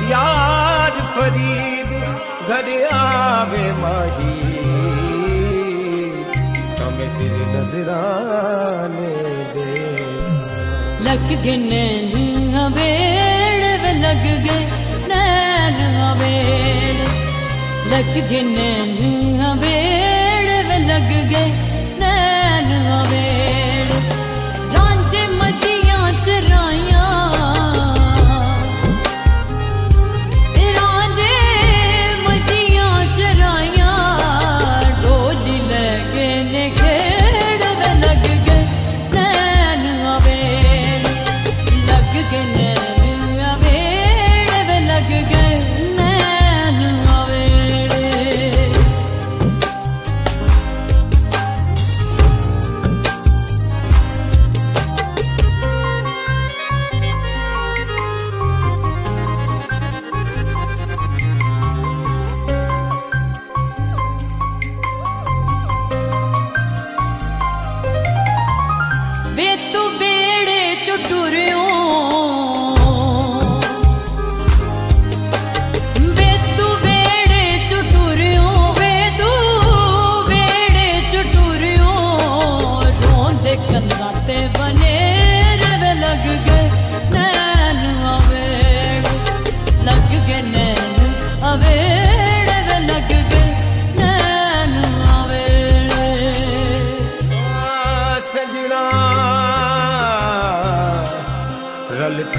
यार फरीद घर आवे माही तमें सिर नजराने दे लग गए नैन अवेड़ लग गए नैन अवेड़ लग गए नैन अवेड़ लग गए नैन अवेड़ चराया राजे मजिया चराया डोली लगे ने खेड़ लग गए नैन अवेड़ लग गए नैन अवेड़ लग गए नैन अवेड़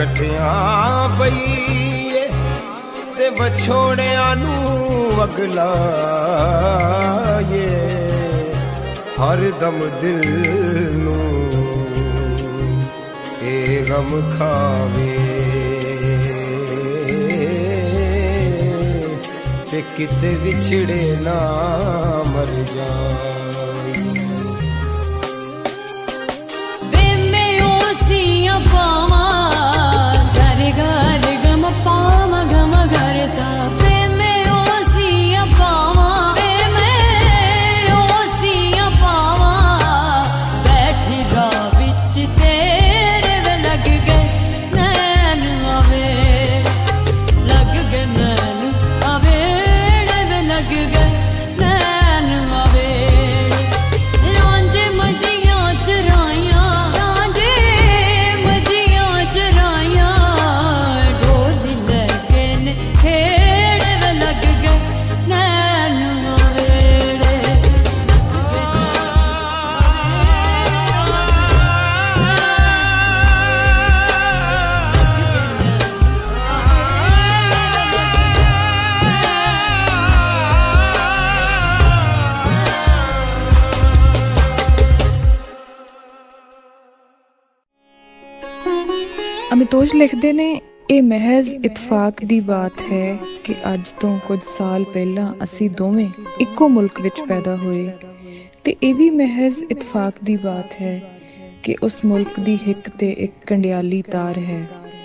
ਇਕੱਠਿਆਂ ਪਈਏ ਤੇ ਵਿਛੋੜਿਆਂ ਨੂੰ ਅਗਲਾ ਹਰ ਦਮ ਦਿਲ ਨੂੰ ਇਹ ਗਮ ਖਾਵੇ ਤੇ ਕਿਤੇ ਵਿਛੜੇ ਨਾ ਮਰ ਜਾਏ ਵੇ ਮੈਂ ਉਸੀਆਂ ਪਾਵਾਂ ਸਾਰੇ ਘਰ ਗਮ ਪਾਵਾਂ ਗਮ ਘਰ ਸਾ ਵੇ ਮੈਂ ਉਸੀਆਂ ਪਾਵਾਂ ਵੇ ਮੈਂ ਉਸੀਆਂ ਪਾਵਾਂ ਬੈਠੀ ਰਾਹ ਵਿੱਚ ਤੇਰੇ ਵੇ ਲੱਗ ਗਏ ਨੈਣ ਆਵੇ ਲੱਗ ਗਏ ਨੈਣ ਆਵੇ ਵੇ ਲੱਗ ਗਏ ਨੈਣ ਆਵੇ ਰਾਂਝੇ ਮਜੀਆਂ ਚਰਾਈਆਂ ਰਾਂਝੇ ਮਜੀਆਂ ਚਰਾਈਆਂ ਢੋਲੀ ਲੈ ਕੇ ਨੇ ਖੇੜ ਵੇ ਲੱਗ ਗਏ ਨੈਣ ਆਵੇ ਅਮਿਤੋਸ਼ ਲਿਖਦੇ ਨੇ ਇਹ ਮਹਿਜ਼ ਇਤਫਾਕ ਦੀ ਬਾਤ ਹੈ ਕਿ ਅੱਜ ਤੋਂ ਕੁਝ ਸਾਲ ਪਹਿਲਾਂ ਅਸੀਂ ਦੋਵੇਂ ਇੱਕੋ ਮੁਲਕ ਵਿੱਚ ਪੈਦਾ ਹੋਏ ਤੇ ਇਹ ਵੀ ਮਹਿਜ਼ ਇਤਫਾਕ ਦੀ ਬਾਤ ਹੈ ਕਿ ਉਸ ਮੁਲਕ ਦੀ ਹਿੱਕ ਤੇ ਇੱਕ ਕੰਡਿਆਲੀ ਤਾਰ ਹੈ।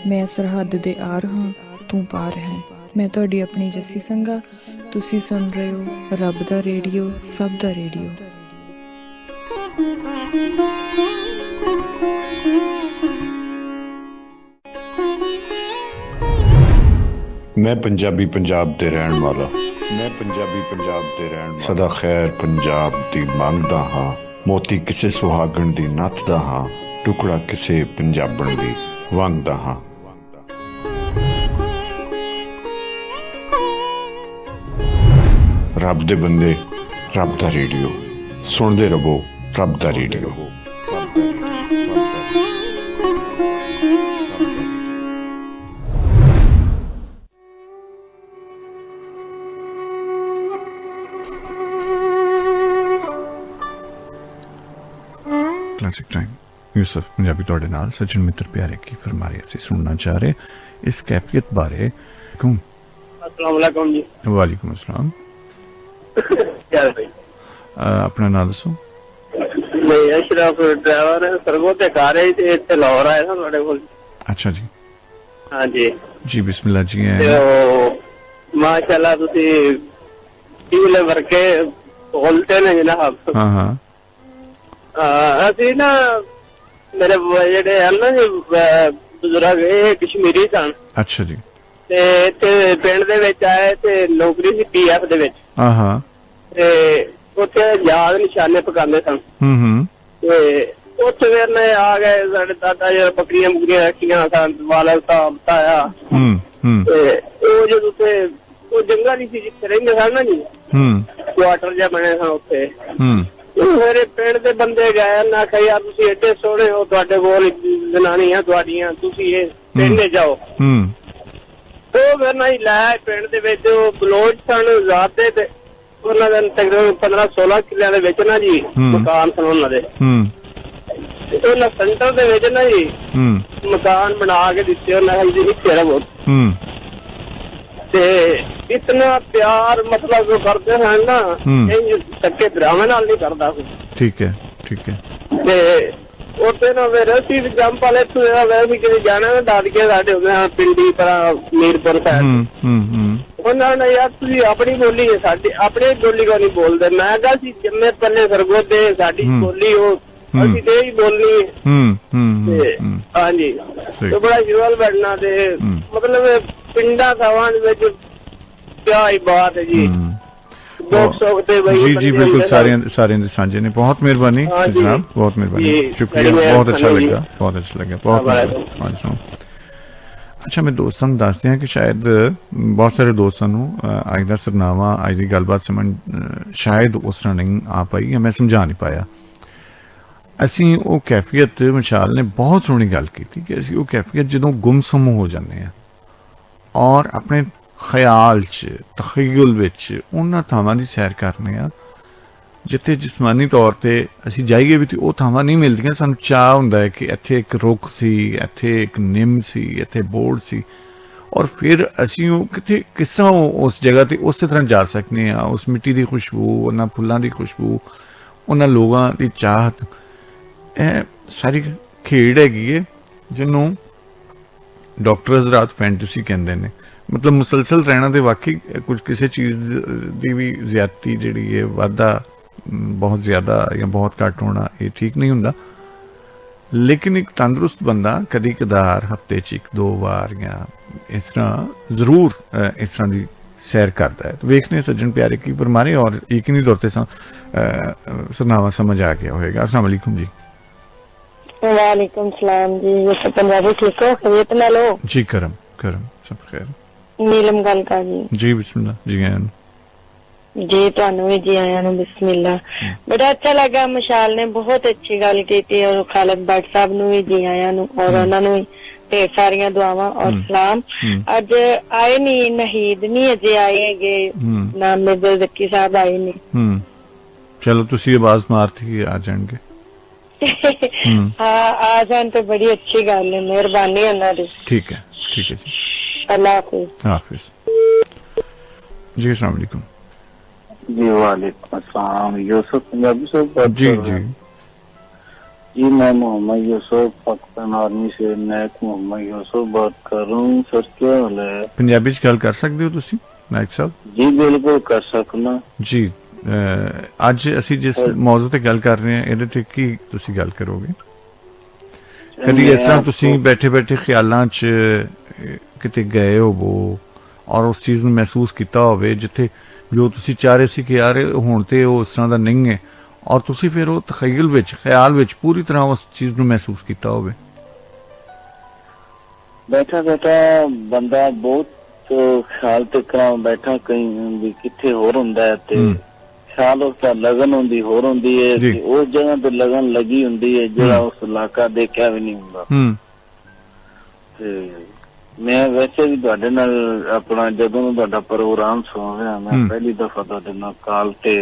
ਮੈਂ ਸਰਹੱਦ ਦੇ ਆਰ ਹਾਂ, ਤੂੰ ਪਾਰ ਹੈ। ਮੈਂ ਤੁਹਾਡੀ ਆਪਣੀ ਜੱਸੀ ਸੰਘਾ, ਤੁਸੀਂ ਸੁਣ ਰਹੇ ਹੋ ਰੱਬ ਦਾ ਰੇਡੀਓ, ਸਭ ਦਾ ਰੇਡੀਓ। ਮੈਂ ਪੰਜਾਬੀ ਪੰਜਾਬ ਦੇ ਰਹਿਣ ਵਾਲਾ ਸਦਾ ਖੈਰ ਪੰਜਾਬ ਦੀ ਮੰਗਦਾ ਹਾਂ। ਮੋਤੀ ਕਿਸੇ ਸੁਹਾਗਣ ਦੀ ਨੱਚਦਾ ਹਾਂ, ਟੁਕੜਾ ਕਿਸੇ ਪੰਜਾਬਣ ਦੀ ਵੰਗਦਾ ਹਾਂ। ਰੱਬ ਦੇ ਬੰਦੇ, ਰੱਬ ਦਾ ਰੇਡੀਓ ਸੁਣਦੇ ਰਹੋ, ਰੱਬ ਦਾ radio. Classic time Yusuf Punjabi ਤੁਹਾਡੇ ਨਾਲ ਸੱਜਣ ਮਿੱਤਰ ਪਿਆਰੇ ਕੀ ਫਰਮਾ ਰਹੇ ਅਸੀਂ ਸੁਣਨਾ ਚਾਹ ਰਹੇ ਇਸ ਕੈਫੀਅਤ ਬਾਰੇ। ਕੌਣ? अस्सलाम वालेकुम जी। ਵਾਲੇਕੁਮ अस्सलाम। क्या है भाई? ਆਪਣਾ ਨਾਮ ਦੱਸੋ। मैं अशरफ ड्राइवर सरगो ते कार है ते इत्थे लाहौर आया था ਤੁਹਾਡੇ ਕੋਲ। ਅੱਛਾ ਜੀ। हाँ जी ਜੀ ਬਿਸਮਿਲ੍ਲਾ ਜੀ। माशाल्लाह ਤੁਸੀਂ ਟੀਲੇ ਵਰਕੇ ਬੋਲਤੇ ਨੇ ਜਨਾਬ। ਹਾਂ ਹਾਂ। ਅਸੀਂ ਨਾ ਮੇਰੇ ਜਿਹੜੇ ਹਨ ਨਾ ਜੀ ਬਜ਼ੁਰਗ ਇਹ ਕਸ਼ਮੀਰੀ ਸਨ। ਅੱਛਾ ਜੀ। ਤੇ ਇੱਥੇ ਪਿੰਡ ਦੇ ਵਿੱਚ ਆਏ ਤੇ ਨੌਕਰੀ ਸੀ PF ਦੇ ਵਿੱਚ। ਹਾਂ ਹਾਂ। ਤੇ ਉੱਥੇ ਯਾਦ ਨਿਸ਼ਾਨੇ ਪਕਾਉਂਦੇ ਸਨ। ਤੇ ਉੱਥੇ ਫਿਰ ਨੇ ਆ ਗਏ ਸਾਡੇ ਦਾਦਾ ਜੀ ਬੱਕਰੀਆਂ ਬੁਕਰੀਆਂ ਰੱਖੀਆਂ ਸਨ, ਵਾਲਾ ਸਾਹਿਬ ਤਾਇਆ। ਤੇ ਉਹ ਜਦੋਂ ਉੱਥੇ ਉਹ ਜੰਗਲ ਨਹੀਂ ਸੀ ਜਿੱਥੇ ਰਹਿੰਦੇ ਸਨ ਨਾ ਜੀ, ਕੁਆਟਰ ਜਿਹਾ ਬਣੇ ਸਨ ਉੱਥੇ। ਮੇਰੇ ਪਿੰਡ ਦੇ ਬੰਦੇ ਗਏ ਨਾ ਆਖਿਆ ਯਾਰ ਤੁਸੀਂ ਏਡੇ ਸੋਹਣੇ ਹੋ, ਤੁਹਾਡੇ ਕੋਲ ਜਨਾਨੀਆਂ ਤੁਹਾਡੀਆਂ, ਤੁਸੀਂ ਇਹ ਪਿੰਡ ਜਾਓ। ਉਹ ਫਿਰ ਨਾ ਹੀ ਲੈ ਪਿੰਡ ਦੇ ਵਿੱਚ ਉਹ ਬਲੋਚ ਸਨ ਜ਼ਾਦੇ ਤੇ ਉਹਨਾਂ ਦੇ ਤਕਰੀਬਨ 15-16 ਕਿੱਲਿਆਂ ਦੇ ਵਿੱਚ ਨਾ ਜੀ ਮਕਾਨ ਸਨ ਉਹਨਾਂ ਦੇ। ਉਹਨਾਂ ਸੈਂਟਰ ਦੇ ਵਿੱਚ ਨਾ ਜੀ ਮਕਾਨ ਬਣਾ ਕੇ ਦਿੱਤੇ ਉਹਨਾਂ ਜੀ ਇੱਥੇ ਰਹੋ। ਤੇ ਇਤਨਾ ਪਿਆਰ ਮਤਲਬ ਕਰਦੇ ਹਨ ਨਾ ਇਹ ਸੱਕੇ ਭਰਾਵਾਂ ਨਾਲ ਨਹੀਂ ਕਰਦਾ ਕੋਈ। ਠੀਕ ਹੈ ਠੀਕ ਹੈ। ਤੇ ਉੱਥੇ ਨਾ ਫਿਰ ਅਸੀਂ ਜੰਪ ਵਾਲੇ ਤੋਂ ਵੈਸੇ ਕਿਤੇ ਜਾਣਾ ਨਾ ਦਾਦਕੇ ਸਾਡੇ ਹੁੰਦੇ ਆ ਪਿੰਡੀ ਪਰ ਮੀਰਪੁਰ ਸਾਈਡ। ਉਹਨਾਂ ਨੇ ਯਾਰ ਤੁਸੀਂ ਆਪਣੀ ਬੋਲੀ ਹੈ ਸਾਡੀ ਆਪਣੀ ਬੋਲੀ ਕੋ ਨਹੀਂ ਬੋਲਦੇ। ਮੈਂ ਕਿਹਾ ਸੀ ਜੰਮੇ ਪੱਲੇ ਸਰਗੋਦੇ ਸਾਡੀ ਬੋਲੀ ਉਹ ਅਸੀਂ ਤੇ ਹੀ ਬੋਲਣੀ ਹੈ। ਹਾਂਜੀ ਤੇ ਬੜਾ ਜਵਾਲ ਬੈਠਣਾ ਤੇ ਮਤਲਬ ਪਿੰਡਾਂ ਥਾਵਾਂ ਦੇ ਵਿੱਚ ਕਿਆ ਹੀ ਬਾਤ ਹੈ ਜੀ। जी जी बिल्कुल सारे साझे ने। बहुत मेहरबानी जनाब, बहुत मेहरबानी, शुक्रिया, बहुत अच्छा लगा, बहुत अच्छा लगा, बहुत। अच्छा मैं दोस्तों ਨੂੰ ਦੱਸਦੇ ਹਾਂ ਕਿ ਸ਼ਾਇਦ ਬਹੁਤ ਸਾਰੇ ਦੋਸਤਾਂ ਨੂੰ ਅੱਜ ਦਾ ਸਰਨਾਮਾ ਅੱਜ ਦੀ ਗੱਲਬਾਤ ਸਮਝ ਸ਼ਾਇਦ ਉਸ ਤਰ੍ਹਾਂ ਨਹੀਂ ਆ ਪਾਈ ਜਾਂ ਮੈਂ ਸਮਝਾ ਨਹੀਂ ਪਾਇਆ। ਅਸੀਂ ਉਹ ਕੈਫੀਅਤ ਮਸ਼ਾਲ ਨੇ ਬਹੁਤ ਸੋਹਣੀ ਗੱਲ ਕੀਤੀ ਕਿ ਅਸੀਂ ਉਹ ਕੈਫੀਅਤ ਜਦੋਂ ਗੁੰਮਸੁੰਮ ਹੋ ਜਾਂਦੇ ਹਾਂ ਔਰ ਆਪਣੇ ਖਿਆਲ 'ਚ ਤਖਯਲ ਵਿੱਚ ਉਹਨਾਂ ਥਾਵਾਂ ਦੀ ਸੈਰ ਕਰਨੇ ਆ ਜਿੱਥੇ ਜਿਸਮਾਨੀ ਤੌਰ ਤੇ ਅਸੀਂ ਜਾਈਏ ਵੀ ਤੇ ਉਹ ਥਾਵਾਂ ਨਹੀਂ ਮਿਲਦੀਆਂ। ਸਾਨੂੰ ਚਾਹ ਹੁੰਦਾ ਹੈ ਕਿ ਇੱਥੇ ਇੱਕ ਰੁੱਖ ਸੀ, ਇੱਥੇ ਇੱਕ ਨਿੰਮ ਸੀ, ਇੱਥੇ ਬੋਰਡ ਸੀ, ਔਰ ਫਿਰ ਅਸੀਂ ਉਹ ਕਿਤੇ ਕਿਸ ਤਰ੍ਹਾਂ ਉਸ ਜਗ੍ਹਾ ਤੇ ਉਸੇ ਤਰ੍ਹਾਂ ਜਾ ਸਕਦੇ ਹਾਂ। ਉਸ ਮਿੱਟੀ ਦੀ ਖੁਸ਼ਬੂ, ਉਹਨਾਂ ਫੁੱਲਾਂ ਦੀ ਖੁਸ਼ਬੂ, ਉਹਨਾਂ ਲੋਕਾਂ ਦੀ ਚਾਹਤ, ਇਹ ਸਾਰੀ ਖੇਡ ਹੈਗੀ ਹੈ ਜਿਹਨੂੰ ਡਾਕਟਰ ਹਜ਼ਰਾਤ ਫੈਂਟਸੀ ਕਹਿੰਦੇ ਨੇ। ਮਤਲਬ ਮੁਸਲਸਲ ਰਹਿਣਾ ਤੇ ਵਾਕਈ ਕੁਝ ਕਿਸੇ ਚੀਜ਼ ਦੀ ਵੀ ਜ਼ਿਆਦਤੀ ਜਿਹੜੀ ਹੈ, ਵਾਧਾ ਬਹੁਤ ਜ਼ਿਆਦਾ ਜਾਂ ਬਹੁਤ ਘੱਟ ਹੋਣਾ ਇਹ ਠੀਕ ਨਹੀਂ ਹੁੰਦਾ। ਲੇਕਿਨ ਇੱਕ ਤੰਦਰੁਸਤ ਬੰਦਾ ਕਦੀ ਕਦਾਰ ਹਫਤੇ 'ਚ 1-2 ਵਾਰ ਜਾਂ ਇਸ ਤਰ੍ਹਾਂ ਜ਼ਰੂਰ ਇਸ ਤਰ੍ਹਾਂ ਦੀ ਸੈਰ ਕਰਦਾ ਹੈ। तो ਵੇਖਨੇ ਸੱਜਣ ਪਿਆਰੇ ਕੀ ਫਰਮਾਰੇ ਔਰ ਯਕੀਨੀ ਤੌਰ ਤੇ ਸੁਨਾਵਾ ਸਮਝ ਆ ਗਿਆ ਹੋਏਗਾ। अस्सलाम वालेकुम जी। वालेकुम सलाम जी। ये सब पंजाबी ठीक हो? खैरियत नाल हो? जी करम करम सब खैर। नीलम गल कर जी बिस्मिल्लाह जी आया जी ਤੁਹਾਨੂੰ ਵੀ ਜੀ ਆਇਆਂ ਨੂੰ ਬਿਸਮਿल्ला। ਬੜਾ ਅੱਛਾ ਲੱਗਾ ਮਸ਼ਾਲ ਨੇ ਬਹੁਤ ਅੱਛੀ ਗੱਲ ਕੀਤੀ ਔਰ ਖਾਲਦ ਭੱਟ ਸਾਹਿਬ ਨੂੰ ਵੀ ਜੀ ਆਇਆਂ ਨੂੰ ਔਰ ਉਹਨਾਂ ਨੂੰ ਢੇਰ ਸਾਰੀਆਂ ਦੁਆਵਾਂ ਔਰ ਸਲਾਮ। ਅੱਜ ਆਏ ਨਹੀਂ ਨਹੀਦ ਨਹੀਂ ਅਜੇ ਆਏ ਹੈਗੇ ਨਾ ਮੇਰੇ ਜ਼ੱਕੀ ਸਾਹਿਬ ਆਏ ਨਹੀਂ। ਚਲੋ ਤੁਸੀਂ ਆਵਾਜ਼ ਮਾਰਤੀ ਆ ਜਾਣਗੇ। हाँ आ जान तो बड़ी अच्छी गल है। मेहरबानी ਉਹਨਾਂ ਦੀ। ठीक है जी। अल्लाह हाफिज। हाफिज जी। अस्सलाम वालेकुम जी। वालेकुम अस्सलाम। यूसुफ पंजाबी से बात जी कर रहे हैं? जी मैं मोहम्मद यूसुफ पाकिस्तान आर्मी से नायक मोहम्मद यूसुफ बात कर रहा हूँ। सर क्या हाल है? पंजाबी च गल कर सकते हो तुसी नायक साहब? जी बिल्कुल कर सकना जी। ਅੱਜ ਅਸੀਂ ਜਿਸ ਮੌਜੂ ਤੇ ਗੱਲ ਕਰ ਰਹੇ ਹਾਂ ਇਹਦੇ ਤੇ ਕੀ ਤੁਸੀਂ ਗੱਲ ਕਰੋਗੇ? ਕਦੀ ਇਸ ਤਰ੍ਹਾਂ ਤੁਸੀਂ ਬੈਠੇ ਬੈਠੇ ਖਿਆਲਾਂ 'ਚ ਕਿਤੇ ਗਏ ਹੋਵੋ ਔਰ ਉਸ ਚੀਜ਼ ਨੂੰ ਮਹਿਸੂਸ ਕੀਤਾ ਹੋਵੇ ਜਿੱਥੇ ਜੋ ਤੁਸੀਂ ਚਾਹ ਰਹੇ ਸੀ ਕਿ ਯਾਰ ਹੁਣ ਤੇ ਉਹ ਉਸ ਤਰ੍ਹਾਂ ਦਾ ਨਹੀਂ ਹੈ ਔਰ ਤੁਸੀਂ ਫਿਰ ਉਹ ਤਖਯਲ ਵਿੱਚ ਖਿਆਲ ਵਿੱਚ ਪੂਰੀ ਤਰ੍ਹਾਂ ਉਸ ਚੀਜ਼ ਨੂੰ ਮਹਿਸੂਸ ਕੀਤਾ ਹੋਵੇ? बैठा बैठा बंदा बहुत ख्याल ते करा बैठा कहीं भी किथे होर हुंदा है ते ख्याल उसका लगन हुंदी होर हुंदी है ते उस जगह ते लगन लगी हुंदी है जेड़ा उस इलाका देखा भी नहीं हुंदा। ते मैं वैसे भी तुहाडे नाल अपना जदों तुहाडा प्रोग्राम सुन रहा मैं पहली दफा तुहाडे नाल कॉल ते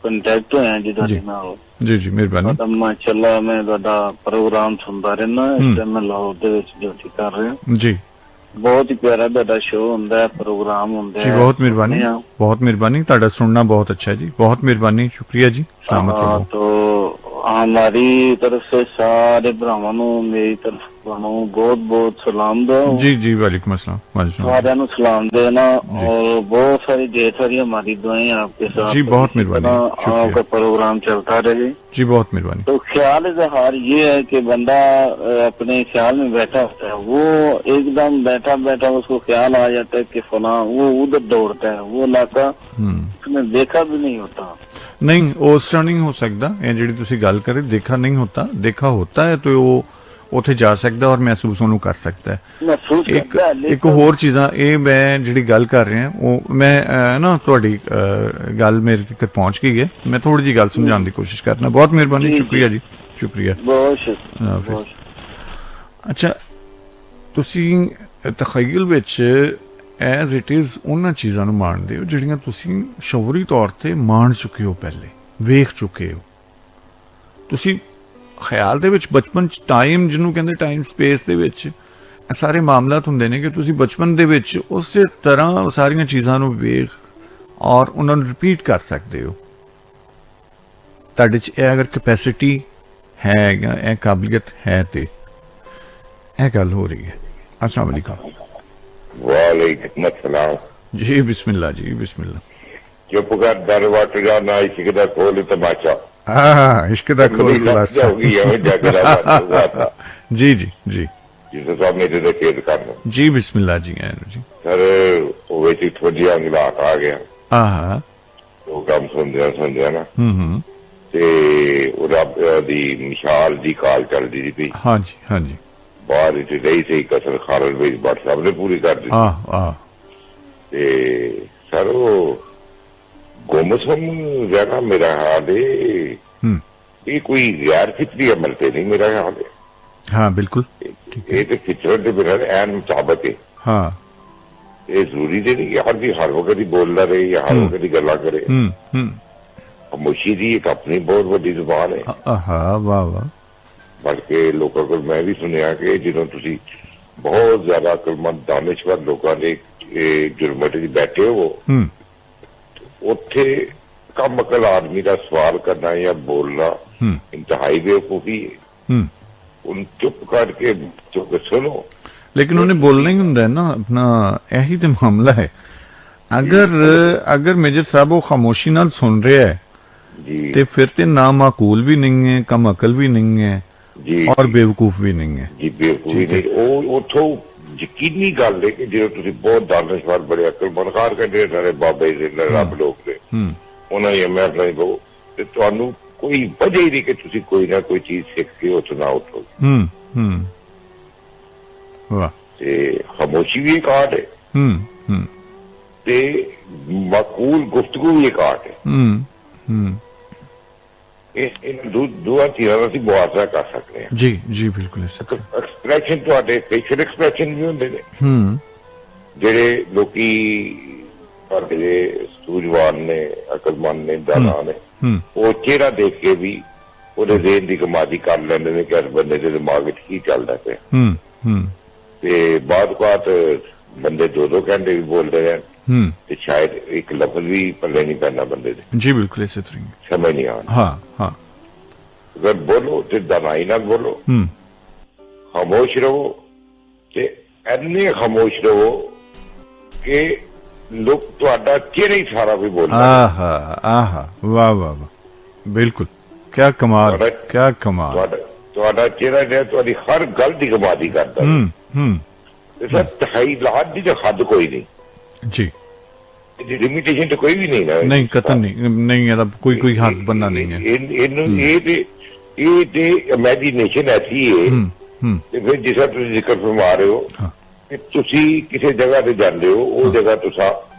ਕੰਟੈਕਟ ਹੋਇਆ ਜੀ ਤੁਹਾਡੇ ਨਾਲ। ਜੀ ਜੀ ਮਿਹਰਬਾਨੀ। ਮਾਸ਼ਾਅੱਲਾ ਮੈਂ ਤੁਹਾਡਾ ਪ੍ਰੋਗਰਾਮ ਸੁਣਦਾ ਰਹਿਣਾ। ਇਸ ਟਾਈਮ ਮੈਂ ਲਾਹੌਰ ਦੇ ਵਿੱਚ ਡਿਊਟੀ ਕਰ ਰਿਹਾ ਜੀ। ਬਹੁਤ ਹੀ ਪਿਆਰਾ ਤੁਹਾਡਾ ਸ਼ੋਅ ਹੁੰਦਾ ਹੈ, ਪ੍ਰੋਗਰਾਮ ਹੁੰਦੇ ਜੀ। ਬਹੁਤ ਮਿਹਰਬਾਨੀ ਬਹੁਤ ਮਿਹਰਬਾਨੀ। ਤੁਹਾਡਾ ਸੁਣਨਾ ਬਹੁਤ अच्छा है जी। बहुत मेहरबानी शुक्रिया जी। सलामत रहो। तो हमारी तरफ से सारे भरावां नूं मेरी तरफ ਤੁਹਾਨੂੰ ਬਹੁਤ ਬਹੁਤ ਸਲਾਮ ਦੋ। जी जी वालेकुम अस्सलाम। सारियां नूं सलाम देना और बहुत सारी ढेर सारी हमारी दुआएं आपके साथ। जी बहुत मेहरबानी। आपका प्रोग्राम चलता रहे जी। बहुत मेहरबानी। तो ख्याल इजहार ये है कि बंदा अपने ख्याल में बैठा होता है, वो एकदम बैठा बैठा उसको ख्याल आ जाता है कि फलां वो उधर दौड़ता है, वो इलाका उसने देखा भी नहीं होता। नहीं उस तरह नहीं हो सकता। ये ਜਿਹੜੀ ਤੁਸੀਂ ਗੱਲ ਕਰੇ ਦੇਖਾ नहीं होता, देखा होता है तो वो ਉੱਥੇ ਜਾ ਸਕਦਾ ਔਰ ਮਹਿਸੂਸ ਉਹਨੂੰ ਕਰ ਸਕਦਾ ਹੈ। ਇੱਕ ਹੋਰ ਚੀਜ਼ਾਂ ਇਹ ਮੈਂ ਜਿਹੜੀ ਗੱਲ ਕਰ ਰਿਹਾ ਉਹ ਮੈਂ ਨਾ ਤੁਹਾਡੀ ਗੱਲ ਮੇਰੇ ਤੱਕ ਪਹੁੰਚ ਗਈ ਹੈ। ਮੈਂ ਥੋੜੀ ਜਿਹੀ ਗੱਲ ਸਮਝਾਉਣ ਦੀ ਕੋਸ਼ਿਸ਼ ਕਰਨਾ। ਬਹੁਤ ਮਿਹਰਬਾਨੀ। ਸ਼ੁਕਰੀਆ ਜੀ ਸ਼ੁਕਰੀਆ। ਬਹੁਤ ਅੱਛਾ ਤੁਸੀਂ ਤਖਯਲ ਵਿੱਚ ਐਜ਼ ਇਟ ਇਜ਼ ਉਹਨਾਂ ਚੀਜ਼ਾਂ ਨੂੰ ਮਾਣਦੇ ਹੋ ਜਿਹੜੀਆਂ ਤੁਸੀਂ ਸ਼ੌਰੀ ਤੌਰ ਤੇ ਮਾਣ ਚੁੱਕੇ ਹੋ, ਪਹਿਲੇ ਵੇਖ ਚੁੱਕੇ ਹੋ। ਤੁਸੀਂ ਖਿਆਲ ਦੇ ਵਿੱਚ ਬਚਪਨ 'ਚ ਟਾਈਮ ਜਿਹਨੂੰ ਕਹਿੰਦੇ ਟਾਈਮ ਸਪੇਸ ਦੇ ਵਿੱਚ ਇਹ ਸਾਰੇ ਮਾਮਲਾਤ ਹੁੰਦੇ ਨੇ ਕਿ ਤੁਸੀਂ ਬਚਪਨ ਦੇ ਵਿੱਚ ਉਸੇ ਤਰ੍ਹਾਂ ਸਾਰੀਆਂ ਚੀਜ਼ਾਂ ਨੂੰ ਵੇਖ ਔਰ ਉਹਨਾਂ ਨੂੰ ਰਿਪੀਟ ਕਰ ਸਕਦੇ ਹੋ। ਤੁਹਾਡੇ 'ਚ ਇਹ ਅਗਰ ਕੈਪੈਸਿਟੀ ਹੈ ਜਾਂ ਇਹ ਕਾਬਲੀਅਤ ਹੈ ਤੇ ਇਹ ਗੱਲ ਹੋ ਰਹੀ ਹੈ। अस्सलाम वालेकुम। वालेकुम अस्सलाम। जी बिस्मिल्लाह जी बिस्मिल्लाह। चुप कर दर वट जा ना इश्क दा खोल तमाशा। हाँ इश्क दा खोल खुलासा। जी जी जी साहब मेरे तो खेद करना जी। बिस्मिल्लाह जी जी। सर वो थोड़ी हालात आ गया। हाँ वो काम सुनदे ना ते रब दी मिसाल दी कॉल चलदी सी। हाँ जी हाँ जी। बाहर रही सी कसर खालद भाई भट्ट साहब ने पूरी कर दी। ते सर वो गुमसुम जगह मेरा हाल ये कोई गैर फितरी अमल पे नहीं मेरा ख्याल है। हाँ बिल्कुल ये तो फितरत के बिना एन मुताबिक है। हाँ ये जरूरी तो नहीं कि हर वक्त ही बोलता रहे या हर वक्त ही गल्ला करे। खामोशी की एक अपनी बहुत बड़ी जुबान है। हाँ वाह वाह। बल्कि लोगों को मैं भी सुनिया कि जिन्होंने तुसी बहुत ज्यादा अकलमंद दानिशवर लोगों ने जुर्मट च बैठे हो उत्थे कम अकल आदमी का सवाल करना या बोलना इंतहाई बेवकूफी है। उन चुप करके चुप सुनो। लेकिन उन्हें बोलना ही होंगे ना अपना, यही तो मामला है। अगर मेजर साहब वो खामोशी नाल सुन रहे है ते फिर ते ना माकूल भी नहीं है, कम अकल भी नहीं है और बेवकूफ भी नहीं है। जी बेवकूफी नहीं, वो उथों यकीनी गल है कि जो तुसी बहुत दानिशवर बड़े अकलमंद खार कढ़े सारे बाबे दे रब लोग ने उन्होंने मैं अपना कहो ते तुहानू कोई वजह ही नहीं कि तुसी कोई ना कोई चीज सीख के उठ ना उठो। वाह। ते खामोशी भी एक आर्ट है ते माकूल गुफ्तगू भी एक आर्ट है। दुआ चीज़ों का मुआवजा कर सकते हैं। जी जी बिल्कुल। एक्सप्रैशन तुहाडे फेशियल एक्सप्रैशन भी होंदे ने जेड़े लोकी तुहाडे सूझवान ने अकलमंद ने दाना ने वो चेहरा देख के भी ਉਹਦੇ ਦੇਨ ਦੀ ਕਮਾਦੀ ਕਰ ਲੈਂਦੇ ਨੇ ਕਿ ਇਸ ਬੰਦੇ ਦੇ ਦਿਮਾਗ ਵਿੱਚ ਕੀ ਚੱਲਦਾ ਪਿਆ। ਤੇ ਬਾਤ ਬੰਦੇ ਦੋ ਘੰਟੇ ਵੀ ਬੋਲਦੇ ਰਹਿਣ ਤੇ ਸ਼ਾਇਦ ਇੱਕ ਲਫ਼ਜ਼ ਵੀ ਪੱਲੇ ਨਹੀਂ ਪੈਣਾ ਬੰਦੇ ਦੇ। ਜੀ ਬਿਲकुल ਇਸੇ ਤਰ੍ਹਾਂ ਸਮਝ ਨਹੀਂ ਆਉਂਦੀ। ਹਾਂ ਹਾਂ ਅਗਰ ਬੋਲੋ ਤੇ ਦਨਾਈ ਨਾਲ ਬੋਲੋ, ਖਾਮੋਸ਼ ਰਹੋ ਤੇ ਇੰਨੇ ਖਾਮੋਸ਼ ਰਹੋ ਕਿ ਲੋਕ ਤੁਹਾਡਾ ਚਿਹਰਾ ਹੀ ਸਾਰਾ ਵੀ ਬੋਲਦਾ। ਆਹਾ ਆਹਾ ਵਾਹ ਵਾਹ ਵਾਹ ਬਿਲकुल क्या कमाल क्या कमाल। ਤੁਹਾਡਾ ਚਿਹਰਾ ਜਿਹੜਾ ਤੁਹਾਡੀ ਹਰ ਗੱਲ ਦੀ ਕਮਾਦੀ ਕਰਦਾ ਤੇ ਸਰ ਤਖੀਲਾਤ ਦੀ ਤਾਂ ਹੱਦ ਕੋਈ ਨਹੀਂ ਜੀ। ਇਹਦੀ ਲਿਮਿਟੇਸ਼ਨ ਤਾਂ ਕੋਈ ਵੀ ਨਹੀਂ ਨਾ। ਨਹੀਂ ਕਤਨ ਨਹੀਂ ਇਹਦਾ ਕੋਈ ਹੱਦ ਬੰਨਾ ਨਹੀਂ ਹੈ। ਇਹਨੂੰ ਇਹ ਤੇ ਇਮੇਜਿਨੇਸ਼ਨ ਐਸੀ ਹੈ ਤੇ ਫਿਰ ਜਿਸ ਤਰ੍ਹਾਂ ਤੁਸੀਂ ਜ਼ਿਕਰ ਫਰਮਾ ਰਹੇ ਹੋ ਕਿ ਤੁਸੀਂ ਕਿਸੇ ਜਗ੍ਹਾ ਤੇ ਜਾਂਦੇ ਹੋ ਉਹ ਜਗ੍ਹਾ ਤੁਸੀਂ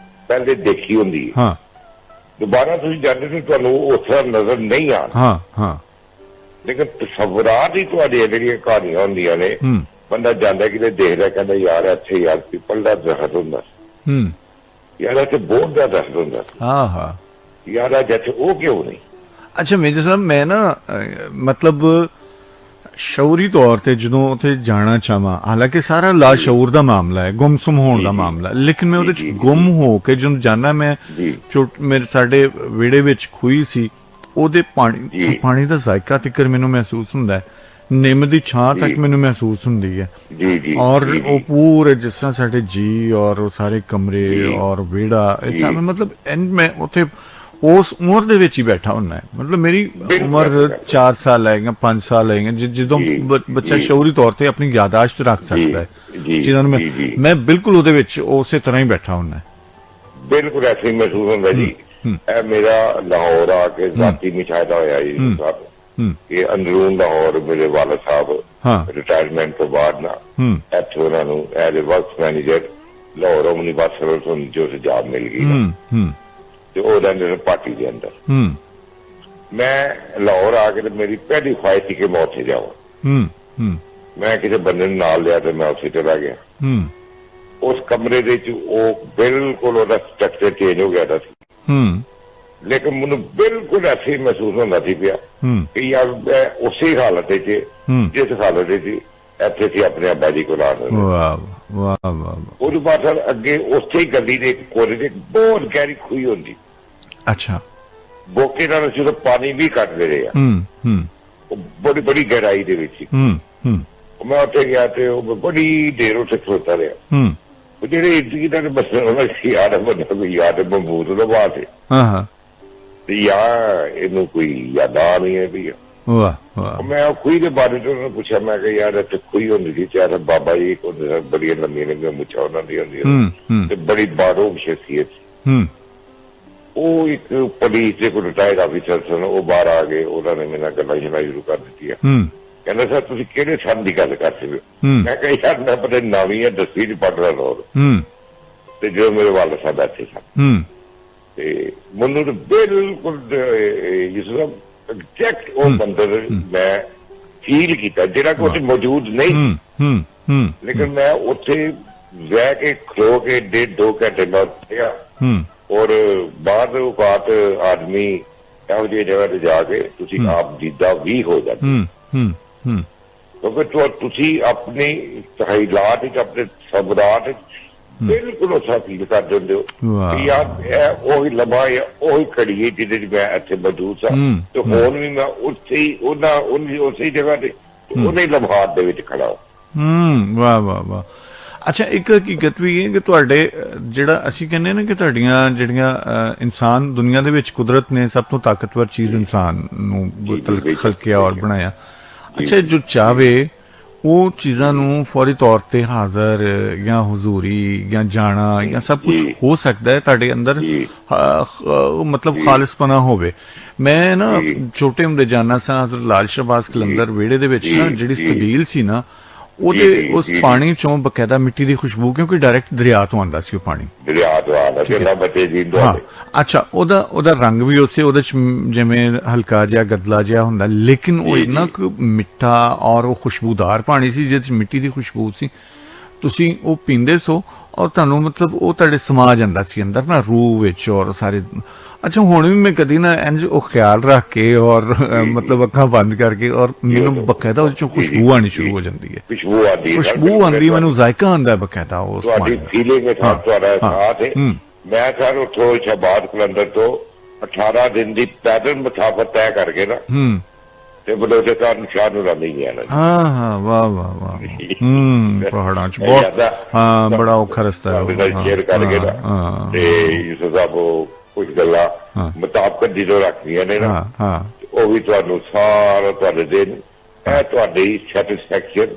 ਪਹਿਲੇ ਦੇਖੀ ਹੁੰਦੀ ਹੈ। दोबारा तुम जाते तो तुहानू उस तरह नजर नहीं आना। हाँ हाँ लेकिन तस्वुरात ही तुहाडियां जेहड़ियां कहानियां होंदियां ने बंदा जांदा किते देखदा कहंदा यार इत्थे यार पीपल दा दरख्त हुंदा यार इत्थे बोर्ड दा दरख्त हुंदा। हाँ हाँ यार जैसे वो क्यों नहीं। अच्छा मेजर साहब मैं ना मतलब ਸ਼ਊਰੀ ਤੌਰ ਤੇ ਜਦੋਂ ਉੱਥੇ ਜਾਣਾ ਚਾਹਾਂ, ਹਾਲਾਂਕਿ ਸਾਰਾ ਲਾਸ਼ਊਰ ਦਾ ਮਾਮਲਾ ਹੈ, ਗੁੰਮਸੁਮ ਹੋਣ ਦਾ ਮਾਮਲਾ, ਲੇਕਿਨ ਮੈਂ ਉਹਦੇ ਚ ਗੁੰਮ ਹੋ ਕੇ ਜਦੋਂ ਜਾਣਾ ਮੈਂ ਮੇਰੇ ਸਾਡੇ ਵਿਹੜੇ ਵਿੱਚ ਖੂਹੀ ਸੀ ਉਹਦੇ ਪਾਣੀ ਦਾ ਜ਼ਾਇਕਾ ਤਿੱਕਰ ਮੈਨੂੰ ਮਹਿਸੂਸ ਹੁੰਦਾ ਹੈ, ਨਿੰਮ ਦੀ ਛਾਂ ਤੱਕ ਮੈਨੂੰ ਮਹਿਸੂਸ ਹੁੰਦੀ ਹੈ ਔਰ ਉਹ ਪੂਰੇ ਜਿਸ ਤਰ੍ਹਾਂ ਸਾਡੇ ਜੀ ਔਰ ਉਹ ਸਾਰੇ ਕਮਰੇ ਔਰ ਵਿਹੜਾ ਮਤਲਬ ਮੈਂ ਉੱਥੇ उस उम्र दे विच ही बैठा होना है। मतलब मेरी उम्र 4 साल है 5 साल है जो बच्चा शऊरी तौर पर अपनी यादाश्त रख सकता है चीज़ों मैं बिल्कुल उहदे विच उसे तरह ही बैठा होना है। बिल्कुल ऐसे ही महसूस होता जी। मेरा लाहौर आके जाती मुशाहिदा होया जी साहब कि अंदरून लाहौर मेरे वालिद साहब रिटायरमेंट तो बाद ना इत्थे उन्हां नूं as a works manager Lahore omni bus service जो जॉब मिल गई पार्टी के अंदर। मैं लाहौर आके मेरी पहली ख्वाहिश थी कि मैं उत्थे जावां। मैं किसी बंदे नाल लिया तो मैं उत्थे चला गया। उस कमरे दे बिल्कुल स्ट्रक्चर चेंज हो गया था लेकिन मैनू बिल्कुल ऐसे ही महसूस होता सी पिया कि यार मैं उसी हालत जिस हालत इत्थे सी अपने अब्बा जी को ला ਉਹਦੇ ਬਾਅਦ ਸਰ ਅੱਗੇ ਉੱਥੇ ਹੀ ਗੱਡੀ ਦੇ ਕੋਲੇ ਦੇ ਬਹੁਤ ਗਹਿਰੀ ਖੂਹੀ ਹੁੰਦੀ। ਅੱਛਾ ਬੋਕੇ ਨਾਲ ਜਦੋਂ ਪਾਣੀ ਵੀ ਕੱਢਦੇ ਰਹੇ ਆ ਉਹ ਬੜੀ ਬੜੀ ਗਹਿਰਾਈ ਦੇ ਵਿੱਚ ਮੈਂ ਉੱਥੇ ਗਿਆ ਤੇ ਉਹ ਬੜੀ ਦੇਰ ਉੱਥੇ ਖਲੋਤਾ ਰਿਹਾ। ਉਹ ਜਿਹੜੇ ਇੱਜ਼ਤ ਦਾ ਬਸਣ ਉਹਨਾਂ ਸੀ ਯਾਦ ਬੰਦਾ ਕੋਈ ਯਾਦ ਮਬੂਤ ਦਾ ਬਾਤ ਹੈ ਤੇ ਯਾਰ ਇਹਨੂੰ ਕੋਈ ਯਾਦਾਂ ਨਹੀਂ ਹੈ ਵੀ वाह वाह। मैं खुई के बारे में पूछा मैं कि यार इतने खुई होती थी चाहे बाबा जी को बड़ी लंबी लंबी मुछा उन्होंने बड़ी बारोग शख्सियत वो एक पुलिस के कोई रिटायर्ड ऑफिसर सन वो बाहर आ गए उन्होंने मेरे गल्लां शल्लां शुरू कर दी। कहते सर तुम किहड़े सन की गल करते हो। मैं कहा यार मैं पता 9वीं या 10वीं च पढ़ रहा लाहौर ते जो मेरे वालिद साहब बैठे सन ते मैनूं बिल्कुल जिस ਐਗਜ਼ੈਕਟ ਉਹ ਮੰਦਰ ਮੈਂ ਫੀਲ ਕੀਤਾ ਜਿਹੜਾ ਕਿ ਉੱਥੇ ਮੌਜੂਦ ਨਹੀਂ, ਲੇਕਿਨ ਮੈਂ ਉੱਥੇ ਬਹਿ ਕੇ ਖਲੋ ਕੇ 1.5-2 ਘੰਟੇ ਬਾਅਦ ਉੱਠਿਆ ਔਰ ਬਾਅਦ ਔਕਾਤ ਆਦਮੀ ਇਹੋ ਜਿਹੀ ਜਗ੍ਹਾ ਤੇ ਜਾ ਕੇ ਤੁਸੀਂ ਆਪ ਦੀਦਾ ਵੀ ਹੋ ਜਾਂਦੇ, ਕਿਉਂਕਿ ਤੁਸੀਂ ਆਪਣੇ ਤਹਿਲਾਤ ਵਿੱਚ ਆਪਣੇ ਸਬਦਾਤ ਬਿਲਕੁਲ ਉਸਾ ਫੀਲ ਕਰ ਦਿੰਦੇ ਹੋ ਕਿ ਯਾਰ ਇਹ ਉਹੀ ਲੰਮਾ ਉਹੀ ਘੜੀ ਹੈ ਜਿਹਦੇ ਚ ਮੈਂ ਇੱਥੇ ਮੌਜੂਦ ਸਾਂ ਤੇ ਹੁਣ ਵੀ ਮੈਂ ਉੱਥੇ ਹੀ ਉਸੇ ਜਗ੍ਹਾ ਤੇ ਉਹਨੇ ਲਮਹਾਤ ਦੇ ਵਿੱਚ ਖੜਾ ਵਾਹ ਵਾਹ ਵਾਹ। ਅੱਛਾ, ਇੱਕ ਹਕੀਕਤ ਵੀ ਹੈ ਕਿ ਤੁਹਾਡੇ ਜਿਹੜਾ ਅਸੀਂ ਕਹਿੰਦੇ ਨਾ ਕਿ ਤੁਹਾਡੀਆਂ ਜਿਹੜੀਆਂ ਇਨਸਾਨ ਦੁਨੀਆ ਦੇ ਵਿੱਚ ਕੁਦਰਤ ਨੇ ਸਭ ਤੋਂ ਤਾਕਤਵਰ ਚੀਜ਼ ਇਨਸਾਨ ਨੂੰ ਖਲਕਿਆ ਔਰ ਬਣਾਇਆ। ਅੱਛਾ, ਜੋ ਚਾਹਵੇ ਉਹ ਚੀਜ਼ਾਂ ਨੂੰ ਫੌਰੀ ਤੌਰ ਤੇ ਹਾਜ਼ਰ ਜਾਂ ਹਜ਼ੂਰੀ ਜਾਂ ਜਾਣਾ ਜਾਂ ਸਭ ਕੁਝ ਹੋ ਸਕਦਾ ਹੈ ਤੁਹਾਡੇ ਅੰਦਰ, ਮਤਲਬ ਖਾਲਿਸਪਨਾ ਹੋਵੇ। ਮੈਂ ਨਾ ਛੋਟੇ ਹੁੰਦੇ ਜਾਣਾ ਸਾਂ ਹਜ਼ਰਤ ਲਾਲ ਸ਼ਾਹਬਾਜ਼ ਕਲੰਦਰ ਵਿਹੜੇ ਦੇ ਵਿੱਚ ਨਾ ਜਿਹੜੀ ਸਬੀਲ ਸੀ ਨਾ ਉਹਦੇ ਉਸ ਪਾਣੀ ਚੋਂ ਬਕਾਇਦਾ ਮਿੱਟੀ ਦੀ ਖੁਸ਼ਬੂ, ਕਿਉਂਕਿ ਡਾਇਰੈਕਟ ਦਰਿਆ ਤੋਂ ਆਉਂਦਾ ਸੀ ਉਹ ਪਾਣੀ, ਦਰਿਆ ਤੋਂ ਆਉਂਦਾ ਸੀ ਬੱਚੇ ਜੀ। ਅੱਛਾ, ਉਹਦਾ ਰੰਗ ਵੀ ਉਸੇ ਉਹਦੇ ਚ ਜਿਵੇਂ ਹਲਕਾ ਜਿਹਾ ਗਦਲਾ ਜਿਹਾ ਹੁੰਦਾ, ਲੇਕਿਨ ਉਹ ਇੰਨਾ ਕੁ ਮਿੱਠਾ ਔਰ ਉਹ ਖੁਸ਼ਬੂਦਾਰ ਪਾਣੀ ਸੀ ਜਿਹਦੇ ਚ ਮਿੱਟੀ ਦੀ ਖੁਸ਼ਬੂ ਸੀ। ਤੁਸੀਂ ਉਹ ਪੀਂਦੇ ਸੋ ਔਰ ਤੁਹਾਨੂੰ ਮਤਲਬ ਉਹ ਤੁਹਾਡੇ ਸਮਾ ਜਾਂਦਾ ਸੀ ਅੰਦਰ ਨਾ ਰੂਹ ਵਿੱਚ ਔਰ ਸਾਰੇ। ਅੱਛਾ, ਹੁਣ ਵੀ ਮੈਂ ਕਦੀ ਨਾ ਇੰਝ ਉਹ ਖਿਆਲ ਰੱਖ ਕੇ ਔਰ ਮਤਲਬ ਅੱਖਾਂ ਬੰਦ ਕਰਕੇ ਔਰ ਮੈਨੂੰ ਬਕਾਇਦਾ ਉਹਦੇ ਚੋਂ ਖੁਸ਼ਬੂ ਆਣੀ ਸ਼ੁਰੂ ਹੋ ਜਾਂਦੀ ਹੈ, ਖੁਸ਼ਬੂ ਆਉਂਦੀ, ਮੈਨੂੰ ਜ਼ਾਇਕਾ ਆਉਂਦਾ ਬਕਾਇਦਾ ਉਸ ਤੁਹਾਡੀ ਫੀਲਿੰਗ ਤੁਹਾਡਾ ਸਾਥ ਹੈ। ਮੈਂ ਸਰ ਉੱਥੋਂ ਸ਼ਾਹਬਾਜ਼ ਕਲੰਦਰ ਤੋਂ 18 ਦਿਨ ਦੀ ਪੈਦਲ ਮਸਾਫਤ ਤੈਅ ਕਰਕੇ ਨਾ ਤੇ ਬਲੋਚਿਸਤਾਨ ਸ਼ਾਹ ਨੂੰ ਰਾਂਦੀ ਗਿਆ ਨਾ। ਹਾਂ, ਵਾਹ ਵਾਹ ਵਾਹ। ਪਹਾੜਾਂ ਚ ਬਹੁਤ ਬੜਾ ਔਖਾ ਰਸਤਾ ਹੈ ਸ਼ੇਅਰ ਕਰਕੇ ਨਾ ਤੇ ਯੂਸਫ ਸਾਹਿਬ ਕੁਝ ਗੱਲਾਂ ਮੁਤਾਬਕਤ ਜਦੋਂ ਰੱਖਦੀਆਂ ਨੇ ਨਾ ਉਹ ਵੀ ਤੁਹਾਨੂੰ ਸਾਰਾ ਤੁਹਾਡੇ ਦਿਨ ਇਹ ਤੁਹਾਡੀ ਸੈਟਿਸਫੈਕਸ਼ਨ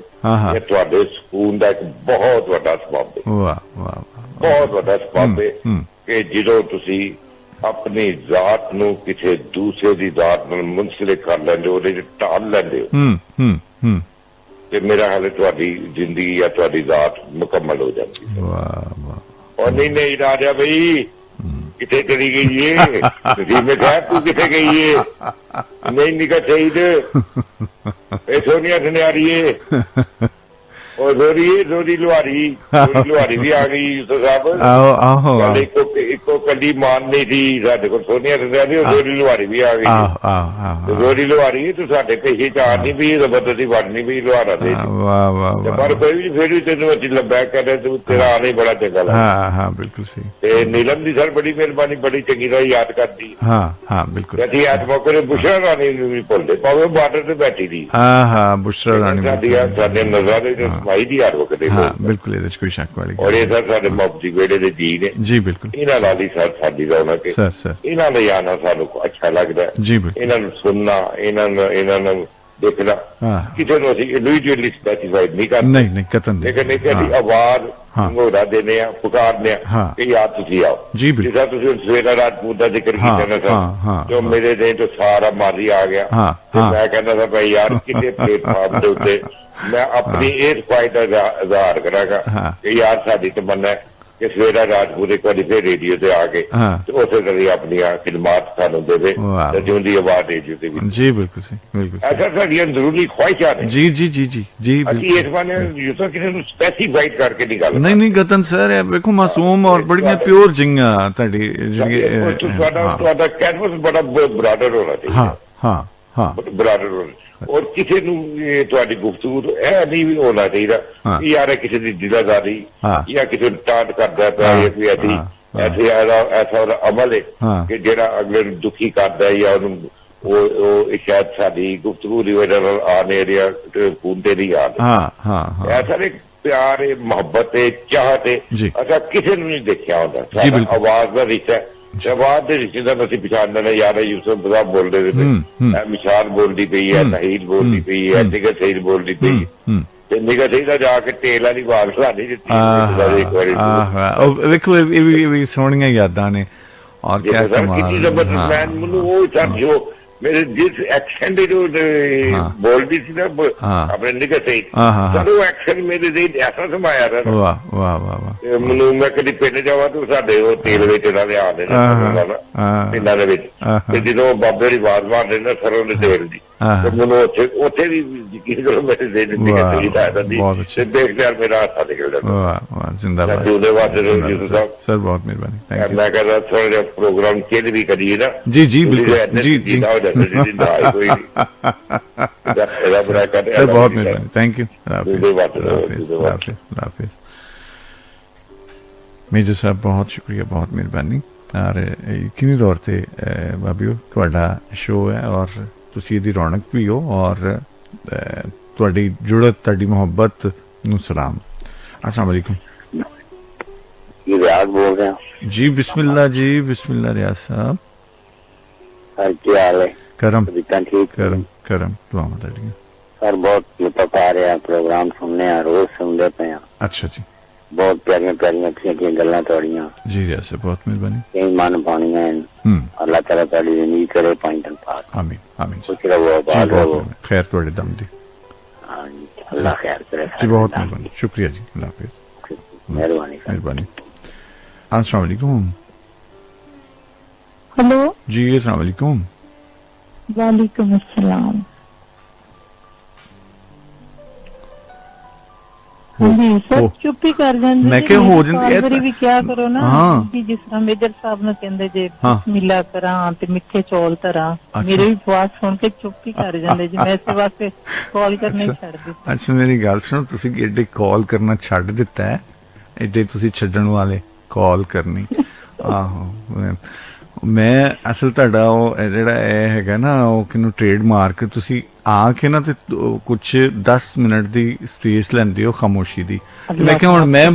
ਇਹ ਤੁਹਾਡੇ ਸਕੂਨ ਦਾ ਇੱਕ ਬਹੁਤ ਵੱਡਾ ਸਬਬ ਹੈ। ਵਾਹ ਵਾਹ, ਬਹੁਤ ਵੱਡਾ ਸਬਬ ਹੈ ਕਿ ਜਦੋਂ ਤੁਸੀਂ ਆਪਣੀ ਜ਼ਾਤ ਨੂੰ ਕਿਸੇ ਦੂਸਰੇ ਦੀ ਜ਼ਾਤ ਨਾਲ ਮੁਨਸਲਿਕ ਕਰ ਲੈਂਦੇ ਹੋ, ਉਹਦੇ ਚ ਢਾਲ ਲੈਂਦੇ ਹੋ ਤੇ ਮੇਰਾ ਹਾਲੇ ਤੁਹਾਡੀ ਜ਼ਿੰਦਗੀ ਜਾਂ ਤੁਹਾਡੀ ਜ਼ਾਤ ਮੁਕੰਮਲ ਹੋ ਜਾਂਦੀ ਹੈ। ਵਾਹ ਵਾਹ। और नहीं राजा भाई किथे चली गई है नजीम साहब तू किथे गई है नहीं निकल शहीद सोनिया सुनियारी है और जोरी लुहारी भी आ गई यूसुफ साहब इको कली मान नहीं थी साडे को सोनिया सुनियारी और जोरी लुहारी भी आ गई जोरी लुहारी तो साडे पेशे चार नहीं भी जबरदस्ती बढ़नी भी लुहारा दे पर कोई भी फिर भी तेन अच्छी लंबा कर तू तेरा आना ही बड़ा चंगा लगा बिल्कुल सही नीलम दी सर बड़ी मेहरबानी बड़ी चंगी तरह याद करती बिल्कुल आज मौके ने बुशरा रानी भी भुलते पावे बार्डर से बैठी थी बुशरा रानी नजर बिल्कुल कोई शक वाली और ये सर साडे मुफ्ती बेड़े दे जी ने जी बिल्कुल इन्हां नाल ही सर साडी रौनक है सर इन्हां दा आना सानू अच्छा लगदा है जी बिल्कुल इन्हां नूं सुनना इन्हां नूं देखना किसी नूं असीं इंडिविजुअली स्पेसिफाइड नहीं करते नहीं कतन लेकिन एक आवाज होरा देने पुकारने कि यार तुसीं आओ जी बिल्कुल जिस तुसीं सवेरा राजपूत दा जिक्र कीता ना सर तो मेरे दे तो सारा मारी आ गया मैं कहंदा था भाई यार किते प्लेटफार्म दे उत्ते मैं अपनी इस ख्वाहिश का इजहार करांगा कि यार साडी तमन्ना है कि सवेरा राजपूत एक बार फिर रेडियो से आके तो उस तरह अपनी खिदमात सानू देवे जिंदी आवाज रेडियो से जी बिल्कुल सही बिल्कुल ऐसा साडी अंदरूनी ख्वाहिशात है जी जी जी जी जी ਅਸੀਂ ਇਸ ਬਾਰੇ ਯੂਸਫ ਕਿਸੇ ਨੂੰ ਸਪੈਸੀਫਾਈਡ ਕਰਕੇ ਨਹੀਂ ਗੱਲ ਨਹੀਂ ਗਤਨ ਸਰ ਵੇਖੋ ਮਾਸੂਮ ਔਰ ਬੜੀਆਂ ਪਿਓਰ ਜਿੰਗਾਂ ਤੁਹਾਡੀ ਤੁਹਾਡਾ ਕੈਨਵਸ ਬੜਾ ਬਰਾਡਰ ਹੋਣਾ ਚਾਹੀਦਾ ਬਰਾਡਰ ਹੋਣਾ और किसी ਤੁਹਾਡੀ ਗੁਫ਼ਤਗੂ ਇਹ ਨਹੀਂ ਵੀ ਹੋਣਾ ਚਾਹੀਦਾ ਕਿ ਯਾਰ ਕਿਸੇ ਦੀ ਦਿਲਾਦਾਰੀ ਜਾਂ ਕਿਸੇ ਨੂੰ ਟਾਂਟ ਕਰਦਾ ਪਿਆ ਜਾਂ ਕੋਈ ਐਸਾ ਅਮਲ ਹੈ ਕਿ ਜਿਹੜਾ ਅਗਲੇ ਨੂੰ ਦੁਖੀ ਕਰਦਾ ਜਾਂ ਉਹਨੂੰ ਉਹ ਸ਼ਾਇਦ ਸਾਡੀ ਗੁਫ਼ਤਗੂ ਦੀ ਵਜ੍ਹਾ ਨਾਲ ਆਨੇ ਏਰੀਆ ਪੂੰਦੇ ਨਹੀਂ ਆਉਂਦੇ ਐਸਾ ਇੱਕ ਪਿਆਰ ਹੈ ਮੁਹੱਬਤ ਹੈ ਚਾਹਤ ਹੈ ਅਸਾਂ ਕਿਸੇ ਨੂੰ ਨਹੀਂ ਦੇਖਿਆ ਹੁੰਦਾ ਸਾਡਾ ਆਵਾਜ਼ ਦਾ ਰਿਸ਼ਤਾ आवाज के रिश्ते का असं पछाणना ने यार यूसुफ साहब बोल रहे थे मिसाल बोलती पई है नहील बोलती पई है निगर सहीद बोलती पई निगर सहीद जाके टेल वाली आवाज सुनानी देखो सोहणियां यादां ने और क्या कमाल जबरदस्त मैं वो सर जो ਮੇਰੇ ਜਿਸ ਐਕਸ਼ਨ ਦੀ ਜੋ ਬੋਲਦੀ ਸੀ ਨਾ ਆਪਣੇ ਨਿਗਰ ਤੇ ਸਰ ਉਹ ਐਕਸ਼ਨ ਮੇਰੇ ਦੇ ਐਸਾ ਸਮਾਇਆ ਰਿਹਾ। ਵਾਹ ਵਾਹ ਵਾਹ ਵਾਹ। ਮੈਨੂੰ ਮੈਂ ਕਦੀ ਪਿੰਡ ਜਾਵਾਂ ਤਾਂ ਸਾਡੇ ਉਹ ਤੇਲ ਵਿੱਚ ਇਹਨਾਂ ਦੇ ਆਉਂਦੇ ਨੇ ਪਿੰਡਾਂ ਦੇ ਵਿੱਚ, ਤੇ ਜਦੋਂ ਬਾਬੇ ਦੀ ਆਵਾਜ਼ ਮਾਰਦੇ ਨਾ ਸਰੋਂ ਦੇ ਤੇਲ ਦੀ, ਤੇ ਮੈਨੂੰ ਉੱਥੇ ਵੀ ਯਕੀਨ ਕਰੋ ਮੇਰੇ ਦੇ ਦਿੱਤੀ ਗਈ ਤੇ ਦੇਖ ਲਿਆ ਮੇਰਾ ਹੱਥਾ ਨਿਕਲ ਜਾਂਦਾ। ਵਾਹ ਵਾਹ, ਜ਼ਿੰਦਾਬਾਦ ਸਰ, ਬਹੁਤ ਮਿਹਰਬਾਨੀ, ਥੈਂਕ ਯੂ। ਮੈਂ ਕਹਿੰਦਾ ਥੋੜਾ ਜਿਹਾ ਪ੍ਰੋਗਰਾਮ ਚੇਂਜ ਵੀ ਕਰੀਏ ਨਾ। ਜੀ ਜੀ ਬਿਲਕੁਲ, ਜੀ ਜੀ ਸਰ, ਬਹੁਤ ਮਿਹਰਬਾਨੀ, ਥੈਂਕ ਯੂ। ਮੇਜਰ ਸਾਹਿਬ ਬਹੁਤ ਸ਼ੁਕਰੀਆ, ਬਹੁਤ ਮਿਹਰਬਾਨੀ। ਔਰ ਯਕੀਨੀ ਤੌਰ ਤੇ ਬਾਬਿਓ ਤੁਹਾਡਾ ਸ਼ੋਅ ਹੈ ਔਰ ਤੁਸੀਂ ਇਹਦੀ ਰੌਣਕ ਵੀ ਹੋ, ਔਰ ਤੁਹਾਡੀ ਜੁੜਤ, ਤੁਹਾਡੀ ਮੁਹੱਬਤ ਨੂੰ ਸਲਾਮ। अस्सलाम वालेकुम। रियाज बोल रहे हैं जी, बिस्मिल्लाह जी, बिस्मिल्लाह रियाज साहब। क्या हाल है? करम ठीक, करम करम दुआ माता दी सर। बहुत लुत्फ आ रहा है, प्रोग्राम सुनने हैं, रोज सुनते पे हैं। अच्छा जी, बहुत प्यारियां प्यारियां अच्छी गल्लां तोड़ियां जी। रियाज साहब बहुत मेहरबानी, कई मन पानियां हैं। अल्लाह ताला ताली जिंदगी करे पानी तन पास। आमीन आमीन। खुश रहो, आबाद रहो, खैर तोड़े दम दी। हाँ जी, अल्लाह खैर करे जी, बहुत मेहरबानी, शुक्रिया जी, अल्लाह हाफिज, मेहरबानी मेहरबानी। अस्सलाम वालेकुम। हेलो जी, अस्सलाम वालेकुम। वालेकुम अस्सलाम। जी सर, चुप ही कर जांदे। मैं क्या हो जांदे भी क्या करो ना कि जिस तरह मेजर साहब ने कहंदे जे बिस्मिल्लाह करा ते मिठे चौल धरा, मेरे भी आवाज सुन के चुप ही कर जांदे जी। मैं इस वास्ते कॉल करना ही छੱਡ ਦਿੱਤਾ। अच्छा मेरी गल सुनो, ਤੁਸੀਂ एडे कॉल करना ਛੱਡ ਦਿੱਤਾ है, एडे ਤੁਸੀਂ ਛੱਡਣ ਵਾਲੇ कॉल करनी। ਆਹੋ, ਮੈਂ ਅਸਲ ਤੁਹਾਡਾ ਉਹ ਜਿਹੜਾ ਇਹ ਹੈਗਾ ਨਾ, ਉਹ ਕਿਨੂੰ ਟ੍ਰੇਡਮਾਰਕ, ਤੁਸੀਂ ਆ ਕੇ ਨਾ ਤੇ ਕੁਛ 10 ਮਿੰਟ ਦੀ ਸਪੇਸ ਲੈਂਦੇ ਹੋ ਖਾਮੋਸ਼ੀ ਦੀ, ਤੇ ਮੈਂ ਕਿਹਾ ਹੁਣ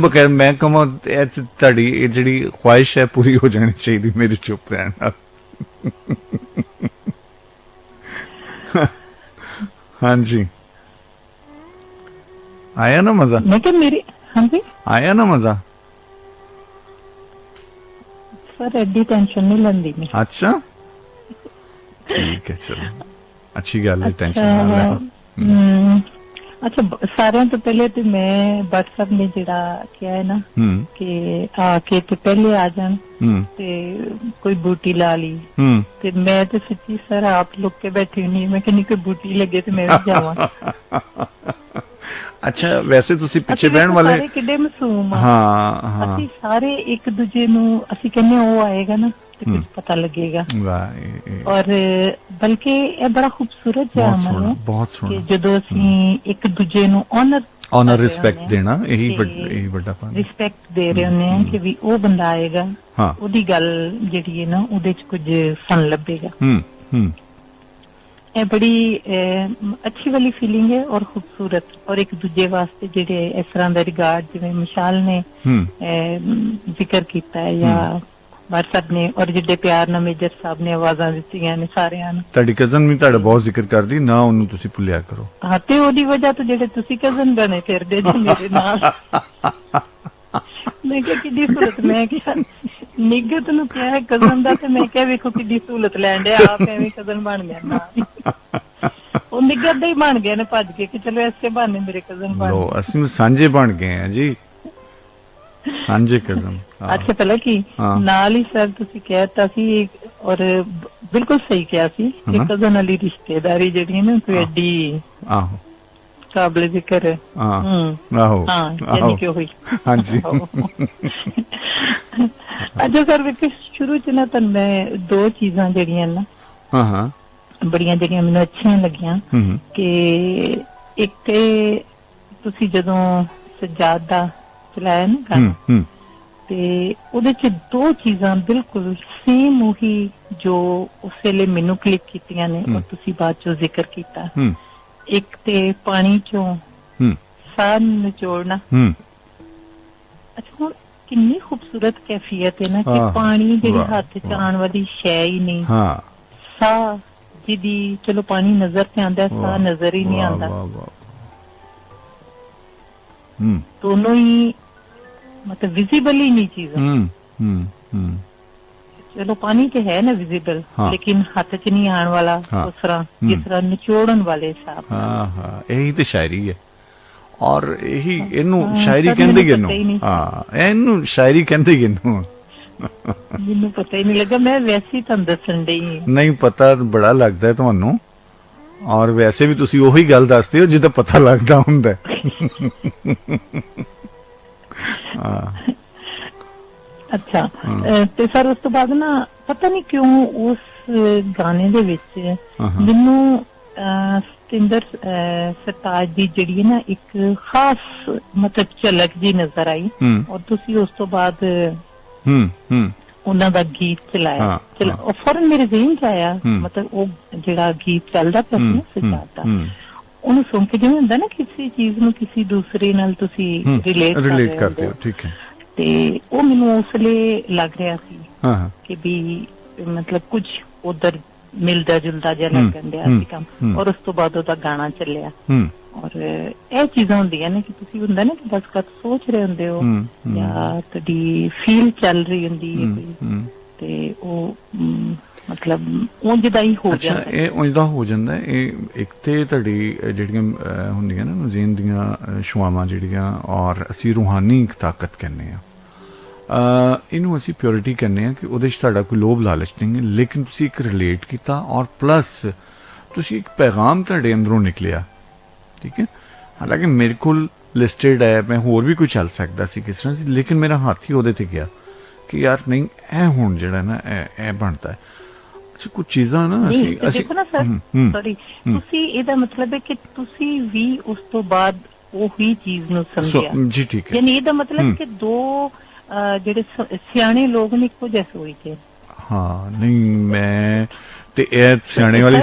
ਮੈਂ ਕਹਾਂ ਤੁਹਾਡੀ ਇਹ ਜਿਹੜੀ ਖੁਆਇਸ਼ ਹੈ ਪੂਰੀ ਹੋ ਜਾਣੀ ਚਾਹੀਦੀ ਮੇਰੇ ਚੁੱਪ ਰਹਿਣ ਨਾਲ। ਹਾਂਜੀ, ਆਇਆ ਨਾ ਮਜ਼ਾ? ਮੈਂ ਕਿਹਾ ਮੇਰੀ, ਹਾਂਜੀ ਆਇਆ ਨਾ ਮਜ਼ਾ? सर एडी टेंशन नहीं लंदी मैं। अच्छा ठीक है, चलो अच्छी गल है, टेंशन ना ले। अच्छा, सारे तो पहले तो मैं व्हाट्सएप ने जरा क्या है ना कि आके तो पहले आ जान ते कोई बूटी ला ली, ते मैं तो सच्ची सर आप लोग के बैठी हुई नहीं, मैं कहीं कोई बूटी लगे तो मैं भी जावा। अच्छा, वैसे ਤੁਸੀਂ ਪਿੱਛੇ ਬਹਿਣ ਵਾਲੇ ਸਾਰੇ ਕਿੱਡੇ ਮਾਸੂਮ ਆ। ਹਾਂ ਅਸੀਂ ਸਾਰੇ ਇੱਕ ਦੂਜੇ ਨੂੰ ਅਸੀਂ ਕਹਿੰਦੇ ਉਹ ਆਏਗਾ ਨਾ ਤੇ ਕੁਝ ਪਤਾ ਲੱਗੇਗਾ। ਵਾਹ, ਔਰ ਬਲਕਿ ਇਹ ਬੜਾ ਖੂਬਸੂਰਤ ਜਿਹਾ ਅਮਲ ਹੈ, ਬਹੁਤ ਸੋਹਣਾ, ਕਿ ਜਦੋਂ ਅਸੀਂ ਇੱਕ ਦੂਜੇ ਨੂੰ ऑनर ਰਿਸਪੈਕਟ ਦੇਣਾ, ਇਹੀ ਵੱਡਾ ਪਨ, ਰਿਸਪੈਕਟ ਦੇ ਰਹੇ ਹੁੰਦੇ ਆ ਕਿ ਵੀ ਉਹ ਬੰਦਾ ਆਏਗਾ, ਉਹਦੀ ਗੱਲ ਜਿਹੜੀ ਹੈ ਨਾ ਉਹਦੇ ਚ ਕੁਝ ਫਨ ਲੱਭੇਗਾ। ਇਹ ਬੜੀ ਅੱਛੀ ਵਾਲੀ ਫੀਲਿੰਗ ਹੈ ਔਰ ਖੂਬਸੂਰਤ, ਔਰ ਇੱਕ ਦੂਜੇ ਵਾਸਤੇ ਜਿਹੜੇ ਇਸ ਤਰ੍ਹਾਂ ਦਾ ਰਿਗਾਰਡ, ਜਿਵੇਂ ਮਿਸਾਲ ਨੇ ਜ਼ਿਕਰ ਕੀਤਾ ਹੈ ਜਾਂ WhatsApp ਨੇ, ਔਰ ਜਿਹੜੇ ਪਿਆਰ ਨਾਲ ਮੇਜਰ ਸਾਹਿਬ ਨੇ ਆਵਾਜ਼ਾਂ ਦਿੱਤੀਆਂ ਨੇ ਸਾਰਿਆਂ ਨੂੰ। ਤੁਹਾਡੀ ਕਜ਼ਨ ਵੀ ਤੁਹਾਡਾ ਬਹੁਤ ਜ਼ਿਕਰ ਕਰਦੀ ਨਾ, ਉਹਨੂੰ ਤੁਸੀਂ ਭੁੱਲਿਆ ਕਰੋ। ਹਾਂ, ਤੇ ਉਹਦੀ ਵਜ੍ਹਾ ਤੋਂ ਜਿਹੜੇ ਤੁਸੀਂ ਕਜ਼ਨ ਬਣੇ ਫਿਰਦੇ ਜੀ ਮੇਰੇ ਨਾਲ। ਮੈਂ ਕਿਹਾ ਕਿੱਡੀ ਸਹੂਲਤ, ਮੈਂ ਕਿਹਾ ਨਿਗਤ ਨੂੰ ਕਿਹਾ ਹੈ ਕਜ਼ਨ ਦਾ, ਤੇ ਮੈਂ ਕਿਹਾ ਵੇਖੋ ਕਿੱਡੀ ਸਹੂਲਤ ਲੈਣ ਡਿਆ, ਆਪ ਐਵੇਂ ਕਜ਼ਨ ਬਣ ਗਿਆ ਨਾ। ਉਹ ਨਿਗਤ ਦੇ ਹੀ ਬਣ ਗਏ ਨੇ ਭੱਜ ਕੇ ਕਿ ਚਲੋ ਐਸੇ ਬਹਾਨੇ ਮੇਰੇ ਕਜ਼ਨ ਬਣ ਗਏ। ਅਸੀਂ ਸਾਂਝੇ ਬਣ ਗਏ ਆ ਜੀ, ਸਾਂਝੇ ਕਜ਼ਨ। ਅੱਛਾ, ਪਹਿਲਾਂ ਕੀ ਨਾਲ ਹੀ ਸਰ ਤੁਸੀਂ ਕਹਿਤਾ ਸੀ, ਔਰ ਬਿਲਕੁਲ ਸਹੀ ਕਿਹਾ ਸੀ ਕਿ ਕਜ਼ਨ ਵਾਲੀ ਰਿਸ਼ਤੇਦਾਰੀ ਜਿਹੜੀ ਨਾ ਕੋਈ ਐਡੀ ਕਾਬਲੇ ਜ਼ਿਕਰ ਹੈ। ਆਹੋ ਯਾਨੀ ਕਿ ਹੋਈ। ਹਾਂਜੀ। ਅੱਛਾ ਸਰ, ਵੇਖੋ ਸ਼ੁਰੂ ਚ ਨਾ ਤੁਹਾਨੂੰ ਮੈਂ ਦੋ ਚੀਜ਼ਾਂ ਜਿਹੜੀਆਂ ਨਾ ਬੜੀਆਂ ਜਿਹੜੀਆਂ ਮੈਨੂੰ ਅੱਛੀਆਂ ਲੱਗੀਆਂ, ਕਿ ਇੱਕ ਤੇ ਤੁਸੀਂ ਜਦੋਂ ਸਜਾਦਾ ਚਲਾਇਆ ਨਾ ਗਾਣਾ, ਤੇ ਉਹਦੇ ਚ ਦੋ ਚੀਜ਼ਾਂ ਬਿਲਕੁਲ ਸੇਮ ਉਹੀ ਜੋ ਉਸ ਵੇਲੇ ਮੈਨੂੰ ਕਲਿੱਕ ਕੀਤੀਆਂ ਨੇ ਔਰ ਤੁਸੀਂ ਬਾਅਦ ਚੋਂ ਜ਼ਿਕਰ ਕੀਤਾ। ਇੱਕ ਤੇ ਪਾਣੀ ਚੋਂ ਸਾਹ ਨਿਚੋੜਨਾ। ਅੱਛਾ, ਹੁਣ ਕਿੰਨੀ ਖੂਬਸੂਰਤ ਕੈਫੀਅਤ ਹੈ ਨਾ ਕਿ ਪਾਣੀ ਜਿਹੜੀ ਹੱਥ ਚ ਆਉਣ ਵਾਲੀ ਸ਼ੈ ਹੀ ਨਹੀਂ, ਸਾਹ ਜਿਹਦੀ ਚਲੋ ਪਾਣੀ ਨਜ਼ਰ ਤੇ ਆਉਂਦਾ, ਸਾਹ ਨਜ਼ਰ ਹੀ ਨਹੀਂ ਆਉਂਦਾ, ਦੋਨੋਂ ਹੀ मतलब विजिबल ही नहीं चीजें। ਚਲੋ ਪਾਣੀ ਤੇ ਹੈ ਨਾ ਵਿਜ਼ੀਬਲ, ਲੇਕਿਨ ਹੱਥ 'ਚ ਨਹੀਂ ਆਉਣ ਵਾਲਾ, ਉਸ ਤਰ੍ਹਾਂ ਜਿਸ ਤਰ੍ਹਾਂ ਨਿਚੋੜਨ ਵਾਲੇ ਹਿਸਾਬ। ਹਾਂ, ਇਹੀ ਤੇ ਸ਼ਾਇਰੀ ਹੈ, ਔਰ ਇਹੀ ਇਹਨੂੰ ਸ਼ਾਇਰੀ ਕਹਿੰਦੇ ਹੀ ਇਹਨੂੰ। ਹਾਂ, ਇਹਨੂੰ ਸ਼ਾਇਰੀ ਕਹਿੰਦੇ ਹੀ ਇਹਨੂੰ। ਮੈਨੂੰ ਪਤਾ ਹੀ ਨਹੀਂ ਲੱਗਾ, ਮੈਂ ਵੈਸੇ ਹੀ ਤੁਹਾਨੂੰ ਦੱਸਣ ਡਈ। ਨਹੀਂ, ਪਤਾ ਬੜਾ ਲੱਗਦਾ ਤੁਹਾਨੂੰ, ਔਰ ਵੈਸੇ ਵੀ ਤੁਸੀਂ ਉਹੀ ਗੱਲ ਦੱਸਦੇ ਹੋ ਜਿਹਦਾ ਪਤਾ ਲੱਗਦਾ ਹੁੰਦਾ। ਅੱਛਾ, ਤੇ ਸਰ ਉਸ ਤੋਂ ਬਾਅਦ ਨਾ ਪਤਾ ਨਹੀਂ ਕਿਉਂ ਉਸ ਗਾਣੇ ਦੇ ਵਿੱਚ ਮੈਨੂੰ ਸਤਿੰਦਰ ਸਰਤਾਜ ਦੀ ਜਿਹੜੀ ਹੈ ਨਾ ਇੱਕ ਖਾਸ ਮਤਲਬ ਝਲਕ ਜੀ ਨਜ਼ਰ ਆਈ, ਔਰ ਤੁਸੀਂ ਉਸ ਤੋਂ ਬਾਅਦ ਉਹਨਾਂ ਦਾ ਗੀਤ ਚਲਾਇਆ, ਉਹ ਫੌਰਨ ਮੇਰੇ ਜ਼ਿਹਨ 'ਚ ਆਇਆ। ਮਤਲਬ ਉਹ ਜਿਹੜਾ ਗੀਤ ਚੱਲਦਾ ਪਿਆ ਸੀ ਸਜਾਦ ਦਾ, ਉਹਨੂੰ ਸੁਣ ਕੇ ਜਿਵੇਂ ਹੁੰਦਾ ਨਾ ਕਿਸੇ ਚੀਜ਼ ਨੂੰ ਕਿਸੇ ਦੂਸਰੇ ਨਾਲ ਤੁਸੀਂ ਰਿਲੇਟ ਕਰਦੇ ਹੋ, ਠੀਕ ਹੈ, ਤੇ ਉਹ ਮੈਨੂੰ ਉਸ ਲਈ ਲੱਗ ਰਿਹਾ ਸੀ ਕਿ ਵੀ ਮਤਲਬ ਕੁਝ ਉਧਰ ਮਿਲਦਾ ਜੁਲਦਾ ਜਿਹਾ ਲੱਗਣ ਡਿਆ ਸੀ ਕੰਮ। ਔਰ ਉਸ ਤੋਂ ਬਾਅਦ ਉਹਦਾ ਗਾਣਾ ਚੱਲਿਆ, ਔਰ ਇਹ ਚੀਜ਼ਾਂ ਹੁੰਦੀਆਂ ਨੇ ਕਿ ਤੁਸੀਂ ਹੁੰਦਾ ਨਾ ਕਿ ਬਸ ਕਦ ਸੋਚ ਰਹੇ ਹੁੰਦੇ ਹੋ ਜਾਂ ਤੁਹਾਡੀ ਫੀਲ ਚੱਲ ਰਹੀ ਹੁੰਦੀ ਹੈ, ਤੇ ਉਹ ਮਤਲਬ ਉਂਝ ਦਾ ਹੀ ਹੋ ਜਾਂਦਾ। ਇਹ ਉਂਝ ਦਾ ਹੋ ਜਾਂਦਾ। ਇਹ ਇੱਕ ਤੇ ਤੁਹਾਡੀ ਜਿਹੜੀਆਂ ਹੁੰਦੀਆਂ ਨਾ ਜ਼ਿਹਨ ਦੀਆਂ ਸ਼ੁਆਵਾਂ ਜਿਹੜੀਆਂ, ਔਰ ਅਸੀਂ ਰੂਹਾਨੀ ਇੱਕ ਤਾਕਤ ਕਹਿੰਦੇ ਹਾਂ, ਇਹਨੂੰ ਅਸੀਂ ਪਿਓਰਿਟੀ ਕਹਿੰਦੇ ਹਾਂ ਕਿ ਉਹਦੇ 'ਚ ਤੁਹਾਡਾ ਕੋਈ ਲੋਭ ਲਾਲਚ ਨਹੀਂ ਹੈ, ਲੇਕਿਨ ਤੁਸੀਂ ਇੱਕ ਰਿਲੇਟ ਕੀਤਾ, ਔਰ ਪਲੱਸ ਤੁਸੀਂ ਇੱਕ ਪੈਗਾਮ ਤੁਹਾਡੇ ਅੰਦਰੋਂ ਨਿਕਲਿਆ, ਠੀਕ ਹੈ। ਹਾਲਾਂਕਿ ਮੇਰੇ ਕੋਲ ਲਿਸਟਡ ਹੈ, ਮੈਂ ਹੋਰ ਵੀ ਕੋਈ ਚੱਲ ਸਕਦਾ ਸੀ ਕਿਸ ਤਰ੍ਹਾਂ ਸੀ, ਲੇਕਿਨ ਮੇਰਾ ਹੱਥ ਹੀ ਉਹਦੇ ਤੇ ਗਿਆ ਕਿ ਯਾਰ ਨਹੀਂ, ਇਹ ਹੁਣ ਜਿਹੜਾ ਨਾ ਇਹ ਬਣਦਾ ਹੈ। ਅੱਛਾ, ਕੁਝ ਚੀਜ਼ਾਂ ਨਾ ਅਸੀਂ ਦੇਖੋ ਨਾ ਸਰ, ਸੌਰੀ, ਤੁਸੀਂ ਇਹਦਾ ਮਤਲਬ ਹੈ ਕਿ ਤੁਸੀਂ ਵੀ ਉਸ ਤੋਂ ਬਾਅਦ ਉਹੀ ਚੀਜ਼ ਨੂੰ ਸਮਝਿਆ। ਜੀ ਠੀਕ ਹੈ, ਯਾਨੀ ਇਹਦਾ ਮਤਲਬ ਕਿ ਦੋ ਜਿਹੜੇ ਸਿਆਣੇ ਲੋਕ ਨੇ ਇੱਕੋ ਜਿਹੇ ਸੋਚਦੇ। ਹਾਂ, ਨਹੀਂ ਮੈਂ ਤੇ ਇਹ ਸਿਆਣੇ ਵਾਲੀ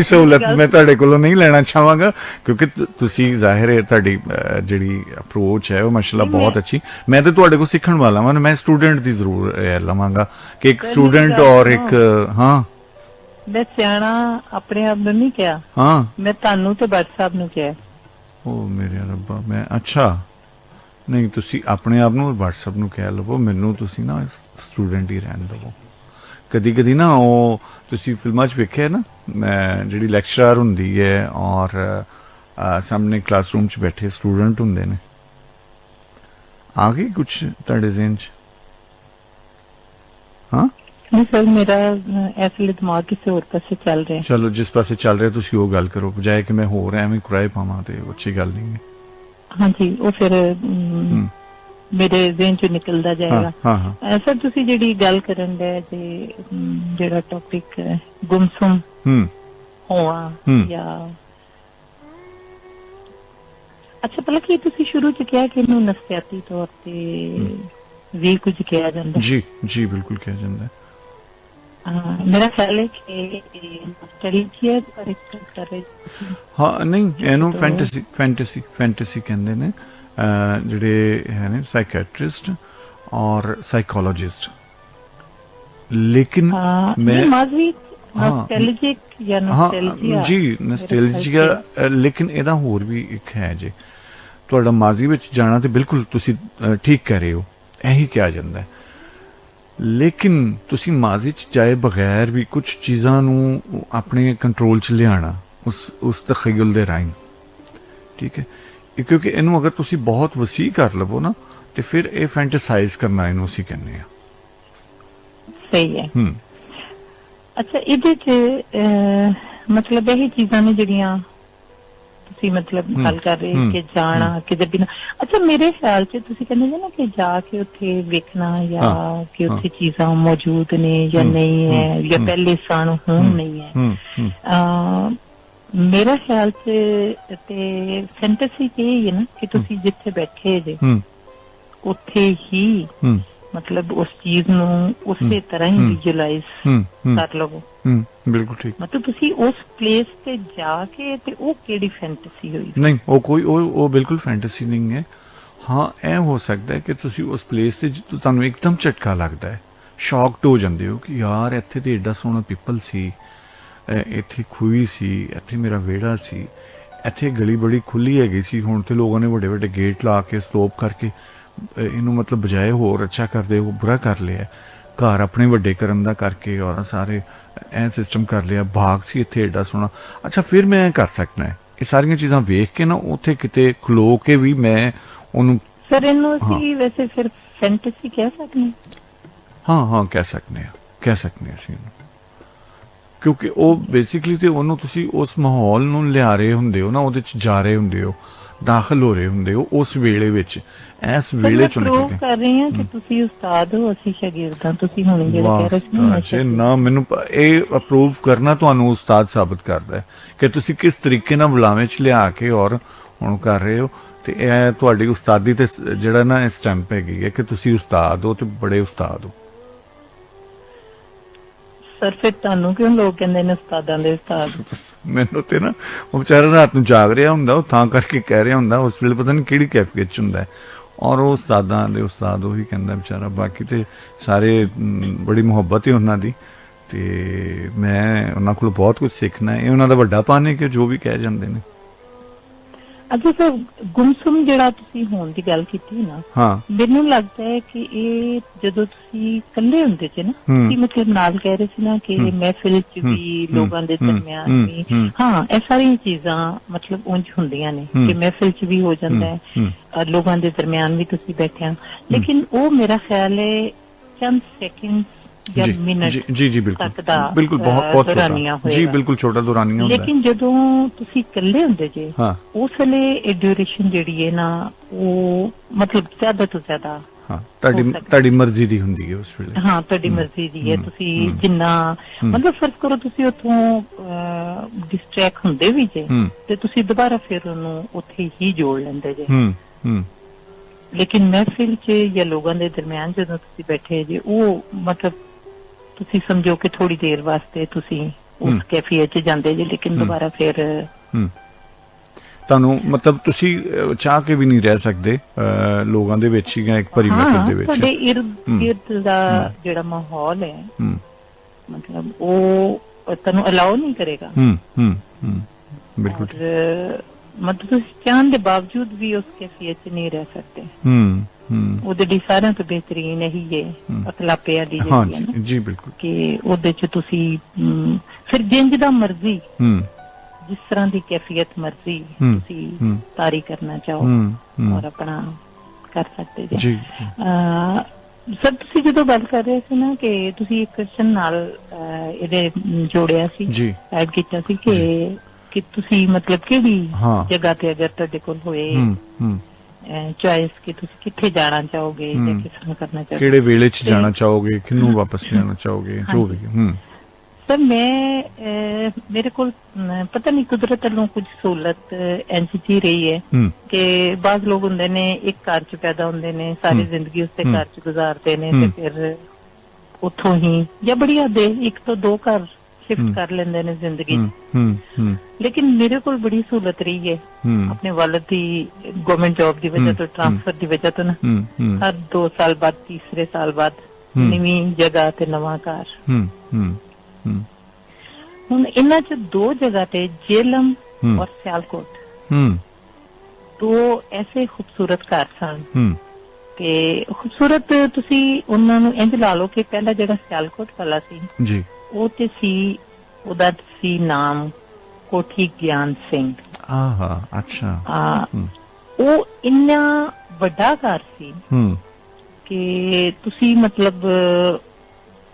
ਸਹੂਲਤ ਮੈਂ ਤੁਹਾਡੇ ਕੋਲੋਂ ਨਹੀਂ ਲੈਣਾ ਚਾਹਾਂਗਾ, ਕਿਉਂਕਿ ਤੁਸੀਂ ਜ਼ਾਹਿਰ ਹੈ ਤੁਹਾਡੀ ਜਿਹੜੀ ਅਪਰੋਚ ਹੈ ਉਹ ਮਾਸ਼ਾਅੱਲਾ ਬਹੁਤ ਅੱਛੀ। ਮੈਂ ਤੇ ਤੁਹਾਡੇ ਕੋਲ ਸਿੱਖਣ ਵਾਲਾ ਹਾਂ, ਮੈਂ ਸਟੂਡੈਂਟ ਦੀ ਜ਼ਰੂਰ ਲਵਾਂਗਾ ਕਿ ਇੱਕ ਸਟੂਡੈਂਟ ਔਰ ਇੱਕ ਮੈਂ ਸਿਆਣਾ ਆਪਣੇ ਆਪ ਨੂੰ ਨਹੀਂ ਕਿਹਾ, ਮੈਂ ਤੁਹਾਨੂੰ ਤੇ ਬੱਟ ਸਾਹਿਬ ਨੂੰ ਕਿਹਾ। ਉਹ ਮੇਰੇ ਰੱਬਾ, ਮੈਂ ਅੱਛਾ ਨਹੀਂ, ਤੁਸੀਂ ਆਪਣੇ ਆਪ ਨੂੰ WhatsApp ਨੂੰ ਕਹਿ ਲਵੋ, ਮੈਨੂੰ ਤੁਸੀਂ ਨਾ ਸਟੂਡੈਂਟ ਹੀ ਰਹਿਣ ਦੇਵੋ। ਕਦੀ ਕਦੀ ਨਾ ਉਹ ਤੁਸੀਂ ਫਿਲਮਾਂ 'ਚ ਵੇਖਿਆ ਨਾ, ਜਿਹੜੀ ਲੈਕਚਰਰ ਹੁੰਦੀ ਹੈ ਔਰ ਸਾਹਮਣੇ ਕਲਾਸਰੂਮ 'ਚ ਬੈਠੇ ਸਟੂਡੈਂਟ ਹੁੰਦੇ ਨੇ, ਆ ਗਈ ਕੁਛ ਤੁਹਾਡੇ ਜ਼ਿਹਨ 'ਚ? ਹਾਂ ਨਹੀਂ ਸਰ, ਮੇਰਾ ਇਸ ਵੇਲੇ ਦਿਮਾਗ ਕਿਸੇ ਹੋਰ ਪਾਸੇ ਚੱਲ ਰਿਹਾ। ਚਲੋ, ਜਿਸ ਪਾਸੇ ਚੱਲ ਰਿਹਾ ਤੁਸੀਂ ਉਹ ਗੱਲ ਕਰੋ, ਬਜਾਏ ਕਿ ਮੈਂ ਹੋਰ ਐਵੇਂ ਕੁਰਾਏ ਪਾਵਾਂ, ਤੇ ਅੱਛੀ ਗੱਲ ਨਹੀਂ ਹੈ। ਹਾਂਜੀ, ਉਹ ਫਿਰ ਮੇਰੇ ਜ਼ਿਹਨ ਚੋਂ ਨਿਕਲਦਾ ਜਾਏਗਾ। ਸਰ ਤੁਸੀਂ ਜਿਹੜੀ ਗੱਲ ਕਰਨ ਦੇ ਜਿਹੜਾ ਟੌਪਿਕ ਗੁੰਮਸੁਮ ਹੋਣਾ ਜਾਂ ਅੱਛਾ, ਪਹਿਲਾਂ ਕੀ ਤੁਸੀਂ ਸ਼ੁਰੂ ਚ ਕਿਹਾ ਕਿ ਇਹਨੂੰ ਨਫਸਿਆਤੀ ਤੌਰ ਤੇ ਵੀ ਕੁਝ ਕਿਹਾ ਜਾਂਦਾ? ਜੀ ਜੀ, ਬਿਲਕੁਲ ਕਿਹਾ ਜਾਂਦਾ। ਮੇਰਾ ਖਿਆਲ ਹੈ ਕਿ ਹਾਂ, ਨਹੀਂ, ਇਹਨੂੰ ਫੈਂਟੇਸੀ ਕਹਿੰਦੇ ਨੇ ਜਿਹੜੇ ਹੈ ਨੇ ਸਾਈਕੈਟਰਿਸਟ ਔਰ ਸਾਈਕੋਲੋਜਿਸਟ। ਲੇਕਿਨ ਮੈਂ ਜੀ ਨੋਸਟੈਲਜੀਆ, ਲੇਕਿਨ ਇਹਦਾ ਹੋਰ ਵੀ ਇੱਕ ਹੈ ਜੇ ਤੁਹਾਡਾ ਮਾਜ਼ੀ ਵਿੱਚ ਜਾਣਾ, ਤੇ ਬਿਲਕੁਲ ਤੁਸੀਂ ਠੀਕ ਕਹਿ ਰਹੇ ਹੋ, ਇਹੀ ਕਿਹਾ ਜਾਂਦਾ। ਲੇਕਿਨ ਤੁਸੀਂ ਮਾਜ਼ੀ 'ਚ ਜਾਏ ਬਗੈਰ ਵੀ ਕੁਝ ਚੀਜ਼ਾਂ ਨੂੰ ਆਪਣੇ ਕੰਟਰੋਲ 'ਚ ਲਿਆਉਣਾ ਉਸ ਤਖਯਲ ਦੇ ਰਾਹੀਂ, ਠੀਕ ਹੈ, ਕਿਉਂਕਿ ਇਹਨੂੰ ਅਗਰ ਤੁਸੀਂ ਬਹੁਤ ਵਸੀਹ ਕਰ ਲਵੋ ਨਾ, ਤੇ ਫਿਰ ਇਹ ਫੈਂਟਸਾਈਜ਼ ਕਰਨਾ ਇਹਨੂੰ ਅਸੀਂ ਕਹਿੰਦੇ ਆ। ਸਹੀ ਹੈ। ਅੱਛਾ, ਇਹਦੇ 'ਚ ਮਤਲਬ ਇਹ ਚੀਜ਼ਾਂ ਨੇ ਜਿਹੜੀਆਂ ਤੁਸੀਂ ਮਤਲਬ ਗੱਲ ਕਰ ਰਹੇ ਕਿ ਜਾਣਾ ਕਿਤੇ ਬਿਨਾਂ। ਅੱਛਾ, ਮੇਰੇ ਖਿਆਲ 'ਚ ਤੁਸੀਂ ਕਹਿੰਦੇ ਨਾ ਕਿ ਜਾ ਕੇ ਉੱਥੇ ਵੇਖਣਾ ਜਾਂ ਕਿ ਉੱਥੇ ਚੀਜ਼ਾਂ ਮੌਜੂਦ ਨੇ ਜਾਂ ਨਹੀਂ ਹੈ, ਜਾਂ ਪਹਿਲੇ ਸਨ ਹੁਣ ਨਹੀਂ ਹੈ। ਮੇਰਾ ਖਿਆਲ 'ਚ ਤੇ ਫੈਂਟਸੀ ਇਹ ਹੈ ਨਾ ਕਿ ਤੁਸੀਂ ਜਿੱਥੇ ਬੈਠੇ ਜੇ ਉੱਥੇ ਹੀ ਮਤਲਬ ਉਸ ਚੀਜ਼ ਨੂੰ ਉਸੇ ਤਰ੍ਹਾਂ ਹੀ ਵਿਜ਼ੂਅਲਾਈਜ਼ ਕਰ ਲਵੋ। ਬਿਲਕੁਲ ਠੀਕ। ਮਤਲਬ ਤੁਸੀਂ ਉਸ ਪਲੇਸ ਤੇ ਜਾ ਕੇ, ਤੇ ਉਹ ਕਿਹੜੀ ਫੈਂਟਸੀ ਹੋਈ? ਨਹੀਂ, ਉਹ ਬਿਲਕੁਲ ਫੈਂਟਸੀ ਨਹੀਂ ਹੈ। ਹਾਂ, ਇਹ ਹੋ ਸਕਦਾ ਹੈ ਕਿ ਤੁਸੀਂ ਉਸ ਪਲੇਸ ਤੇ ਤੁਹਾਨੂੰ ਇੱਕਦਮ ਝਟਕਾ ਲੱਗਦਾ ਹੈ, ਸ਼ੌਕਡ ਹੋ ਜਾਂਦੇ ਹੋ ਕਿ ਯਾਰ ਇੱਥੇ ਤੇ ਏਡਾ ਸੋਹਣਾ ਪੀਪਲ ਸੀ, ਇੱਥੇ ਖੂਹੀ ਸੀ, ਇੱਥੇ ਮੇਰਾ ਵਿਹੜਾ ਸੀ, ਇੱਥੇ ਗਲੀ ਬੜੀ ਖੁੱਲੀ ਹੈਗੀ ਸੀ, ਹੁਣ ਤੇ ਲੋਕਾਂ ਨੇ ਵੱਡੇ ਵੱਡੇ ਗੇਟ ਲਾ ਕੇ ਸਲੋਪ ਕਰਕੇ ਇਹਨੂੰ ਮਤਲਬ ਬਜਾਏ ਹੋਰ ਅੱਛਾ ਕਰਦੇ ਉਹ ਬੁਰਾ ਕਰ ਲਿਆ। ਘਰ ਆਪਣੇ ਵੱਡੇ ਕਰਨ ਦਾ ਕਰਕੇ ਔਰ ਸਾਰੇ ਇਹ ਸਿਸਟਮ ਕਰ ਲਿਆ, ਬਾਗ ਸੀ ਇੱਥੇ ਐਡਾ ਸੋਹਣਾ, ਅੱਛਾ ਫਿਰ ਮੈਂ ਕਰ ਸਕਦਾ ਇਹ ਸਾਰੀਆਂ ਚੀਜ਼ਾਂ ਵੇਖ ਕੇ ਨਾ ਉੱਥੇ ਕਿਤੇ ਖਲੋ ਕੇ ਵੀ ਮੈਂ ਉਹਨੂੰ ਸਰ ਇਹਨੂੰ ਅਸੀਂ ਵੈਸੇ ਫਿਰ ਫੈਂਟਸੀ ਕਹਿ ਸਕਦੇ ਹਾਂ? ਹਾਂ ਕਹਿ ਸਕਦੇ ਹਾਂ ਅਸੀਂ ਇਹਨੂੰ, ਕਿਉਂਕਿ ਉਹ ਬੇਸਿਕਲੀ ਤੇ ਉਹਨੂੰ ਤੁਸੀਂ ਉਸ ਮਾਹੌਲ ਨੂੰ ਲਿਆ ਰਹੇ ਹੁੰਦੇ ਹੋ ਨਾ, ਉਹਦੇ ਚ ਜਾ ਰਹੇ ਹੁੰਦੇ ਹੋ, ਦਾਖਲ ਹੋ ਰਹੇ ਹੁੰਦੇ ਹੋ ਉਸ ਵੇਲੇ ਵਿੱਚ, ਇਸ ਵੇਲੇ ਚੋਂ ਨਿਕਲ ਕੇ ਕਰ ਰਹੇ ਹਾਂ ਕਿ ਤੁਸੀਂ ਉਸਤਾਦ ਹੋ, ਅਸੀਂ ਸ਼ਾਗਿਰਦ ਹਾਂ। ਤੁਸੀਂ ਹੁਣ ਜਿਹੜਾ ਕਹਿ ਰਹੇ ਸੀ ਨਾ, ਮੈਨੂੰ ਇਹ ਅਪਰੂਵ ਕਰਨਾ ਤੁਹਾਨੂੰ ਉਸਤਾਦ ਸਾਬਤ ਕਰਦਾ ਹੈ ਕਿ ਤੁਸੀਂ ਕਿਸ ਤਰੀਕੇ ਨਾਲ ਬੁਲਾਵੇਂ ਚ ਲਿਆ ਕੇ ਔਰ ਹੁਣ ਕਰ ਰਹੇ ਹੋ, ਤੇ ਇਹ ਤੁਹਾਡੀ ਉਸਤਾਦੀ ਤੇ ਜਿਹੜਾ ਨਾ ਸਟੈਂਪ ਹੈਗੀ ਹੈ ਕਿ ਤੁਸੀਂ ਉਸਤਾਦ ਹੋ ਤੇ ਬੜੇ ਉਸਤਾਦ ਹੋ। ਸਰ ਫਿਰ ਤੁਹਾਨੂੰ ਕਿਉਂ ਲੋਕ ਕਹਿੰਦੇ ਨੇ ਉਸਤਾਦਾਂ ਦੇ ਉਸਤਾਦ? ਮੈਨੂੰ ਤੇ ਨਾ ਉਹ ਵਿਚਾਰਾ ਰਾਤ ਨੂੰ ਜਾਗ ਰਿਹਾ ਹੁੰਦਾ, ਉਹ ਤਾਂ ਕਰਕੇ ਕਹਿ ਰਿਹਾ ਹੁੰਦਾ, ਉਸ ਵੇਲੇ ਪਤਾ ਨਹੀਂ ਕਿਹੜੀ ਕੈਫੀਅਤ ਚ ਹੁੰਦਾ, ਔਰ ਉਹ ਉਸਤਾਦਾਂ ਦੇ ਉਸਤਾਦ ਉਹੀ ਕਹਿੰਦਾ ਵਿਚਾਰਾ। ਬਾਕੀ ਤੇ ਸਾਰੇ ਬੜੀ ਮੁਹੱਬਤ ਹੈ ਉਹਨਾਂ ਦੀ, ਤੇ ਮੈਂ ਉਹਨਾਂ ਕੋਲ ਬਹੁਤ ਕੁਝ ਸਿੱਖਣਾ। ਇਹ ਉਹਨਾਂ ਦਾ ਵੱਡਾਪਨ ਹੈ ਕਿ ਜੋ ਵੀ ਕਹਿ ਜਾਂਦੇ ਨੇ। ਅੱਛਾ ਸਰ, ਗੁੰਮਸੁਮ ਜਿਹੜਾ ਤੁਸੀਂ ਹੋਣ ਦੀ ਗੱਲ ਕੀਤੀ ਨਾ, ਮੈਨੂੰ ਲੱਗਦਾ ਹੈ ਕਿ ਇਹ ਜਦੋਂ ਤੁਸੀਂ ਇਕੱਲੇ ਹੁੰਦੇ ਸੀ ਨਾ, ਤੁਸੀਂ ਮਤਲਬ ਨਾਲ ਕਹਿ ਰਹੇ ਸੀ ਨਾ ਕਿ ਮਹਿਫਿਲ ਚ ਵੀ ਲੋਕਾਂ ਦੇ ਦਰਮਿਆਨ ਵੀ, ਹਾਂ ਇਹ ਸਾਰੀਆਂ ਚੀਜ਼ਾਂ ਮਤਲਬ ਉਂਝ ਹੁੰਦੀਆਂ ਨੇ ਕਿ ਮਹਿਫਿਲ ਚ ਵੀ ਹੋ ਜਾਂਦਾ ਹੈ, ਲੋਕਾਂ ਦੇ ਦਰਮਿਆਨ ਵੀ ਤੁਸੀਂ ਬੈਠੇ ਹੋ, ਲੇਕਿਨ ਉਹ ਮੇਰਾ ਖਿਆਲ ਹੈ ਚੰਦ ਸੈਕਿੰਡ ਜਾਂ ਮਿੰਟ ਤੱਕ ਦਾ ਦੌਰਾਨੀਆ ਹੋਏਗਾ। ਜੀ ਬਿਲਕੁਲ ਛੋਟਾ ਦੌਰਾਨੀਆ ਹੁੰਦਾ। ਲੇਕਿਨ ਜਦੋਂ ਤੁਸੀਂ ਇਕੱਲੇ ਹੁੰਦੇ ਜੇ ਉਸ ਵੇਲੇ ਇਹ ਡਿਊਰੇਸ਼ਨ ਜਿਹੜੀ ਹੈ ਨਾ ਉਹ ਮਤਲਬ ਜ਼ਿਆਦਾ ਤੋਂ ਜ਼ਿਆਦਾ ਤੁਹਾਡੀ ਮਰਜ਼ੀ ਦੀ ਹੁੰਦੀ ਹੈ ਉਸ ਵੇਲੇ। ਹਾਂ ਤੁਹਾਡੀ ਮਰਜ਼ੀ ਦੀ ਹੈ, ਤੁਸੀਂ ਜਿੰਨਾ ਮਤਲਬ ਫਰਜ਼ ਕਰੋ ਤੁਸੀਂ ਉੱਥੋਂ ਡਿਸਟਰੈਕਟ ਹੁੰਦੇ ਵੀ ਜੇ ਤੇ ਤੁਸੀਂ ਦੁਬਾਰਾ ਫਿਰ ਉਹਨੂੰ ਉੱਥੇ ਹੀ ਜੋੜ ਲੈਂਦੇ ਜੇ। ਲੇਕਿਨ ਮਹਿਫਿਲ ਚ ਜਾਂ ਲੋਕਾਂ ਦੇ ਦਰਮਿਆਨ ਜਦੋਂ ਤੁਸੀਂ ਬੈਠੇ ਜੇ ਉਹ ਮਤਲਬ ਤੁਸੀਂ ਸਮਝੋ ਕਿ ਥੋੜੀ ਦੇਰ ਵਾਸਤੇ ਤੁਸੀਂ ਉਸ ਕੈਫੀਅਤ ਚ ਜਾਂਦੇ ਜੇ, ਲੇਕਿਨ ਦੁਬਾਰਾ ਫਿਰ ਤੁਹਾਨੂੰ ਮਤਲਬ ਤੁਸੀਂ ਚਾਹ ਕੇ ਵੀ ਨਹੀਂ ਰਹਿ ਸਕਦੇ ਲੋਕਾਂ ਦੇ ਵਿੱਚ ਹੀ ਇੱਕ ਭਰੀ ਮਹਿਫਿਲ ਦੇ ਵਿੱਚ। ਤੁਹਾਡੇ ਇਰਦ ਗਿਰਦ ਦਾ ਜਿਹੜਾ ਮਾਹੌਲ ਹੈ ਮਤਲਬ ਉਹ ਤੁਹਾਨੂੰ ਅਲਾਓ ਨਹੀਂ ਕਰੇਗਾ। ਬਿਲਕੁਲ ਮਤਲਬ ਤੁਸੀਂ ਚਾਹਣ ਦੇ ਬਾਵਜੂਦ ਵੀ ਉਸ ਕੈਫੀਅਤ ਚ ਨਹੀਂ ਰਹਿ ਸਕਦੇ। ਉਹਦੇ ਲਈ ਸਾਰਿਆਂ ਤੋਂ ਬਿਹਤਰੀਨ ਇਹੀ ਹੈ ਅਖਲਾਪਿਆ ਦੀ ਜਿਹੜੀ ਹੈ ਨਾ, ਜੀ ਬਿਲਕੁਲ, ਕਿ ਉਹਦੇ ਚ ਤੁਸੀਂ ਫਿਰ ਜਿੰਜ ਦਾ ਮਰਜ਼ੀ ਜਿਸ ਤਰ੍ਹਾਂ ਦੀ ਕੈਫੀਅਤ ਮਰਜ਼ੀ ਤੁਸੀਂ ਤਾਰੀ ਕਰਨਾ ਚਾਹੋ ਔਰ ਆਪਣਾ ਕਰ ਸਕਦੇ ਜੀ। ਸਰ ਤੁਸੀਂ ਜਦੋਂ ਗੱਲ ਕਰ ਰਹੇ ਸੀ ਨਾ ਕਿ ਤੁਸੀਂ ਇੱਕ ਕ੍ਰਿਸ਼ਨ ਨਾਲ ਇਹਦੇ ਜੋੜਿਆ ਸੀ, ਐਡ ਕੀਤਾ ਸੀ ਕਿ ਤੁਸੀਂ ਮਤਲਬ ਕਿਹੜੀ ਜਗ੍ਹਾ ਤੇ ਅਗਰ ਤੁਹਾਡੇ ਕੋਲ ਹੋਏ ਚੋਇਸ ਕਿ ਤੁਸੀਂ ਕਿੱਥੇ ਜਾਣਾ ਚਾਹੋਗੇ ਜਾਂ ਕਿਸ ਤਰ੍ਹਾਂ ਕਰਨਾ ਚਾਹੋਗੇ, ਕਿਹੜੇ ਵੇਲੇ ਚ ਜਾਣਾ ਚਾਹੋਗੇ, ਕਿਹਨੂੰ ਵਾਪਸ ਲਿਆਉਣਾ ਚਾਹੋਗੇ, ਜੋ ਵੀ। ਸਰ ਮੇਰੇ ਕੋਲ ਪਤਾ ਨਹੀਂ ਕੁਦਰਤ ਵੱਲੋਂ ਕੁਝ ਸਹੂਲਤ ਇੰਝ ਦੀ ਰਹੀ ਹੈ ਕਿ ਬਾਜ਼ ਲੋਕ ਹੁੰਦੇ ਨੇ ਇੱਕ ਘਰ ਚ ਪੈਦਾ ਹੁੰਦੇ ਨੇ, ਸਾਰੀ ਜ਼ਿੰਦਗੀ ਉਸੇ ਘਰ ਚ ਗੁਜ਼ਾਰਦੇ ਨੇ ਤੇ ਫਿਰ ਉੱਥੋਂ ਹੀ ਜਾਂ ਬੜੀਆ ਦੇ 1 ਤੋਂ 2 ਘਰ ਸ਼ਿਫਟ ਕਰ ਲੈਂਦੇ ਨੇ ਜ਼ਿੰਦਗੀ। ਲੇਕਿਨ ਮੇਰੇ ਕੋਲ ਬੜੀ ਸਹੂਲਤ ਰਹੀ ਹੈ ਆਪਣੇ ਵਾਲਦ ਦੀ ਗਵਰਨਮੈਂਟ ਜੌਬ ਦੀ ਵਜ੍ਹਾ ਤੋਂ, ਟ੍ਰਾਂਸਫਰ ਦੀ ਵਜ੍ਹਾ ਤੋਂ ਨਾ, ਹਰ 2 ਸਾਲ ਬਾਅਦ, ਤੀਸਰੇ ਸਾਲ ਬਾਅਦ ਨਵੀਂ ਜਗ੍ਹਾ ਤੇ ਨਵਾਂ ਘਰ। ਹੁਣ ਇਹਨਾਂ ਚ 2 ਜਗ੍ਹਾ ਤੇ ਜੇਲਮ ਔਰ ਸਿਆਲਕੋਟ 2 ਐਸੇ ਖੂਬਸੂਰਤ ਘਰ ਸਨ ਕਿ ਖੂਬਸੂਰਤ ਤੁਸੀਂ ਉਹਨਾਂ ਨੂੰ ਇੰਝ ਲਾ ਲਓ ਕਿ ਪਹਿਲਾ ਜਿਹੜਾ ਸਿਆਲਕੋਟ ਵਾਲਾ ਸੀ ਉਹ ਤੇ ਸੀ, ਉਹਦਾ ਸੀ ਨਾਮ ਕੋਠੀ ਗਿਆਨ ਸਿੰਘ। ਅੱਛਾ। ਉਹ ਇੰਨਾ ਵੱਡਾ ਘਰ ਸੀ ਕਿ ਤੁਸੀਂ ਮਤਲਬ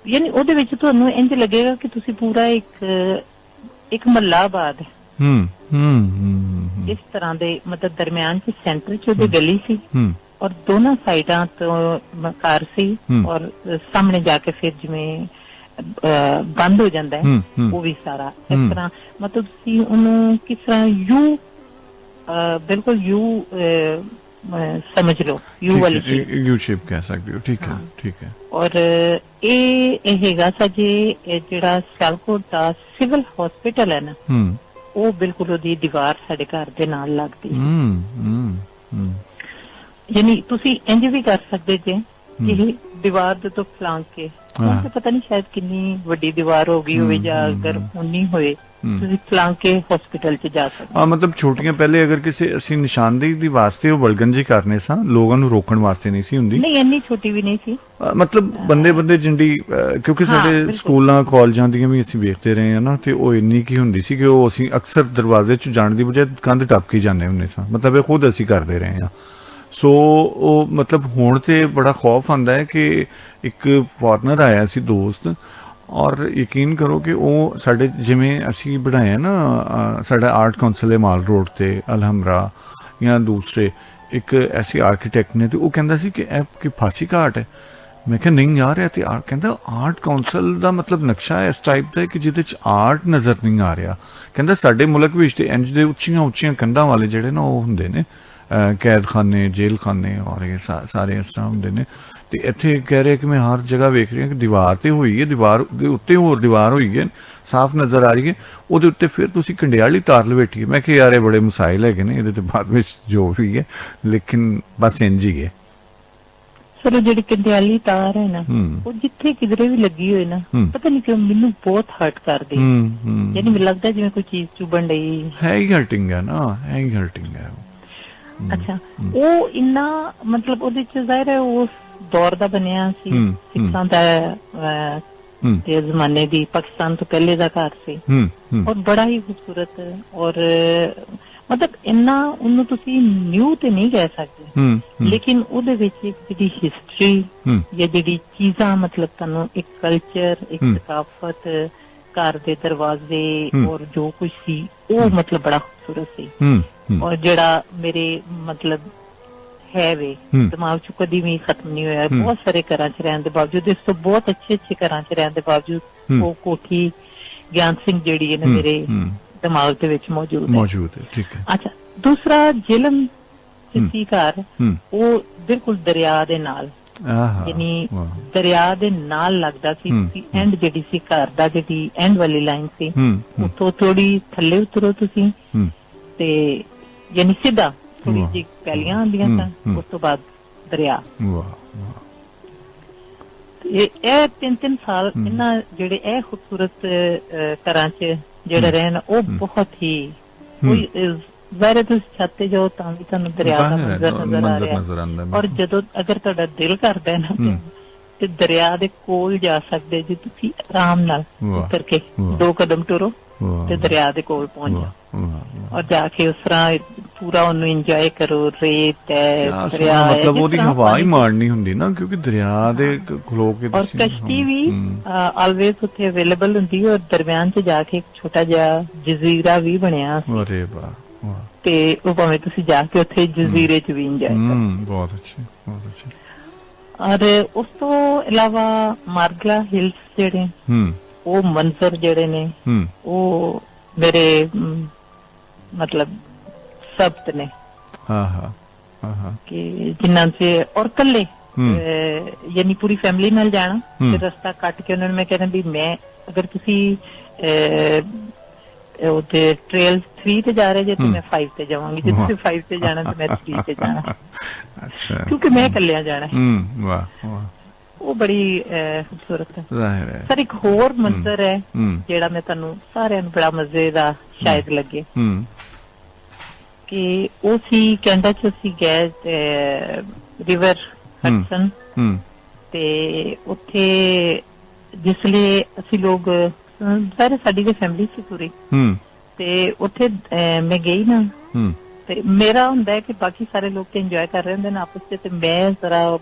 ਯਾਨੀ ਉਹਦੇ ਵਿੱਚ ਤੁਹਾਨੂੰ ਇੰਝ ਲੱਗੇਗਾ ਕਿ ਤੁਸੀਂ ਪੂਰਾ ਇੱਕ ਮਹੱਲਾ ਆਬਾਦ ਇਸ ਤਰ੍ਹਾਂ ਦੇ ਮਤਲਬ ਦਰਮਿਆਨ ਚ ਸੈਂਟਰ ਚ ਉਹਦੇ ਗਲੀ ਸੀ ਔਰ ਦੋਨਾਂ ਸਾਈਡਾਂ ਤੋਂ ਘਰ ਸੀ ਔਰ ਸਾਹਮਣੇ ਜਾ ਕੇ ਫਿਰ ਜਿਵੇਂ ਬੰਦ ਹੋ ਜਾਂਦਾ ਹੈ ਉਹ ਵੀ ਸਾਰਾ ਇਸ ਤਰ੍ਹਾਂ ਮਤਲਬ ਤੁਸੀਂ ਉਹਨੂੰ ਕਿਸ ਤਰ੍ਹਾਂ ਬਿਲਕੁਲ ਸਮਝ ਲਓ ਯੂ ਵਾਲੀ ਯੂ ਸ਼ੇਪ ਕਹਿ ਸਕਦੇ ਹੋ। ਠੀਕ ਹੈ, ਠੀਕ ਹੈ। ਔਰ ਇਹ ਹੈਗਾ ਸਾਜੇ ਜਿਹੜਾ ਸਿਆਲਕੋਟ ਦਾ ਸਿਵਲ ਹਸਪੀਟਲ ਹੈ ਨਾ, ਉਹ ਬਿਲਕੁਲ ਉਹਦੀ ਦੀਵਾਰ ਸਾਡੇ ਘਰ ਦੇ ਨਾਲ ਲੱਗਦੀ ਹੈ। ਯਾਨੀ ਤੁਸੀਂ ਇੰਝ ਵੀ ਕਰ ਸਕਦੇ ਜੇ ਕਿ ਦੀਵਾਰ ਦੇ ਤੋਂ ਫਲਾਂਕ ਕੇ, ਪਤਾ ਨਹੀਂ ਸ਼ਾਇਦ ਕਿੰਨੀ ਵੱਡੀ ਦੀਵਾਰ ਹੋ ਗਈ ਹੋਵੇ ਜਾਂ ਅਗਰ ਉਨੀ ਹੋਵੇ ਤੁਸੀਂ ਫਲਾਂਕੇ ਹਸਪੀਟਲ 'ਚ ਜਾ ਸਕਦੇ ਮਤਲਬ ਛੋਟੀਆਂ ਪਹਿਲੇ ਅਗਰ ਕਿਸੇ ਅਸੀਂ ਨਿਸ਼ਾਨਦੇਹੀ ਦੀ ਵਾਸਤੇ ਉਹ ਬਲਗਨ ਜੀ ਕਰਨੇ ਸਾਂ, ਲੋਕਾਂ ਨੂੰ ਰੋਕਣ ਵਾਸਤੇ ਨਹੀਂ ਸੀ ਹੁੰਦੀ। ਨਹੀਂ ਇੰਨੀ ਛੋਟੀ ਵੀ ਨਹੀਂ ਸੀ, ਮਤਲਬ ਬੰਦੇ ਜਿੰਡੀ ਕਿਉਂਕਿ ਸਾਡੇ ਸਕੂਲਾਂ ਕਾਲਜਾਂ ਦੀਆਂ ਵੀ ਅਸੀਂ ਵੇਖਦੇ ਰਹੇ ਹਾਂ ਨਾ, ਤੇ ਉਹ ਇੰਨੀ ਕੀ ਹੁੰਦੀ ਸੀ ਕਿ ਉਹ ਅਸੀਂ ਅਕਸਰ ਦਰਵਾਜ਼ੇ 'ਚ ਜਾਣ ਦੀ ਬਜਾਏ ਕੰਧ ਟੱਪ ਕੇ ਜਾਂਦੇ ਹੁੰਦੇ ਸਾਂ, ਮਤਲਬ ਇਹ ਖੁਦ ਅਸੀਂ ਕਰਦੇ ਰਹੇ ਹਾਂ। ਸੋ ਉਹ ਮਤਲਬ ਹੁਣ ਤੇ ਬੜਾ ਖੌਫ ਆਉਂਦਾ ਹੈ ਕਿ ਇੱਕ ਫੋਰਨਰ ਆਇਆ ਸੀ ਦੋਸਤ, ਔਰ ਯਕੀਨ ਕਰੋ ਕਿ ਉਹ ਸਾਡੇ ਜਿਵੇਂ ਅਸੀਂ ਬਣਾਇਆ ਨਾ ਸਾਡਾ ਆਰਟ ਕੌਂਸਲ ਹੈ ਮਾਲ ਰੋਡ ਤੇ ਅਲਹਮਰਾ ਜਾਂ ਦੂਸਰੇ ਇੱਕ ਐਸੀ ਆਰਕੀਟੈਕਟ ਨੇ, ਤੇ ਉਹ ਕਹਿੰਦਾ ਸੀ ਕਿ ਇਹ ਕਿ ਫਾਸੀ ਘਾਟ ਹੈ। ਮੈਂ ਕਿਹਾ ਨਹੀਂ ਯਾਰ ਇਹ ਤੇ ਕਹਿੰਦਾ ਆਰਟ ਕੌਂਸਲ ਦਾ ਮਤਲਬ ਨਕਸ਼ਾ ਇਸ ਟਾਈਪ ਦਾ ਹੈ ਕਿ ਜਿਹਦੇ 'ਚ ਆਰਟ ਨਜ਼ਰ ਨਹੀਂ ਆ ਰਿਹਾ। ਕਹਿੰਦਾ ਸਾਡੇ ਮੁਲਕ ਵਿੱਚ ਤੇ ਇੰਜ ਦੇ ਉੱਚੀਆਂ ਕੰਧਾਂ ਵਾਲੇ ਜਿਹੜੇ ਨਾ ਉਹ ਹੁੰਦੇ ਨੇ ਕੈਦਖਾਨੇ, ਜੇਲ੍ਹ ਖਾਨੇ, ਔਰ ਇਹ ਸਾਰੇ ਇਸ ਤਰ੍ਹਾਂ ਹੁੰਦੇ ਨੇ। ਤੇ ਇੱਥੇ ਕਹਿ ਰਿਹਾ ਕਿ ਮੈਂ ਹਰ ਜਗ੍ਹਾ ਵੇਖ ਰਿਹਾ ਕਿ ਦੀਵਾਰ ਤੇ ਹੋਈ ਹੈ, ਦੀਵਾਰ ਦੇ ਉੱਤੇ ਹੋਰ ਦੀਵਾਰ ਹੋਈ ਹੈ, ਸਾਫ਼ ਨਜ਼ਰ ਆ ਰਹੀ ਹੈ, ਉਹਦੇ ਉੱਤੇ ਫਿਰ ਤੁਸੀਂ ਕੰਡਿਆਲੀ ਤਾਰ ਲਵੇਟੀ ਹੈ। ਮੈਂ ਕਿਹਾ ਯਾਰ ਇਹ ਬੜੇ ਮਸਾਇਲ ਹੈਗੇ ਨੇ, ਇਹਦੇ ਤੇ ਬਾਅਦ ਵਿੱਚ ਜੋ ਵੀ ਹੈ, ਲੇਕਿਨ ਬਸ ਇੰਝ ਹੀ ਹੈ। ਸਰ ਉਹ ਜਿਹੜੀ ਕੰਡਿਆਲੀ ਤਾਰ ਹੈ ਨਾ, ਉਹ ਜਿੱਥੇ ਕਿਧਰੇ ਵੀ ਲੱਗੀ ਹੋਏ ਨਾ, ਪਤਾ ਨਹੀਂ ਕਿਉਂ ਮੈਨੂੰ ਬਹੁਤ ਹਰਟ ਕਰਦੀ, ਯਾਨੀ ਮੈਨੂੰ ਲੱਗਦਾ ਜਿਵੇਂ ਕੋਈ ਚੀਜ਼ ਚੁਭਣ ਡਈ ਹੈ ਹੀ ਹਰਟਿੰਗ ਹੈ ਨਾ, ਹੈ ਹੀ ਹਰਟਿੰਗ ਹੈ। ਅੱਛਾ ਉਹ ਇੰਨਾ ਮਤਲਬ ਉਹਦੇ 'ਚ ਜ਼ਾਹਿਰ ਹੈ ਉਸ ਦੌਰ ਦਾ ਬਣਿਆ ਸੀ, ਸਿੱਖਾਂ ਦਾ ਤੇ ਜ਼ਮਾਨੇ ਦੀ, ਪਾਕਿਸਤਾਨ ਤੋਂ ਪਹਿਲੇ ਦਾ ਘਰ ਸੀ, ਔਰ ਬੜਾ ਹੀ ਖੂਬਸੂਰਤ, ਔਰ ਮਤਲਬ ਇੰਨਾ ਉਹਨੂੰ ਤੁਸੀਂ ਨਿਊ ਤੇ ਨਹੀਂ ਕਹਿ ਸਕਦੇ, ਲੇਕਿਨ ਉਹਦੇ ਵਿੱਚ ਇੱਕ ਜਿਹੜੀ ਹਿਸਟਰੀ ਜਾਂ ਜਿਹੜੀ ਚੀਜ਼ਾਂ ਮਤਲਬ ਤੁਹਾਨੂੰ ਇੱਕ ਕਲਚਰ, ਇੱਕ ਸਕਾਫਤ, ਘਰ ਦੇ ਦਰਵਾਜ਼ੇ ਔਰ ਜੋ ਕੁਝ ਸੀ ਉਹ ਮਤਲਬ ਬੜਾ ਖੂਬਸੂਰਤ ਸੀ। ਔਰ ਜਿਹੜਾ ਮੇਰੇ ਮਤਲਬ ਹੈ ਵੇ ਦਿਮਾਗ ਚ ਕਦੀ ਵੀ ਖਤਮ ਨਹੀਂ ਹੋਇਆ। ਬਹੁਤ ਸਾਰੇ ਘਰਾਂ ਚ ਰਹਿਣ ਦੇ ਬਾਵਜੂਦ, ਇਸ ਤੋਂ ਬਹੁਤ ਅੱਛੇ ਘਰਾਂ ਚ ਰਹਿਣ ਦੇ ਬਾਵਜੂਦ ਉਹ ਕੋਠੀ ਗਿਆਨ ਸਿੰਘ ਜਿਹੜੀ ਹੈ ਨਾ ਮੇਰੇ ਦਿਮਾਗ ਦੇ ਵਿੱਚ ਮੌਜੂਦ ਹੈ। ਠੀਕ ਹੈ। ਅੱਛਾ ਦੂਸਰਾ ਜੇਲਮ ਸੀ ਘਰ, ਉਹ ਬਿਲਕੁਲ ਦਰਿਆ ਦੇ ਨਾਲ, ਯਾਨੀ ਦਰਿਆ ਦੇ ਨਾਲ ਲੱਗਦਾ ਸੀ। ਐਂਡ ਜਿਹੜੀ ਸੀ ਘਰ ਦਾ, ਜਿਹੜੀ ਐਂਡ ਵਾਲੀ ਲਾਈਨ ਸੀ, ਉੱਥੋਂ ਥੋੜੀ ਥੱਲੇ ਉਤਰੋ ਤੁਸੀਂ ਤੇ ਯਾਨੀ ਸਿੱਧਾ ਥੋੜੀ ਜਿਹੀ ਪੈਲੀਆਂ ਆਉਂਦੀਆਂ ਸਨ, ਉਸ ਤੋਂ ਬਾਅਦ ਦਰਿਆ। ਇਹ 3 ਸਾਲ ਇਹਨਾਂ ਜਿਹੜੇ ਇਹ ਖੂਬਸੂਰਤ ਘਰਾਂ ਚ ਜਿਹੜੇ ਰਹੇ ਨਾ, ਉਹ ਬਹੁਤ ਹੀ ਕੋਈ ਜ਼ਾਹਿਰ ਤੁਸੀਂ ਛੱਤ ਤੇ ਜਾਓ ਤਾਂ ਵੀ ਤੁਹਾਨੂੰ ਦਰਿਆ ਦਾ ਮੰਜ਼ਰ ਨਜ਼ਰ ਆ ਰਿਹਾ, ਔਰ ਜਦੋਂ ਅਗਰ ਤੁਹਾਡਾ ਦਿਲ ਕਰਦਾ ਹੈ ਨਾ ਤੇ ਦਰਿਆ ਦੇ ਕੋਲ ਜਾ ਸਕਦੇ ਜੇ ਤੁਸੀਂ ਆਰਾਮ ਨਾਲ ਉਤਰ ਕੇ 2 ਕਦਮ ਟੁਰੋ ਤੇ ਦਰਿਆ ਦੇ ਕੋਲ ਪਹੁੰਚ ਜਾਓ, ਔਰ ਜਾ ਕੇ ਉਸ ਤਰ੍ਹਾਂ ਪੂਰਾ ਉਹਨੂੰ ਇੰਜੋਏ ਕਰੋ। ਰੇਤ ਹੈ, ਦਰਿਆ ਹੈ, ਮਤਲਬ ਉਹਦੀ ਹਵਾ ਹੀ ਮਾਰਨੀ ਹੁੰਦੀ ਨਾ, ਕਿਉਂਕਿ ਦਰਿਆ ਦੇ ਖਲੋ ਕੇ ਔਰ ਕਸ਼ਤੀ ਵੀ ਆਲਵੇਜ਼ ਉੱਥੇ ਅਵੇਲੇਬਲ ਹੁੰਦੀ, ਔਰ ਦਰਮਿਆਨ ਚ ਜਾ ਕੇ ਇੱਕ ਛੋਟਾ ਜਿਹਾ ਜਜ਼ੀਰਾ ਵੀ ਬਣਿਆ ਸੀ, ਤੇ ਉਹ ਭਾਵੇਂ ਤੁਸੀਂ ਜਾ ਕੇ ਉੱਥੇ ਜਜ਼ੀਰੇ ਚ ਵੀ ਇੰਜੋਏ ਕਰੋ। ਬਹੁਤ ਅੱਛੀ, ਬਹੁਤ ਅੱਛੀ। ਔਰ ਉਸ ਤੋਂ ਇਲਾਵਾ ਮਾਰਗਲਾ ਹਿਲਸ ਜਿਹੜੇ ਉਹ ਮੰਜ਼ਰ ਜਿਹੜੇ ਨੇ ਉਹ ਮੇਰੇ ਮਤਲਬ ਸਬਤ ਨੇ ਕਿ ਜਿਨ੍ਹਾਂ ਚ, ਔਰ ਕੱਲੇ ਯਾਨੀ ਪੂਰੀ ਫੈਮਿਲੀ ਨਾਲ ਜਾਣਾ, ਤੇ ਰਸਤਾ ਕੱਟ ਕੇ ਉਹਨਾਂ ਨੂੰ ਮੈਂ ਕਹਿੰਦਾ ਵੀ ਮੈਂ ਅਗਰ ਤੁਸੀਂ ਉੱਥੇ ਟ੍ਰੇਲ 3 ਤੇ ਜਾ ਰਹੇ ਜੇ ਤੇ ਮੈਂ 5 ਤੇ ਜਾਵਾਂਗੀ, ਜੇ ਤੁਸੀਂ 5 ਤੇ ਜਾਣਾ ਤੇ ਮੈਂ 3 ਤੇ ਜਾਣਾ, ਕਿਉਂਕਿ ਮੈਂ ਇਕੱਲਿਆਂ ਜਾਣਾ। ਉਹ ਬੜੀ ਖੂਬਸੂਰਤ ਹੈ। ਸਰ ਇੱਕ ਹੋਰ ਮੰਜ਼ਰ ਹੈ ਜਿਹੜਾ ਮੈਂ ਤੁਹਾਨੂੰ ਸਾਰਿਆਂ ਨੂੰ ਬੜਾ ਮਜ਼ੇ ਦਾ ਸ਼ਾਇਦ ਲੱਗੇ, ਕਿ ਉਹ ਸੀ ਕੈਨੇਡਾ ਚ ਅਸੀਂ ਗਏ ਰਿਵਰ ਹਡਸਨ, ਤੇ ਉੱਥੇ ਜਿਸ ਲਈ ਅਸੀਂ ਲੋਕ ਸਾਰੇ ਸਾਡੀ ਦੀ ਫੈਮਿਲੀ ਸੀ ਪੂਰੀ, ਤੇ ਉੱਥੇ ਮੈਂ ਗਈ ਨਾ, ਤੇ ਮੇਰਾ ਹੁੰਦਾ ਹੈ ਕਿ ਬਾਕੀ ਸਾਰੇ ਲੋਕ ਤੇ ਇੰਜੋਏ ਕਰ ਰਹੇ ਹੁੰਦੇ ਨੇ ਆਪਸ ਚ, ਤੇ ਮੈਂ ਜ਼ਰਾ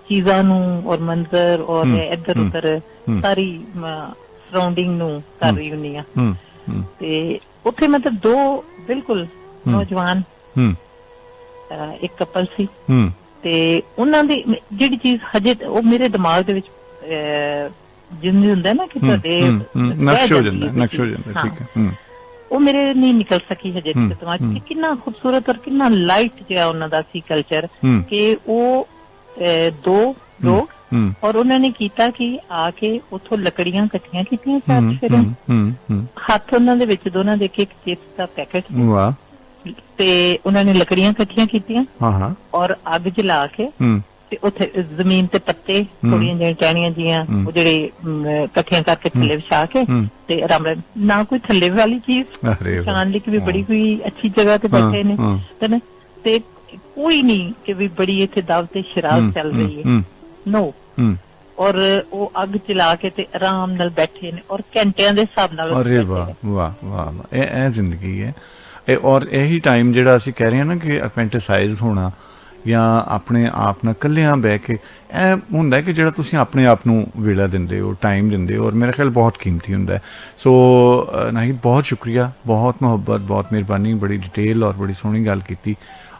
ਚੀਜ਼ਾਂ ਨੂੰ ਔਰ ਮੰਜ਼ਰ ਔਰ ਇੱਧਰ ਉੱਧਰ ਸਾਰੀ ਸਰਾਊਂਡਿੰਗ ਨੂੰ ਕਰ ਰਹੀ ਹੁੰਦੀ ਆ। ਤੇ ਉੱਥੇ ਮਤਲਬ 2 ਬਿਲਕੁਲ ਨੌਜਵਾਨ ਇੱਕ ਕਪਲ ਸੀ, ਤੇ ਉਹਨਾਂ ਦੀ ਜਿਹੜੀ ਚੀਜ਼ ਹਜੇ ਉਹ ਮੇਰੇ ਦਿਮਾਗ ਦੇ ਵਿੱਚ ਜਿੰਨੀ ਹੁੰਦਾ ਨਾ ਕਿ ਤੁਹਾਡੇ ਨਕਸ਼ ਹੋ ਜਾਂਦਾ, ਠੀਕ ਹੈ, ਉਹ ਮੇਰੇ ਨਹੀਂ ਨਿਕਲ ਸਕੀ ਹਜੇ ਦਿਮਾਗ ਚ। ਕਿੰਨਾ ਖੂਬਸੂਰਤ ਔਰ ਕਿੰਨਾ ਲਾਈਟ ਜਿਹਾ ਉਹਨਾਂ ਦਾ ਸੀ ਕਲਚਰ, ਕਿ ਉਹ 2 ਲੋਕ, ਔਰ ਉਹਨਾਂ ਨੇ ਕੀਤਾ ਕਿ ਆ ਕੇ ਉੱਥੋਂ ਲੱਕੜੀਆਂ ਇਕੱਠੀਆਂ ਕੀਤੀਆਂ, ਫਿਰ ਹੱਥ ਉਹਨਾਂ ਦੇ ਵਿੱਚ ਦੋਨਾਂ ਦੇ ਇੱਕ ਚਿਪਸ ਦਾ ਪੈਕੇਟ, ਤੇ ਉਹਨਾਂ ਨੇ ਲੱਕੜੀਆਂ ਇਕੱਠੀਆਂ ਕੀਤੀਆਂ ਔਰ ਅੱਗ ਜਲਾ ਕੇ ਤੇ ਉੱਥੇ ਜ਼ਮੀਨ ਤੇ ਪੱਤੇ ਥੋੜੀਆਂ ਜਿਹੀਆਂ ਟਹਿਣੀਆਂ ਜੀਆਂ ਉਹ ਜਿਹੜੇ ਇਕੱਠੀਆਂ ਕਰਕੇ ਥੱਲੇ ਵਿਛਾ ਕੇ ਤੇ ਆਰਾਮ ਨਾਲ, ਨਾ ਕੋਈ ਥੱਲੇ ਵਾਲੀ ਚੀਜ਼ ਵਿਛਾਉਣ ਲਈ ਕਿ ਵੀ ਬੜੀ ਕੋਈ ਅੱਛੀ ਜਗ੍ਹਾ ਤੇ ਬੈਠੇ ਨੇ ਤੇ ਕੋਈ ਨਹੀਂ ਕਿ ਵੀ ਬੜੀ ਇੱਥੇ ਦਾਵਤ ਤੇ ਸ਼ਰਾਬ ਚੱਲ ਰਹੀ ਹੈ, ਨੋ। ਔਰ ਉਹ ਅੱਗ ਜਲਾ ਕੇ ਤੇ ਆਰਾਮ ਨਾਲ ਬੈਠੇ ਨੇ ਔਰ ਘੰਟਿਆਂ ਦੇ ਹਿਸਾਬ ਨਾਲ। ਅਰੇ ਵਾਹ ਵਾਹ ਵਾਹ, ਇਹ ਜ਼ਿੰਦਗੀ ਹੈ। ਔਰ ਇਹੀ ਟਾਈਮ ਜਿਹੜਾ ਅਸੀਂ ਕਹਿ ਰਹੇ ਹਾਂ ਨਾ ਕਿ ਅਫੈਂਟਸਾਈਜ਼ ਹੋਣਾ ਜਾਂ ਆਪਣੇ ਆਪ ਨਾਲ ਇਕੱਲਿਆਂ ਬਹਿ ਕੇ, ਇਹ ਹੁੰਦਾ ਕਿ ਜਿਹੜਾ ਤੁਸੀਂ ਆਪਣੇ ਆਪ ਨੂੰ ਵੇਲਾ ਦਿੰਦੇ ਹੋ, ਟਾਈਮ ਦਿੰਦੇ ਹੋ, ਔਰ ਮੇਰਾ ਖਿਆਲ ਬਹੁਤ ਕੀਮਤੀ ਹੁੰਦਾ ਹੈ। ਸੋ ਨਾਹਿਦ, ਬਹੁਤ ਸ਼ੁਕਰੀਆ, ਬਹੁਤ ਮੁਹੱਬਤ, ਬਹੁਤ ਮਿਹਰਬਾਨੀ, ਬੜੀ ਡਿਟੇਲ ਔਰ ਬੜੀ ਸੋਹਣੀ ਗੱਲ ਕੀਤੀ।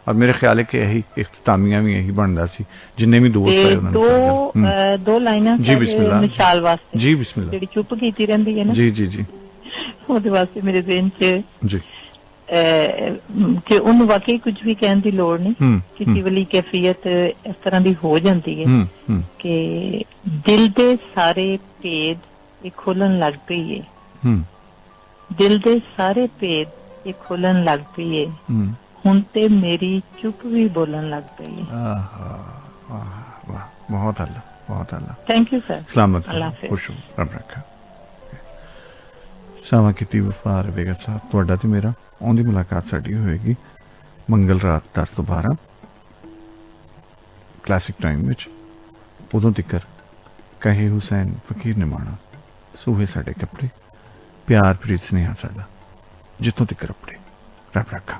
ਔਰ ਮੇਰੇ ਖਿਆਲ ਹੈ ਕਿ ਇਹੀ ਇਖਤਤਾਮੀਆਂ ਵੀ ਇਹੀ ਬਣਦਾ ਸੀ, ਜਿੰਨੇ ਵੀ ਦੋਸਤ ਆਏ ਉਹਨਾਂ ਨੂੰ। ਦੋ ਲਾਈਨਾਂ ਜੀ ਬਿਸਮਿਲ੍ਲਾ, ਮਿਸਾਲ ਵਾਸਤੇ ਜੀ ਬਿਸਮਿਲ੍ਲਾ, ਜਿਹੜੀ ਚੁੱਪ ਕੀਤੀ ਰਹਿੰਦੀ ਹੈ ਨਾ, ਜੀ ਜੀ ਜੀ, ਉਹਦੇ ਵਾਸਤੇ ਮੇਰੇ ਜ਼ਿਹਨ 'ਚ ਜੀ ਕਿ ਉਹਨੂੰ ਵਾਕਈ ਕੁਝ ਵੀ ਕਹਿਣ ਦੀ ਲੋੜ ਨਹੀਂ। ਕਿਸੇ ਵਾਲੀ ਕੈਫੀਅਤ ਇਸ ਤਰ੍ਹਾਂ ਦੀ ਹੋ ਜਾਂਦੀ ਹੈ ਕਿ ਦਿਲ ਦੇ ਸਾਰੇ ਭੇਦ ਇਹ ਖੋਲਣ ਲੱਗ ਪਈ ਹੈ, ਦਿਲ ਦੇ ਸਾਰੇ ਭੇਦ ਇਹ ਖੋਲਣ ਲੱਗ ਪਈ ਹੈ, ਹੁਣ ਤੇ ਮੇਰੀ ਚੁੱਪ ਵੀ ਬੋਲਣ ਲੱਗ ਪਈ ਹੈ। ਵਾਹ, ਬਹੁਤ ਅੱਲਾ, ਬਹੁਤ ਅੱਲਾ। Thank you sir. ਸਲਾਮਤ, ਖੁਸ਼ ਰੱਬ ਰੱਖਾ। ਸਾਵਾ ਕੀਤੀ ਵਫਾ ਰਵੇਗਾ ਸਾਹਿਬ, ਤੁਹਾਡਾ ਤੇ ਮੇਰਾ ਆਉਂਦੀ ਮੁਲਾਕਾਤ ਸਾਡੀ ਹੋਏਗੀ ਮੰਗਲ ਰਾਤ 10 ਤੋਂ 12 ਕਲਾਸਿਕ ਟਾਈਮ ਵਿੱਚ। ਉਦੋਂ ਤੱਕ ਕਹੇ ਹੁਸੈਨ ਫਕੀਰ ਨੇ ਮਾਣਾ, ਸੂਹੇ ਸਾਡੇ ਕੱਪੜੇ, ਪਿਆਰ ਪ੍ਰੀਤ ਸਨੇਹਾ ਸਾਡਾ, ਜਿੱਥੋਂ ਤੱਕ ਆਪਣੇ ਰੱਬ ਰੱਖਾ।